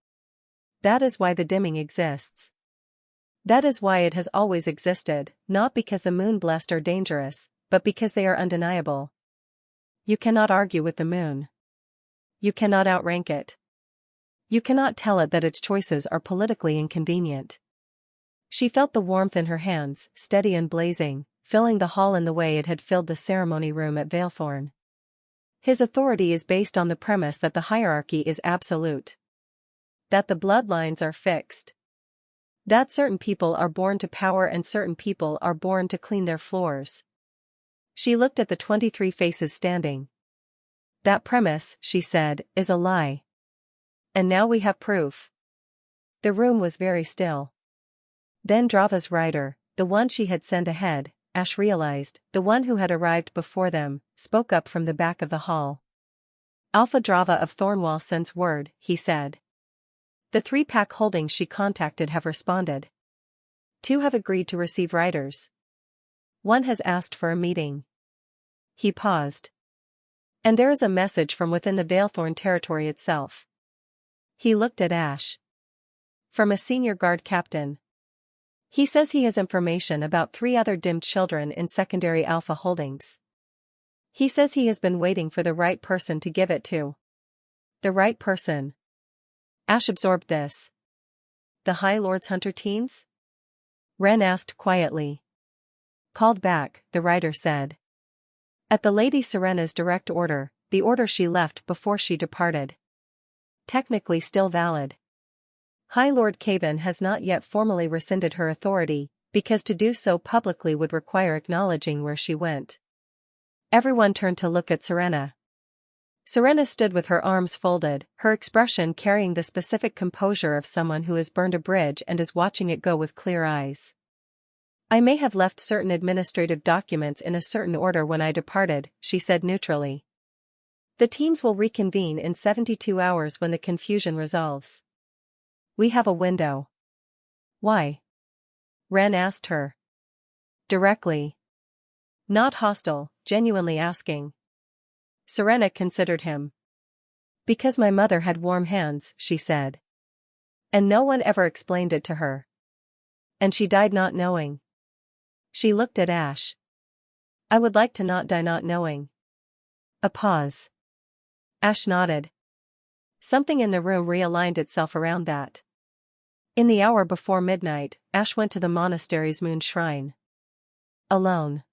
That is why the dimming exists. That is why it has always existed, not because the moon-blessed are dangerous, but because they are undeniable. You cannot argue with the moon. You cannot outrank it. You cannot tell it that its choices are politically inconvenient. She felt the warmth in her hands, steady and blazing, filling the hall in the way it had filled the ceremony room at Valethorn. His authority is based on the premise that the hierarchy is absolute. That the bloodlines are fixed. That certain people are born to power and certain people are born to clean their floors. She looked at the 23 faces standing. That premise, she said, is a lie. And now we have proof. The room was very still. Then Drava's rider, the one she had sent ahead, Ash realized, the one who had arrived before them, spoke up from the back of the hall. Alpha Drava of Thornwall sends word, he said. The 3-pack holdings she contacted have responded. 2 have agreed to receive riders. 1 has asked for a meeting. He paused. And there is a message from within the Valethorn territory itself. He looked at Ash. From a senior guard captain. He says he has information about 3 other dimmed children in secondary Alpha holdings. He says he has been waiting for the right person to give it to. The right person. Ash absorbed this. The High Lord's hunter teams? Ren asked quietly. Called back, the writer said. At the Lady Serena's direct order, the order she left before she departed. Technically still valid. High Lord Caven has not yet formally rescinded her authority, because to do so publicly would require acknowledging where she went. Everyone turned to look at Serena. Serena stood with her arms folded, her expression carrying the specific composure of someone who has burned a bridge and is watching it go with clear eyes. I may have left certain administrative documents in a certain order when I departed, she said neutrally. The teams will reconvene in 72 hours when the confusion resolves. We have a window. Why? Ren asked her. Directly. Not hostile, genuinely asking. Serena considered him. Because my mother had warm hands, she said. And no one ever explained it to her. And she died not knowing. She looked at Ash. I would like to not die not knowing. A pause. Ash nodded. Something in the room realigned itself around that. In the hour before midnight, Ash went to the monastery's moon shrine. Alone.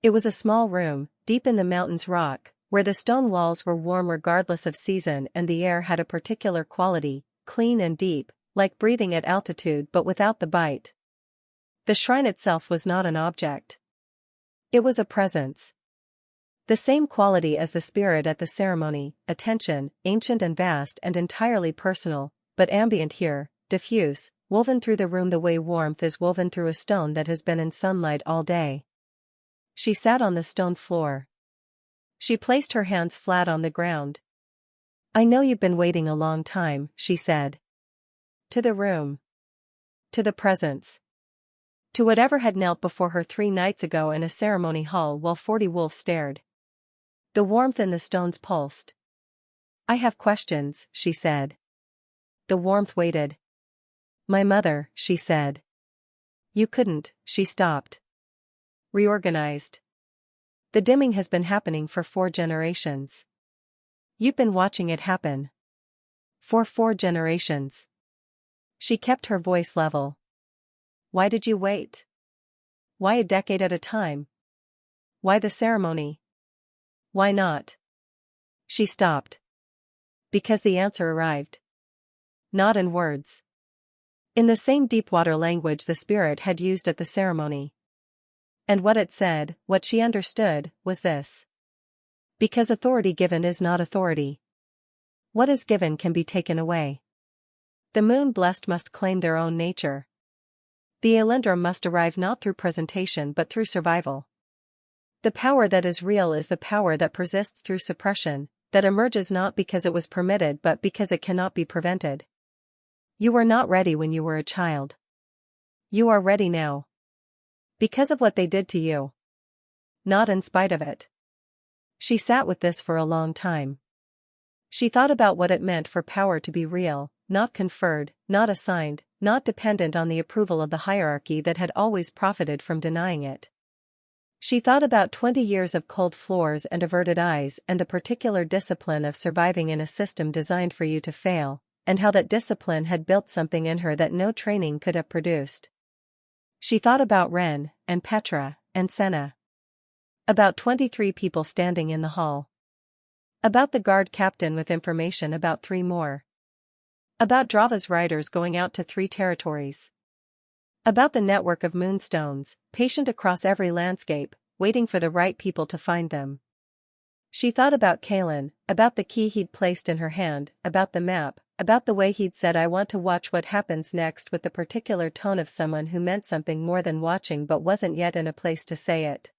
It was a small room, deep in the mountain's rock, where the stone walls were warm regardless of season and the air had a particular quality, clean and deep, like breathing at altitude but without the bite. The shrine itself was not an object. It was a presence. The same quality as the spirit at the ceremony, attention, ancient and vast and entirely personal, but ambient here, diffuse, woven through the room the way warmth is woven through a stone that has been in sunlight all day. She sat on the stone floor. She placed her hands flat on the ground. I know you've been waiting a long time, she said. To the room. To the presence. To whatever had knelt before her 3 nights ago in a ceremony hall while 40 wolves stared. The warmth in the stones pulsed. I have questions, she said. The warmth waited. My mother, she said. You couldn't, she stopped. Reorganized. The dimming has been happening for 4 generations. You've been watching it happen. For 4 generations. She kept her voice level. Why did you wait? Why a decade at a time? Why the ceremony? Why not? She stopped. Because the answer arrived. Not in words. In the same deep-water language the spirit had used at the ceremony. And what it said, what she understood, was this. Because authority given is not authority. What is given can be taken away. The moon-blessed must claim their own nature. The Aelindra must arrive not through presentation but through survival. The power that is real is the power that persists through suppression, that emerges not because it was permitted but because it cannot be prevented. You were not ready when you were a child. You are ready now. Because of what they did to you. Not in spite of it. She sat with this for a long time. She thought about what it meant for power to be real, not conferred, not assigned, not dependent on the approval of the hierarchy that had always profited from denying it. She thought about 20 years of cold floors and averted eyes and the particular discipline of surviving in a system designed for you to fail, and how that discipline had built something in her that no training could have produced. She thought about Ren, and Petra, and Senna. About 23 people standing in the hall. About the guard captain with information about 3 more. About Drava's riders going out to 3 territories. About the network of moonstones, patient across every landscape, waiting for the right people to find them. She thought about Kaelin, about the key he'd placed in her hand, about the map, about the way he'd said I want to watch what happens next with the particular tone of someone who meant something more than watching but wasn't yet in a place to say it.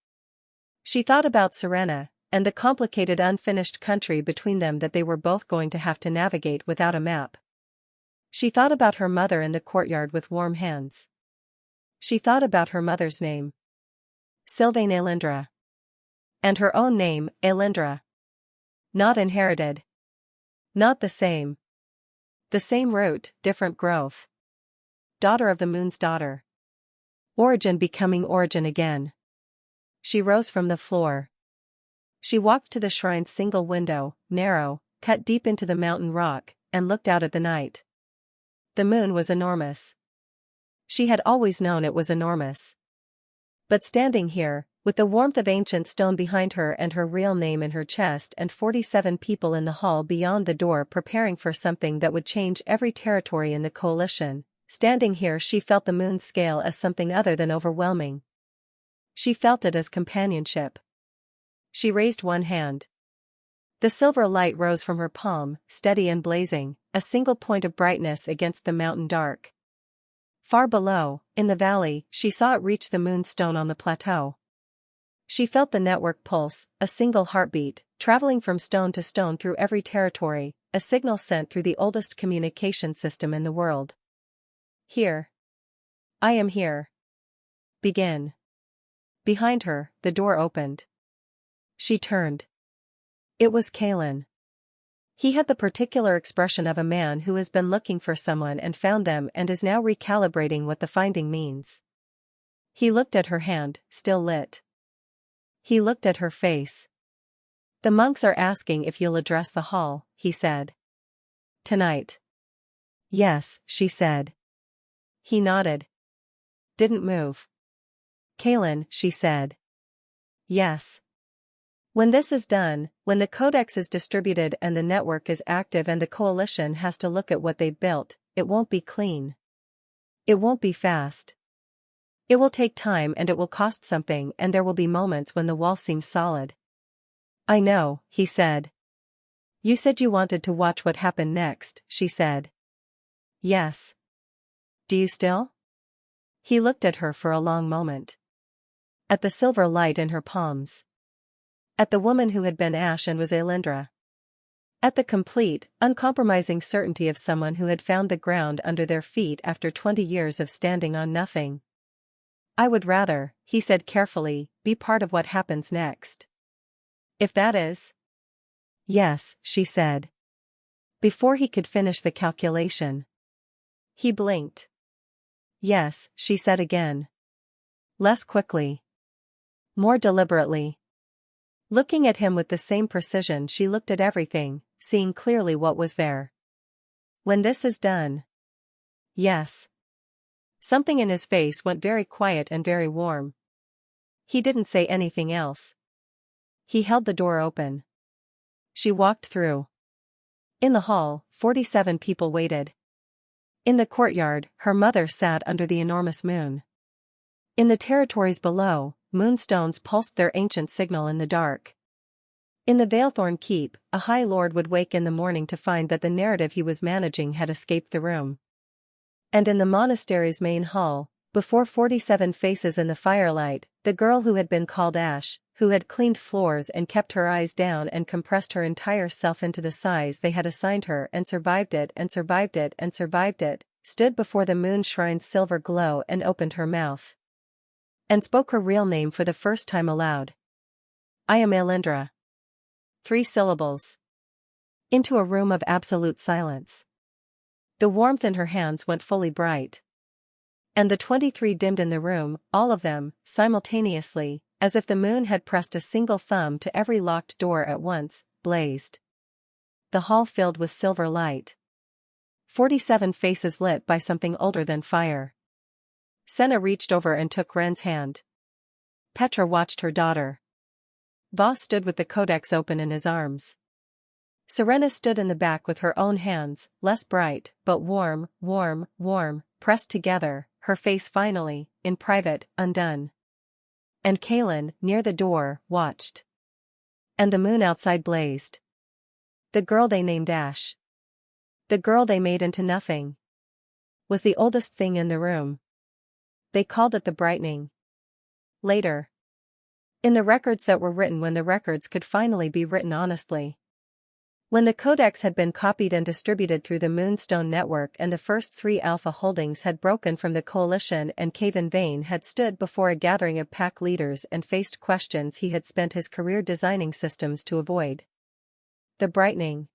She thought about Serena, and the complicated unfinished country between them that they were both going to have to navigate without a map. She thought about her mother in the courtyard with warm hands. She thought about her mother's name. Sylvain Aelindra. And her own name, Aelindra. Not inherited. Not the same. The same root, different growth. Daughter of the moon's daughter. Origin becoming origin again. She rose from the floor. She walked to the shrine's single window, narrow, cut deep into the mountain rock, and looked out at the night. The moon was enormous. She had always known it was enormous. But standing here, with the warmth of ancient stone behind her and her real name in her chest and 47 people in the hall beyond the door preparing for something that would change every territory in the coalition, standing here she felt the moon's scale as something other than overwhelming. She felt it as companionship. She raised one hand. The silver light rose from her palm, steady and blazing, a single point of brightness against the mountain dark. Far below, in the valley, she saw it reach the moonstone on the plateau. She felt the network pulse, a single heartbeat, traveling from stone to stone through every territory, a signal sent through the oldest communication system in the world. Here. I am here. Begin. Behind her, the door opened. She turned. It was Kaelin. He had the particular expression of a man who has been looking for someone and found them and is now recalibrating what the finding means. He looked at her hand, still lit. He looked at her face. The monks are asking if you'll address the hall, he said. Tonight. Yes, she said. He nodded. Didn't move. Kaelin, she said. Yes. When this is done, when the codex is distributed and the network is active and the coalition has to look at what they've built, it won't be clean. It won't be fast. It will take time and it will cost something and there will be moments when the wall seems solid. I know, he said. You said you wanted to watch what happened next, she said. Yes. Do you still? He looked at her for a long moment. At the silver light in her palms. At the woman who had been Ash and was Aelindra. At the complete, uncompromising certainty of someone who had found the ground under their feet after 20 years of standing on nothing. I would rather, he said carefully, be part of what happens next. If that is? Yes, she said. Before he could finish the calculation. He blinked. Yes, she said again. Less quickly. More deliberately. Looking at him with the same precision she looked at everything, seeing clearly what was there. When this is done. Yes. Something in his face went very quiet and very warm. He didn't say anything else. He held the door open. She walked through. In the hall, 47 people waited. In the courtyard, her mother sat under the enormous moon. In the territories below, moonstones pulsed their ancient signal in the dark. In the Veilthorn Keep, a High Lord would wake in the morning to find that the narrative he was managing had escaped the room. And in the monastery's main hall, before 47 faces in the firelight, the girl who had been called Ash, who had cleaned floors and kept her eyes down and compressed her entire self into the size they had assigned her and survived it and survived it and survived it, stood before the moon shrine's silver glow and opened her mouth. And spoke her real name for the first time aloud. I am Aelindra. 3 syllables. Into a room of absolute silence. The warmth in her hands went fully bright. And the 23 dimmed in the room, all of them, simultaneously, as if the moon had pressed a single thumb to every locked door at once, blazed. The hall filled with silver light. 47 faces lit by something older than fire. Senna reached over and took Ren's hand. Petra watched her daughter. Voss stood with the codex open in his arms. Serena stood in the back with her own hands, less bright, but warm, pressed together, her face finally, in private, undone. And Kaelin, near the door, watched. And the moon outside blazed. The girl they named Ash, the girl they made into nothing, was the oldest thing in the room. They called it the brightening. Later. In the records that were written when the records could finally be written honestly. When the codex had been copied and distributed through the Moonstone network and the first 3 Alpha holdings had broken from the coalition and Kevin Vane had stood before a gathering of pack leaders and faced questions he had spent his career designing systems to avoid. The brightening.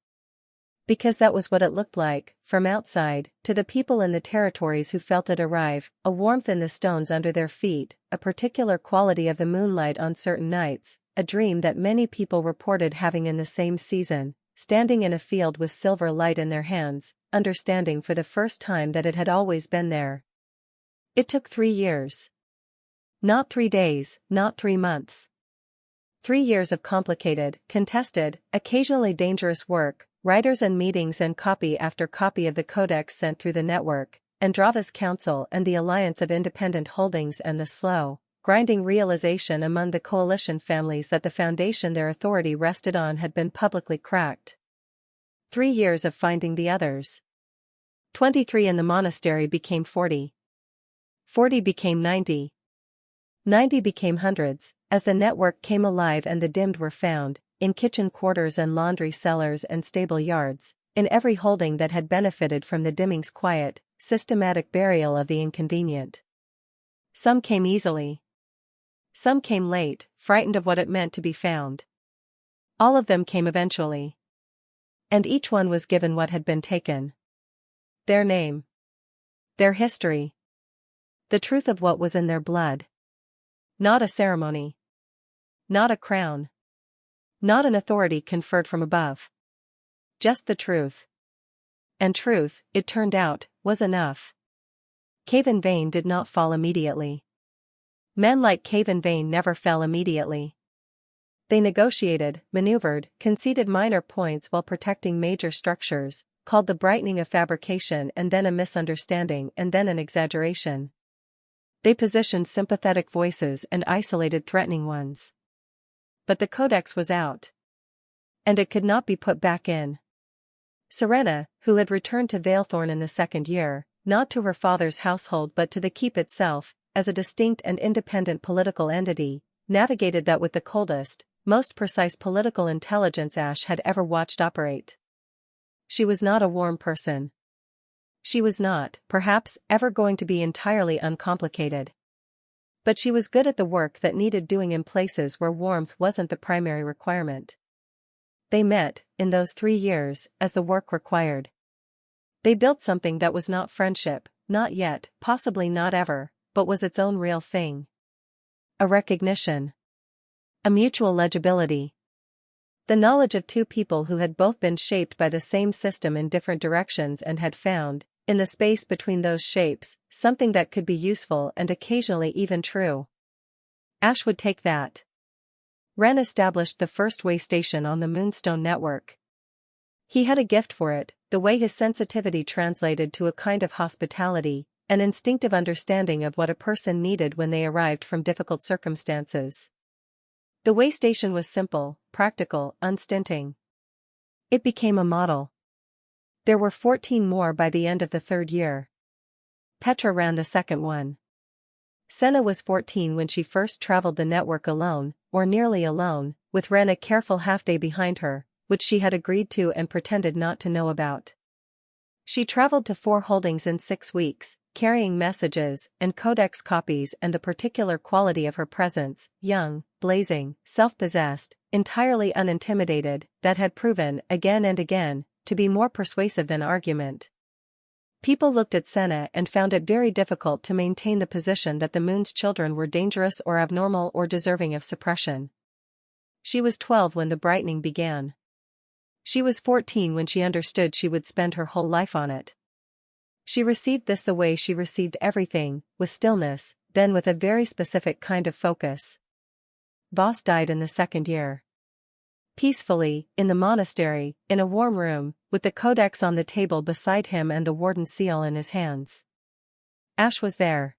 Because that was what it looked like, from outside, to the people in the territories who felt it arrive, a warmth in the stones under their feet, a particular quality of the moonlight on certain nights, a dream that many people reported having in the same season, standing in a field with silver light in their hands, understanding for the first time that it had always been there. It took 3 years. Not 3 days, not 3 months. 3 years of complicated, contested, occasionally dangerous work, writers and meetings and copy after copy of the codex sent through the network, Andrava's council and the Alliance of Independent Holdings and the slow, grinding realization among the coalition families that the foundation their authority rested on had been publicly cracked. 3 years of finding the others. 23 in the monastery became 40. 40 became 90. 90 became hundreds, as the network came alive and the dimmed were found, in kitchen quarters and laundry cellars and stable yards, in every holding that had benefited from the dimming's quiet, systematic burial of the inconvenient. Some came easily. Some came late, frightened of what it meant to be found. All of them came eventually. And each one was given what had been taken. Their name. Their history. The truth of what was in their blood. Not a ceremony. Not a crown. Not an authority conferred from above. Just the truth. And truth, it turned out, was enough. Kevin Vane did not fall immediately. Men like Kevin Vane never fell immediately. They negotiated, maneuvered, conceded minor points while protecting major structures, called the brightening a fabrication and then a misunderstanding and then an exaggeration. They positioned sympathetic voices and isolated threatening ones. But the codex was out. And it could not be put back in. Serena, who had returned to Valethorn in the 2nd year, not to her father's household but to the keep itself, as a distinct and independent political entity, navigated that with the coldest, most precise political intelligence Ash had ever watched operate. She was not a warm person. She was not, perhaps, ever going to be entirely uncomplicated. But she was good at the work that needed doing in places where warmth wasn't the primary requirement. They met, in those 3 years, as the work required. They built something that was not friendship, not yet, possibly not ever, but was its own real thing. A recognition. A mutual legibility. The knowledge of 2 people who had both been shaped by the same system in different directions and had found, in the space between those shapes, something that could be useful and occasionally even true. Ash would take that. Wren established the first way station on the Moonstone network. He had a gift for it, the way his sensitivity translated to a kind of hospitality, an instinctive understanding of what a person needed when they arrived from difficult circumstances. The way station was simple, practical, unstinting. It became a model. There were 14 more by the end of the 3rd year. Petra ran the 2nd one. Senna was 14 when she first traveled the network alone, or nearly alone, with Wren a careful half-day behind her, which she had agreed to and pretended not to know about. She traveled to 4 holdings in 6 weeks, carrying messages and codex copies, and the particular quality of her presence, young, blazing, self-possessed, entirely unintimidated, that had proven, again and again, to be more persuasive than argument. People looked at Senna and found it very difficult to maintain the position that the Moon's children were dangerous or abnormal or deserving of suppression. She was 12 when the brightening began. She was 14 when she understood she would spend her whole life on it. She received this the way she received everything, with stillness, then with a very specific kind of focus. Boss died in the 2nd year. Peacefully, in the monastery, in a warm room, with the codex on the table beside him and the warden's seal in his hands. Ash was there.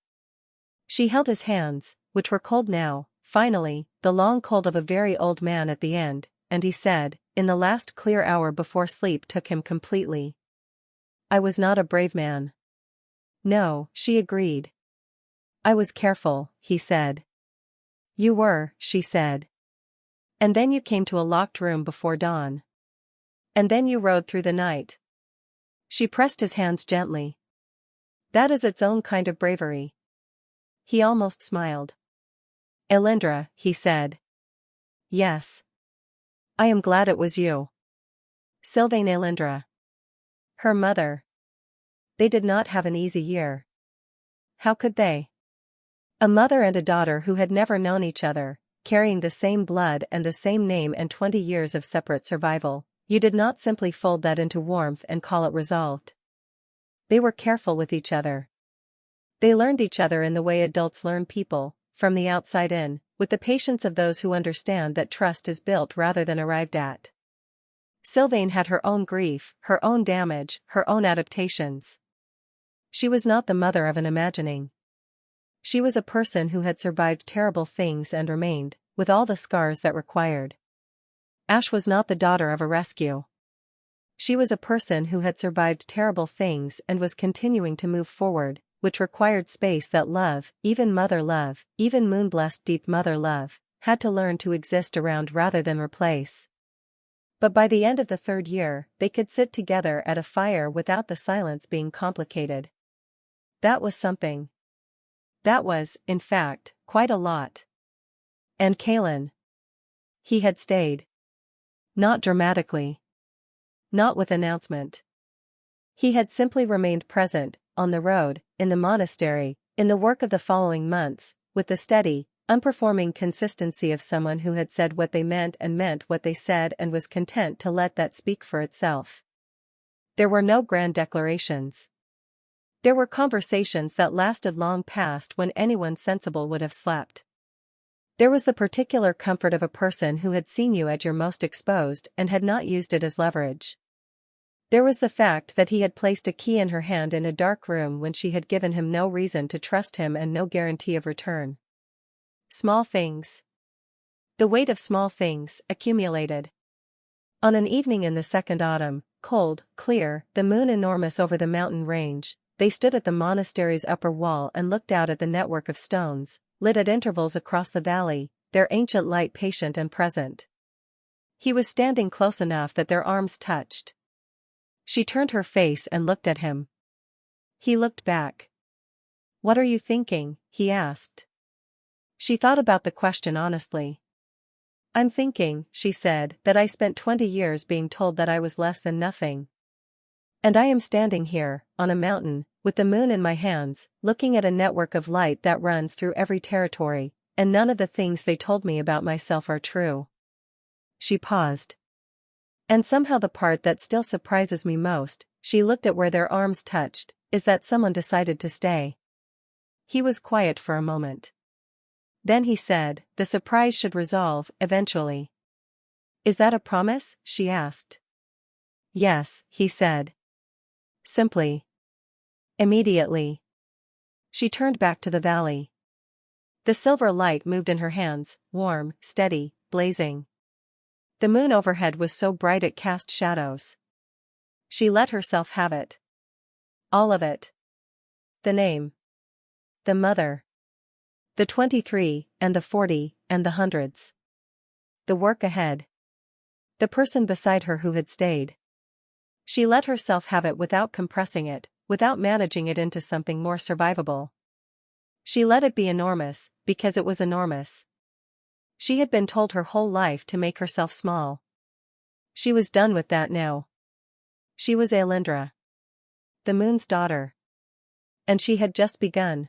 She held his hands, which were cold now, finally, the long cold of a very old man at the end, and he said, in the last clear hour before sleep took him completely. I was not a brave man. No, she agreed. I was careful, he said. You were, she said. And then you came to a locked room before dawn. And then you rode through the night. She pressed his hands gently. That is its own kind of bravery. He almost smiled. Aelindra, he said. Yes. I am glad it was you. Sylvain Aelindra. Her mother. They did not have an easy year. How could they? A mother and a daughter who had never known each other, carrying the same blood and the same name and 20 years of separate survival, you did not simply fold that into warmth and call it resolved. They were careful with each other. They learned each other in the way adults learn people, from the outside in, with the patience of those who understand that trust is built rather than arrived at. Sylvain had her own grief, her own damage, her own adaptations. She was not the mother of an imagining. She was a person who had survived terrible things and remained, with all the scars that required. Ash was not the daughter of a rescue. She was a person who had survived terrible things and was continuing to move forward, which required space that love, even mother love, even moon-blessed deep mother love, had to learn to exist around rather than replace. But by the end of the 3rd year, they could sit together at a fire without the silence being complicated. That was something. That was, in fact, quite a lot. And Kaelin. He had stayed. Not dramatically. Not with announcement. He had simply remained present, on the road, in the monastery, in the work of the following months, with the steady, unperforming consistency of someone who had said what they meant and meant what they said and was content to let that speak for itself. There were no grand declarations. There were conversations that lasted long past when anyone sensible would have slept. There was the particular comfort of a person who had seen you at your most exposed and had not used it as leverage. There was the fact that he had placed a key in her hand in a dark room when she had given him no reason to trust him and no guarantee of return. Small things. The weight of small things accumulated. On an evening in the 2nd autumn, cold, clear, the moon enormous over the mountain range, they stood at the monastery's upper wall and looked out at the network of stones, lit at intervals across the valley, their ancient light patient and present. He was standing close enough that their arms touched. She turned her face and looked at him. He looked back. What are you thinking? He asked. She thought about the question honestly. I'm thinking, she said, that I spent 20 years being told that I was less than nothing. And I am standing here, on a mountain, with the moon in my hands, looking at a network of light that runs through every territory, and none of the things they told me about myself are true. She paused. And somehow the part that still surprises me most, she looked at where their arms touched, is that someone decided to stay. He was quiet for a moment. Then he said, the surprise should resolve, eventually. Is that a promise? She asked. Yes, he said. Simply. Immediately. She turned back to the valley. The silver light moved in her hands, warm, steady, blazing. The moon overhead was so bright it cast shadows. She let herself have it. All of it. The name. The mother. The 23, and the 40, and the hundreds. The work ahead. The person beside her who had stayed. She let herself have it without compressing it, without managing it into something more survivable. She let it be enormous, because it was enormous. She had been told her whole life to make herself small. She was done with that now. She was Aelindra. The moon's daughter. And she had just begun.